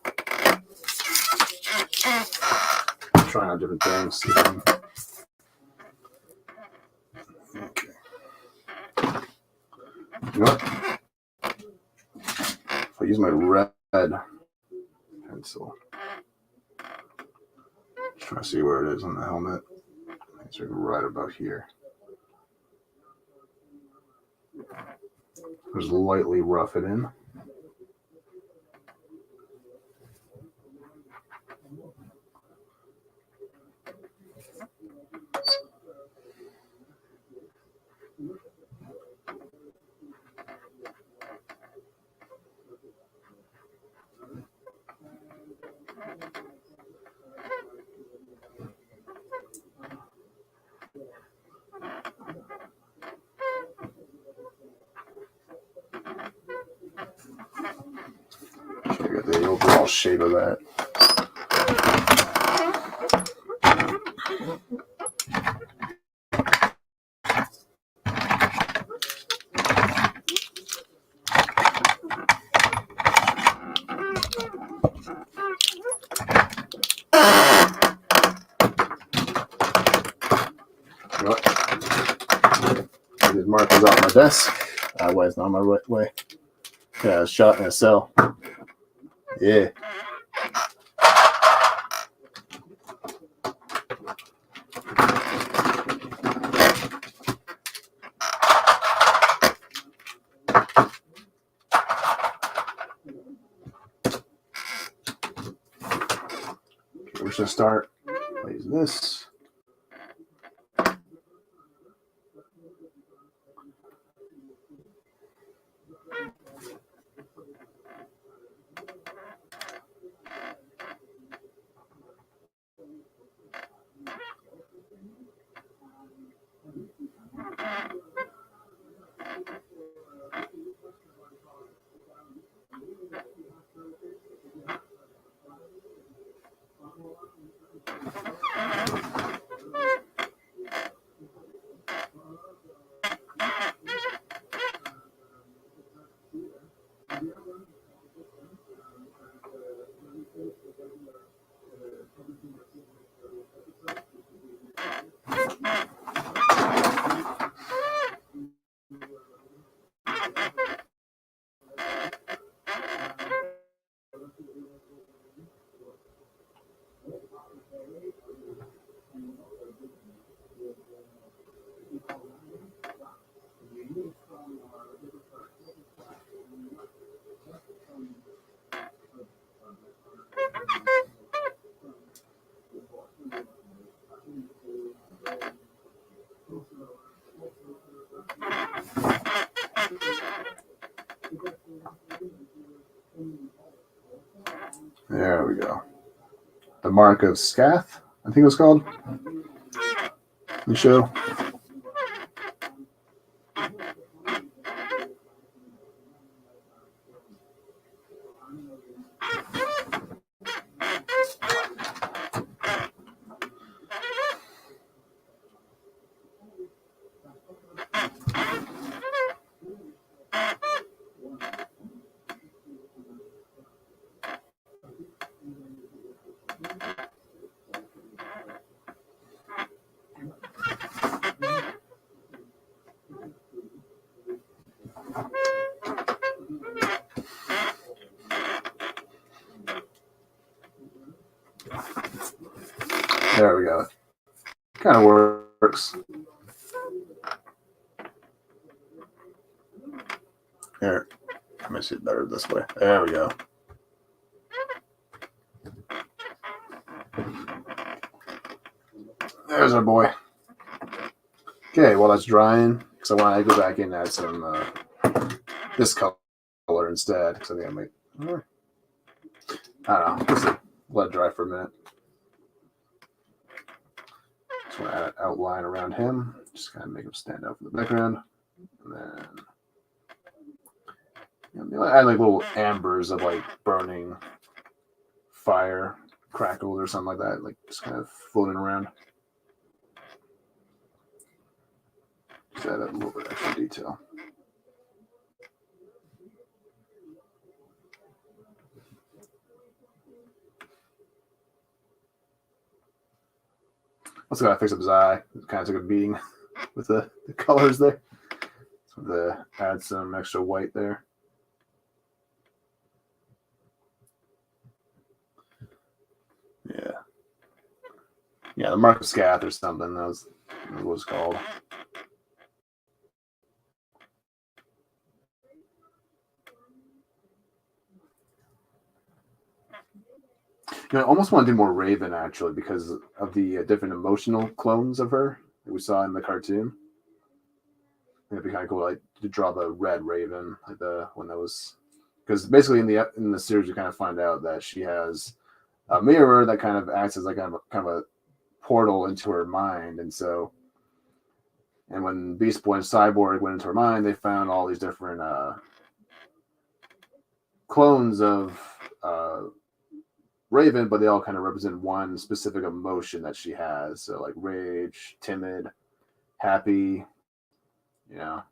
Trying out different things. Okay. You know what? I'll use my red pencil. Just trying to see where it is on the helmet. It's right about here. Just lightly rough it in. Get the overall shape of that. markers off my desk. Why it's not on my right way. Yeah, shot in a cell. Yeah. Okay, we're gonna start by using this. There we go. The Mark of Scath, I think it was called. The show. There we go. Kind of works. Here, let me see it better this way. There we go. There's our boy. Okay, while that's drying, because I want to go back in and add some this color instead. Because I think I might. I don't know. Just let it dry for a minute. Just want to add an outline around him. Just kind of make him stand out from the background. And then add like little ambers of like burning fire crackles or something like that, like just kind of floating around. Just add a little bit extra detail. Also gotta fix up his eye. It kind of took a beating with the colors there. So add some extra white there. Yeah, the Mark of Scath or something. That was what it was called. I almost want to do more Raven actually because of the different emotional clones of her that we saw in the cartoon. It'd be kind of cool, like to draw the red Raven, like the one that was, because basically in the series you kind of find out that she has a mirror that kind of acts as like kind of a portal into her mind, and when Beast Boy and Cyborg went into her mind, they found all these different clones of Raven, but they all kind of represent one specific emotion that she has. So like rage, timid, happy, you know.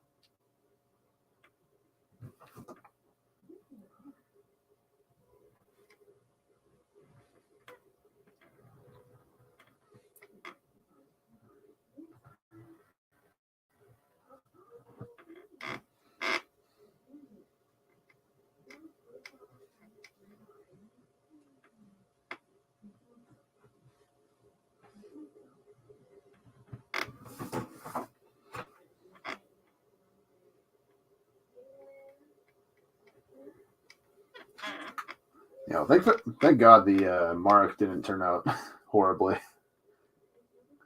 You know, thank God the mark didn't turn out horribly.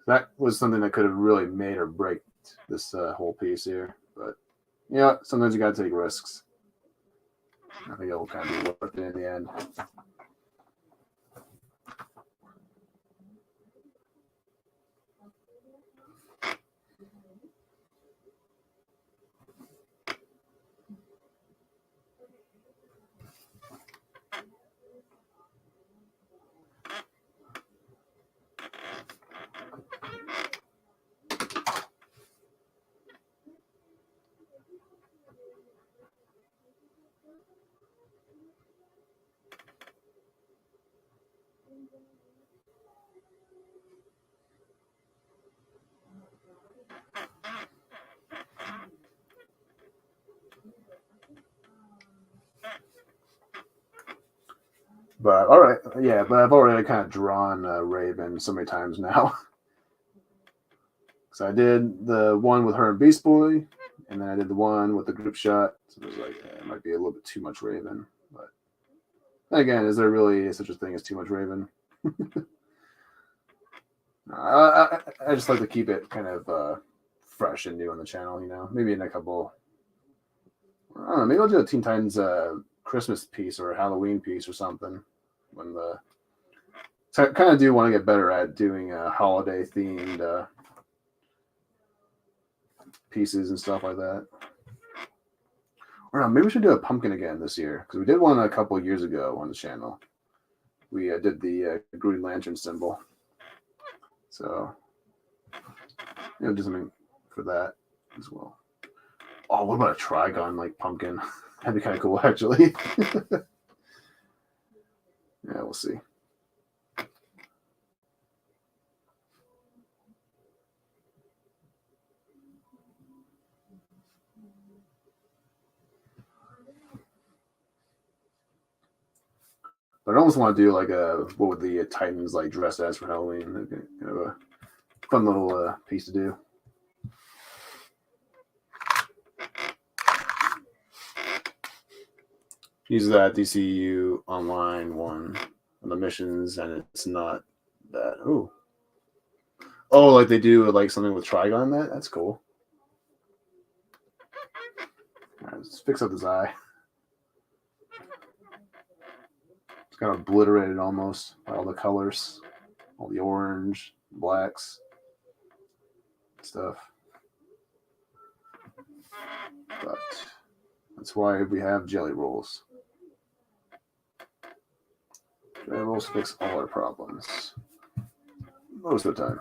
That was something that could have really made or break this whole piece here. But yeah, sometimes you got to take risks. I think it'll kind of be worth it in the end. But all right, yeah. But I've already kind of drawn Raven so many times now. So I did the one with her and Beast Boy, and then I did the one with the group shot. So it was like it might be a little bit too much Raven. But again, is there really such a thing as too much Raven? I just like to keep it kind of fresh and new on the channel. You know, maybe in a couple. I don't know. Maybe I'll do a Teen Titans Christmas piece or a Halloween piece or something. When the so I kind of do want to get better at doing holiday themed pieces and stuff like that. Or no, maybe we should do a pumpkin again this year because we did one a couple of years ago on the channel. We did the Green Lantern symbol, so you know, do something for that as well. Oh, what about a Trigon like pumpkin? That'd be kind of cool, actually. Yeah, we'll see. But I almost want to do like a what would the Titans like dress as for Halloween? That'd be kind of a fun little piece to do. Use that DCU online one on the missions, and it's not that. Oh, like they do like something with Trigon. That's cool. All right, let's fix up this eye. It's kind of obliterated almost by all the colors, all the orange, blacks, stuff. But that's why we have jelly rolls. Jelly rolls fix all our problems most of the time.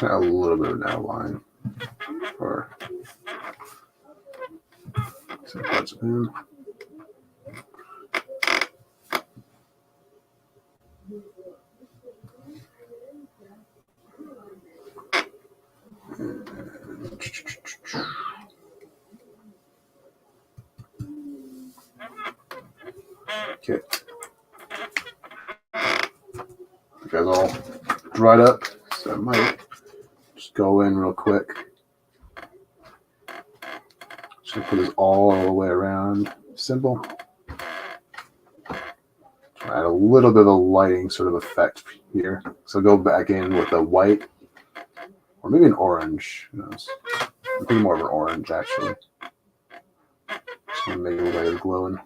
A little bit of an outline for some parts of him. Okay. You guys all dried up, so I might just go in real quick. Just gonna put this all the way around. Simple. Add a little bit of a lighting sort of effect here. So go back in with a white or maybe an orange. Who knows? I'm thinking more of an orange actually. Just gonna make it look like it's glowing.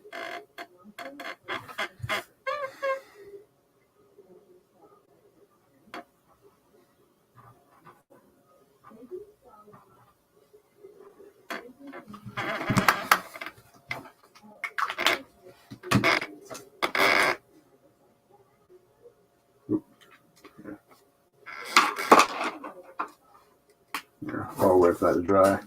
I'll wait for that to dry.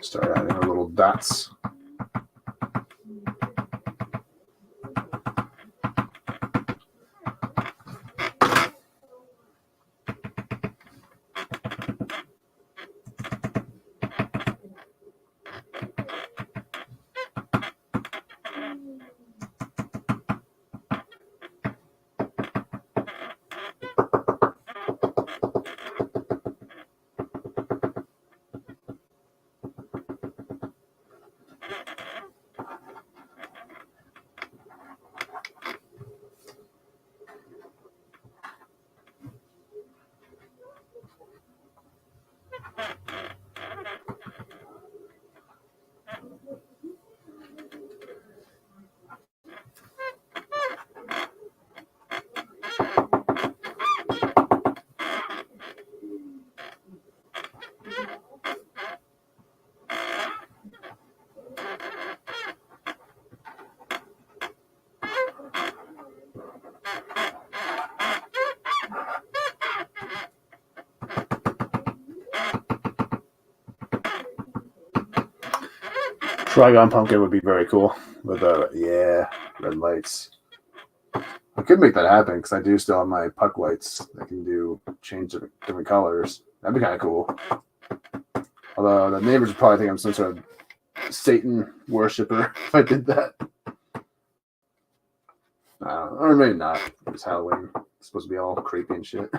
Start adding our little dots. Trigon pumpkin would be very cool with yeah, red lights. I could make that happen because I do still have my puck lights that can do change different colors. That'd be kind of cool. Although the neighbors would probably think I'm some sort of Satan worshiper if I did that. Or maybe not. It's Halloween. It's supposed to be all creepy and shit.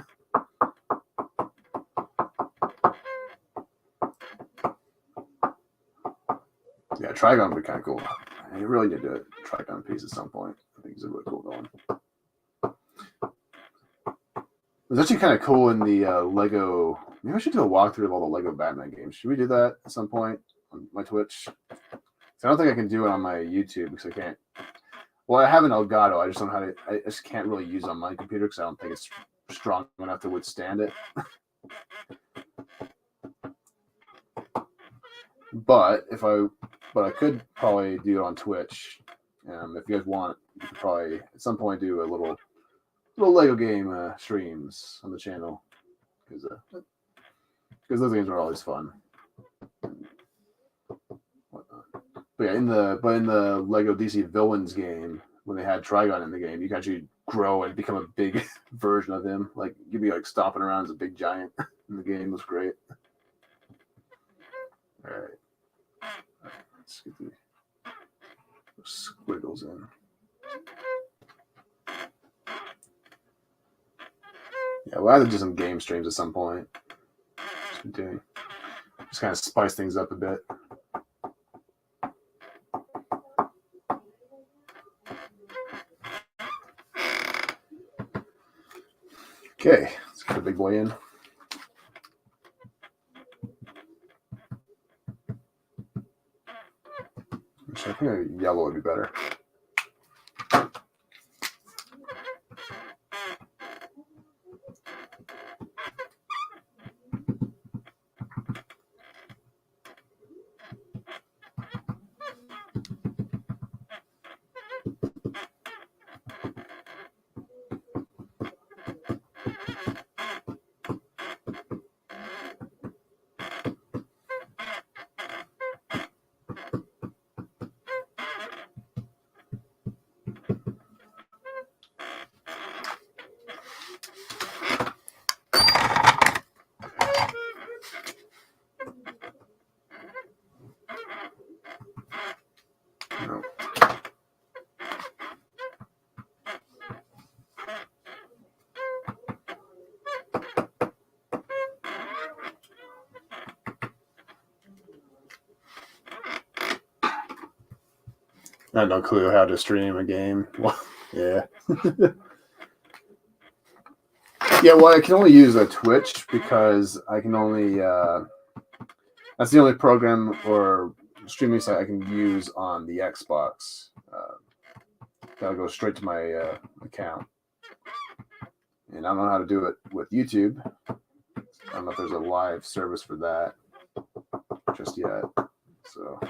Yeah, Trigon would be kind of cool. You really need to do a Trigon piece at some point. I think it's a really cool going. It was actually kind of cool in the Lego. Maybe I should do a walkthrough of all the Lego Batman games. Should we do that at some point on my Twitch? I don't think I can do it on my YouTube because I can't. Well, I have an Elgato. I just don't know how to. I just can't really use it on my computer because I don't think it's strong enough to withstand it. But I could probably do it on Twitch. If you guys want, you could probably at some point do a little Lego game streams on the channel because those games are always fun. But yeah, in the Lego DC Villains game, when they had Trigon in the game, you can actually grow and become a big version of him. Like you'd be like stomping around as a big giant in the game. It was great. All right. Let's get the squiggles in. Yeah, we'll have to do some game streams at some point. Just kind of spice things up a bit. Okay, let's get the big boy in. I think yellow would be better. No. I have no clue how to stream a game. Well, yeah. Yeah, well, I can only use a Twitch because I can only that's the only program or streaming site I can use on the Xbox. That'll go straight to my account. And I don't know how to do it with YouTube. I don't know if there's a live service for that just yet. So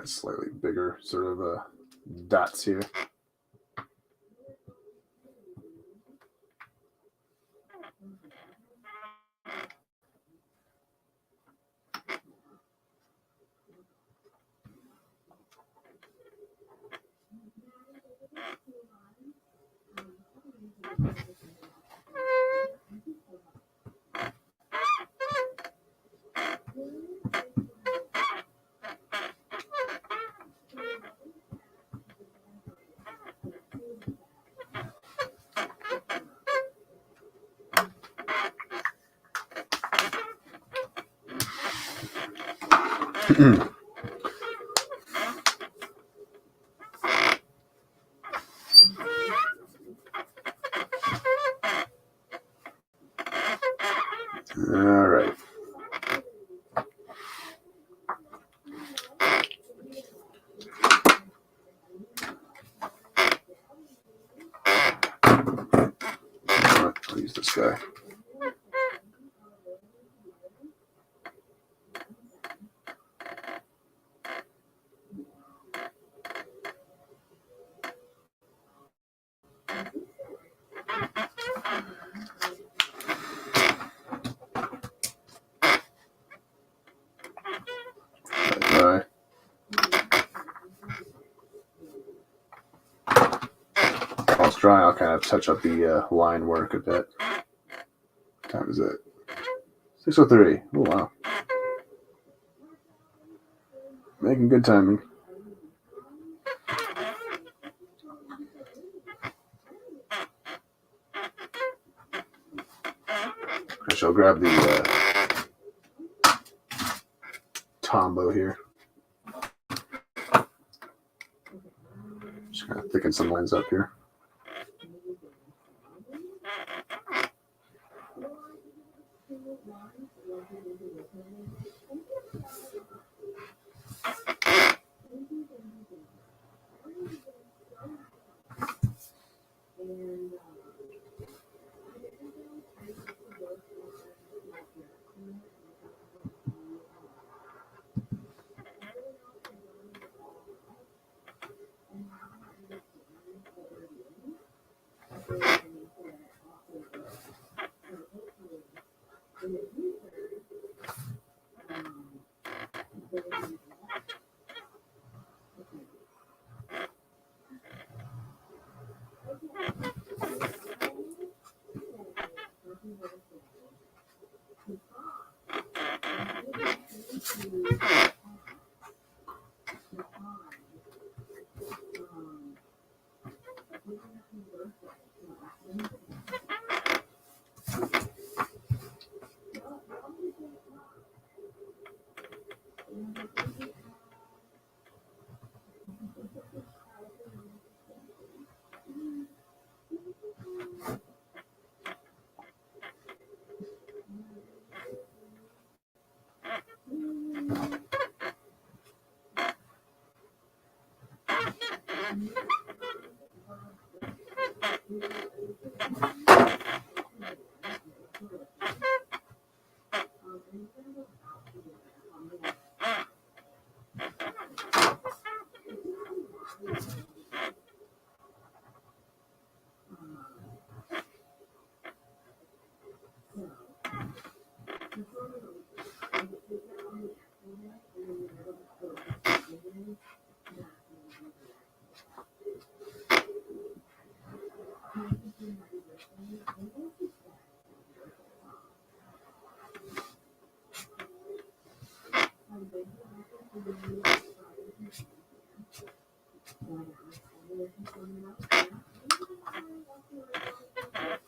slightly bigger sort of dots here. All right. I'll use this guy. Right. While it's dry, I'll kind of touch up the line work a bit. What time is it? 6:03. Oh, wow. Making good timing. I shall grab the Tombow here. Just kind of thicken some lines up here.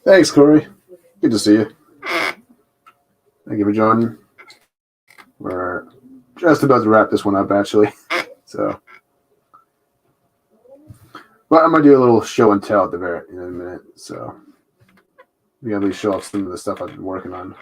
Thanks, Corey. Good to see you. Thank you for joining. We're just about to wrap this one up, actually. So, but I'm gonna do a little show and tell at the very in a minute. So, we gotta at least show off some of the stuff I've been working on.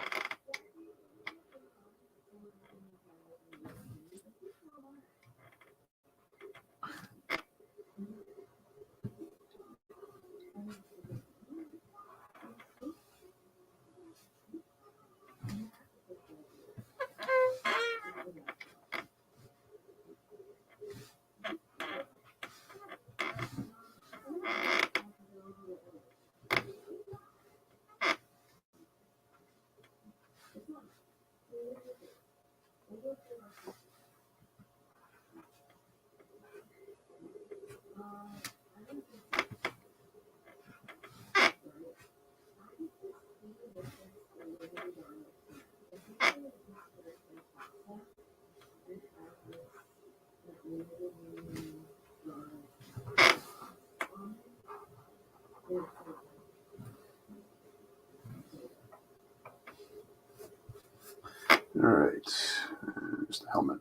All right, just the helmet.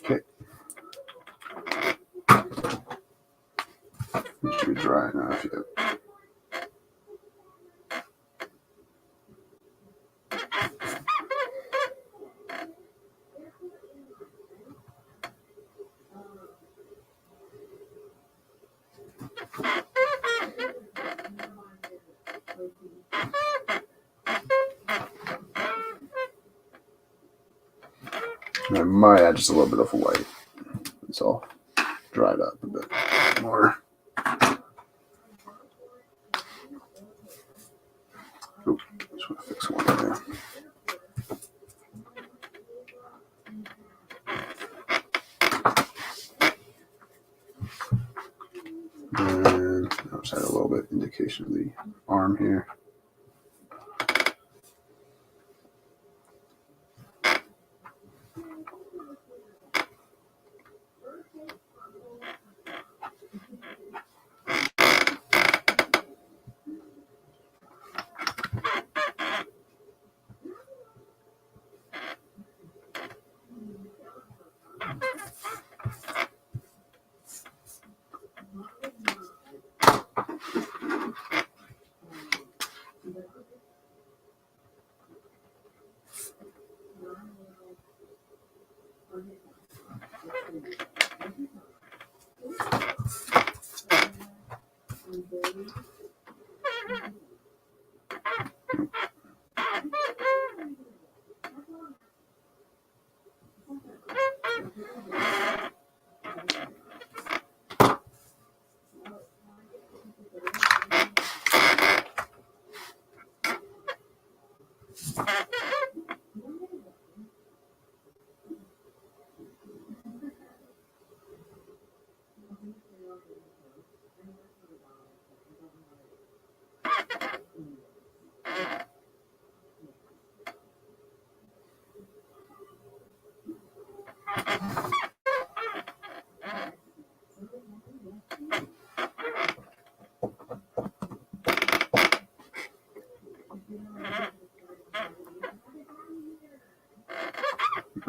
Okay. It should be dry enough. Yep. I might add just a little bit of white. It's all dried up a bit more. Oh, just want to fix one there. And I'll just add a little bit indication of the arm here.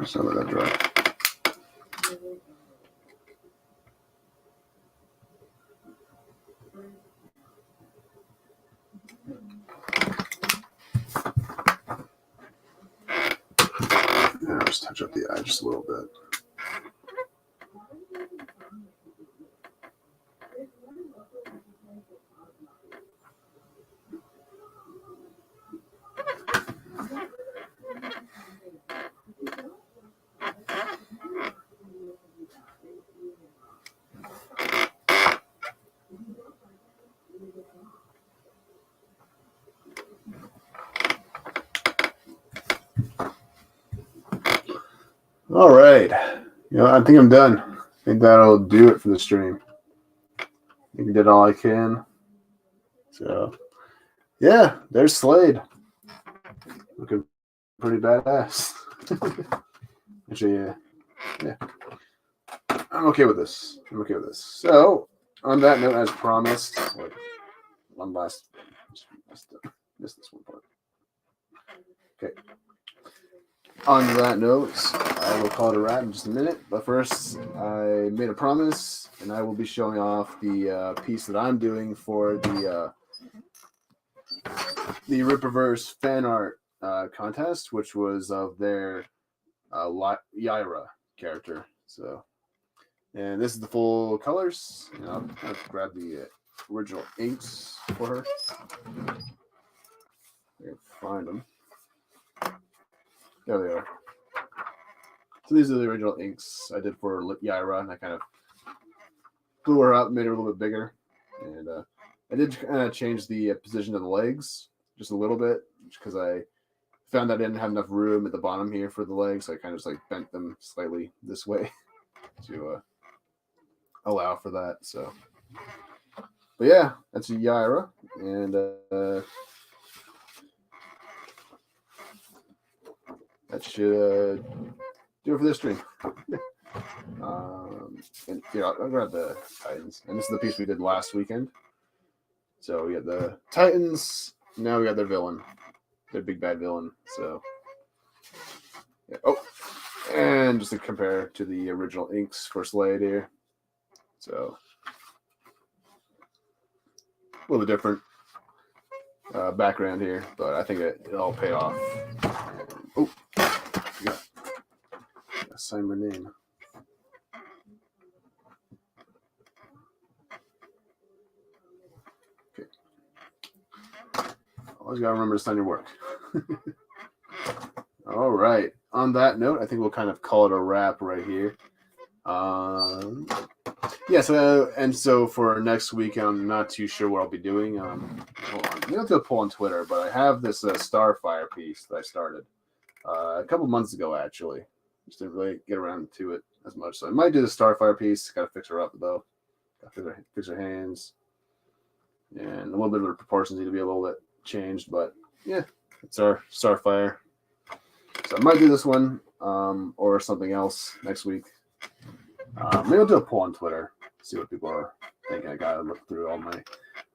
Just let that dry. Yeah, I'll just touch up the eye just a little bit. All right. I think I'm done. I think that'll do it for the stream. I think I did all I can. So, yeah, there's Slade. Looking pretty badass. Actually, yeah. I'm okay with this. So, on that note, as promised, one last, missed this one part. Okay. On that note, I will call it a wrap in just a minute. But first, I made a promise, and I will be showing off the piece that I'm doing for the Rippaverse fan art contest, which was of their Yaira character. So, and this is the full colors. I'll grab the original inks for her. I can find them. There they are. So these are the original inks I did for Yaira, and I kind of blew her up, made her a little bit bigger, and I did kind of change the position of the legs just a little bit because I found I didn't have enough room at the bottom here for the legs, so I kind of just like bent them slightly this way to allow for that. So, but yeah, that's a Yaira, and that should do it for this stream. And I'll grab the Titans. And this is the piece we did last weekend. So we got the Titans. Now we got their villain. Their big bad villain. So, yeah. Oh, and just to compare to the original inks for Slade here. So, a little different background here, but I think it all paid off. Oh, I sign my name. Okay. Always gotta remember to sign your work. All right. On that note, I think we'll kind of call it a wrap right here. Yeah. So for next week, I'm not too sure what I'll be doing. Hold on. We have to do a poll on Twitter, but I have this Starfire piece that I started a couple months ago, actually. Just didn't really get around to it as much. So I might do the Starfire piece. Got to fix her up, though. Got to fix her hands. And a little bit of the proportions need to be a little bit changed. But, yeah, it's our Starfire. So I might do this one or something else next week. Maybe I'll do a poll on Twitter. See what people are thinking. I got to look through all my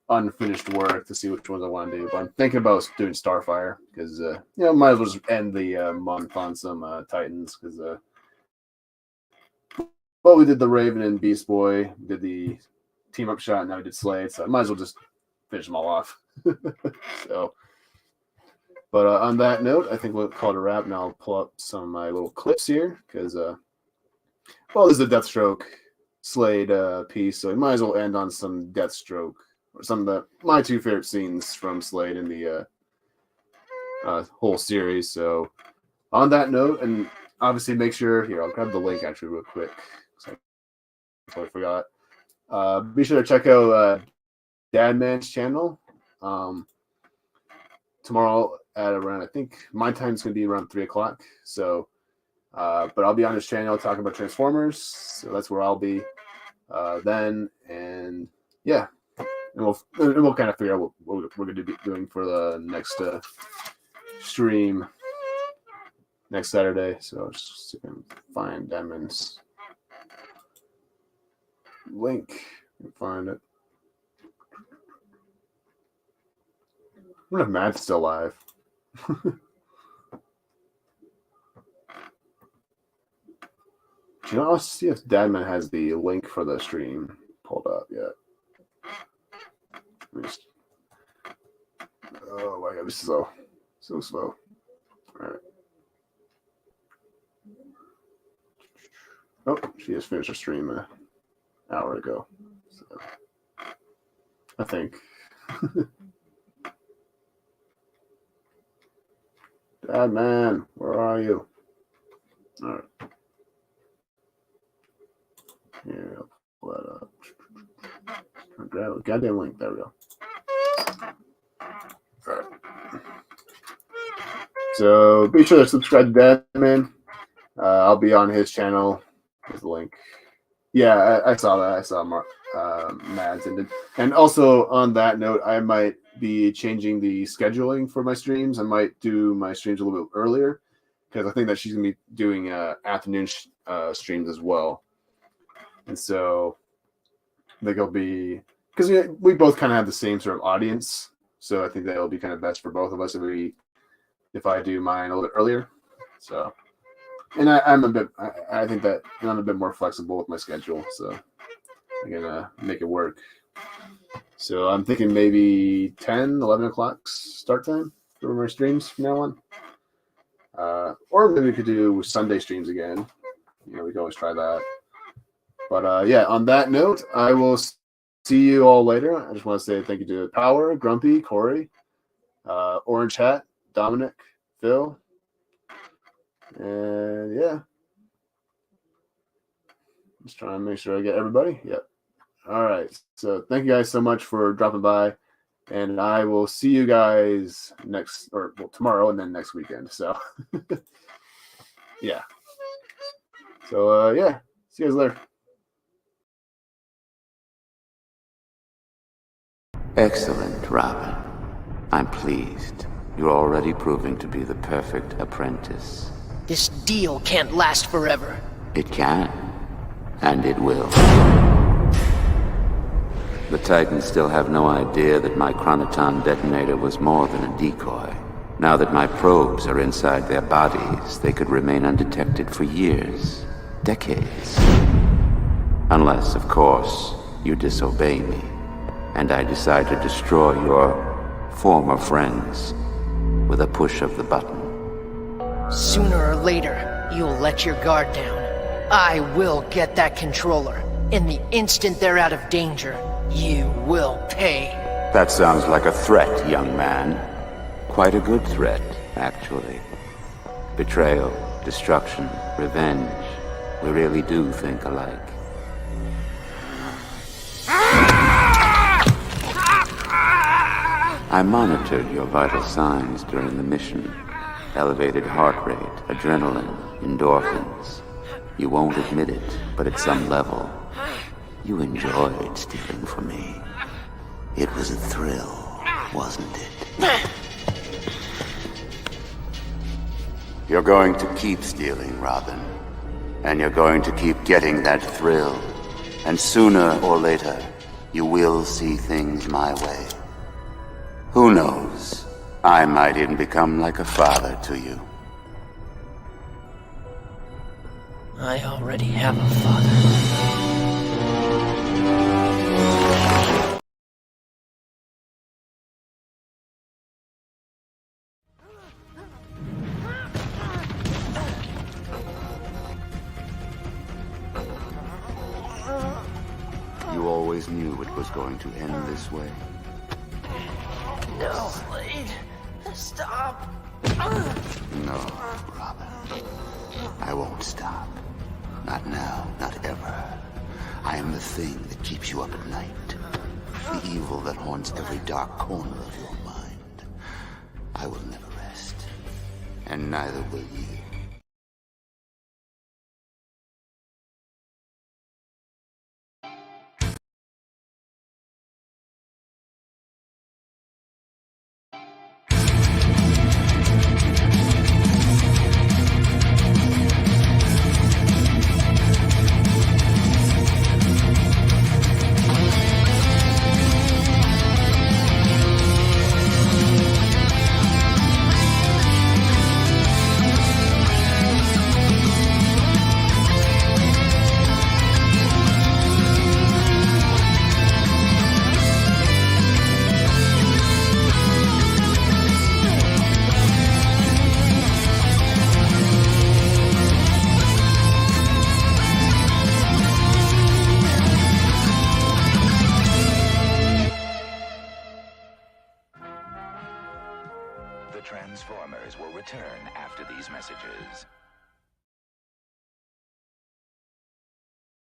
unfinished work to see which ones I want to do. But I'm thinking about doing Starfire because, might as well just end the month on some Titans because, we did the Raven and Beast Boy, did the team up shot, and now we did Slade, so I might as well just finish them all off. So, but on that note, I think we'll call it a wrap. Now I'll pull up some of my little clips here because, this is a Deathstroke Slade piece, so we might as well end on some Deathstroke. Or some of my two favorite scenes from Slade in the whole series. So on that note, and obviously make sure, here, I'll grab the link actually real quick. I forgot. Be sure to check out Dadman's channel. Tomorrow at around, I think my time's going to be around 3 o'clock. So, but I'll be on his channel talking about Transformers. So that's where I'll be then. And yeah. And we'll kind of figure out what we're going to be doing for the next stream next Saturday. So just find Demon's link. Find it. I wonder if Matt's still live. You know, I'll see if Dadman has the link for the stream pulled up yet. Oh my god, this is so slow. All right. Oh, she just finished her stream an hour ago. So, I think. Dadman, where are you? All right. Here, I'll pull that up. I'll grab a goddamn link. There we go. All right. So be sure to subscribe to Dadman. I'll be on his channel with the link. Yeah, I saw that. I saw Mads ended. And also on that note, I might be changing the scheduling for my streams. I might do my streams a little bit earlier because I think that she's gonna be doing afternoon streams as well. And so I think it'll be because we both kind of have the same sort of audience. So I think that'll be kind of best for both of us if I do mine a little bit earlier. So, and I'm a bit, I think that I'm a bit more flexible with my schedule. So I'm gonna make it work. So I'm thinking maybe 10, 11 o'clock start time for my streams from now on. Or maybe we could do Sunday streams again. You know, we can always try that. But yeah, on that note, I will see you all later. I just want to say thank you to Power, Grumpy, Corey, Orange Hat, Dominic, Phil, and yeah. Just trying to make sure I get everybody. Yep. All right. So thank you guys so much for dropping by, and I will see you guys tomorrow and then next weekend. So yeah. So yeah, see you guys later. Excellent, Robin. I'm pleased. You're already proving to be the perfect apprentice. This deal can't last forever. It can, and it will. The Titans still have no idea that my chronoton detonator was more than a decoy. Now that my probes are inside their bodies, they could remain undetected for years, decades. Unless, of course, you disobey me, and I decide to destroy your former friends with a push of the button. Sooner or later, you'll let your guard down. I will get that controller. In the instant they're out of danger, you will pay. That sounds like a threat, young man. Quite a good threat, actually. Betrayal, destruction, revenge. We really do think alike. I monitored your vital signs during the mission. Elevated heart rate, adrenaline, endorphins. You won't admit it, but at some level, you enjoyed stealing from me. It was a thrill, wasn't it? You're going to keep stealing, Robin. And you're going to keep getting that thrill. And sooner or later, you will see things my way. Who knows? I might even become like a father to you. I already have a father. You always knew it was going to end this way. No, Slade. Stop. No, Robin. I won't stop. Not now, not ever. I am the thing that keeps you up at night. The evil that haunts every dark corner of your mind. I will never rest. And neither will you. The Transformers will return after these messages.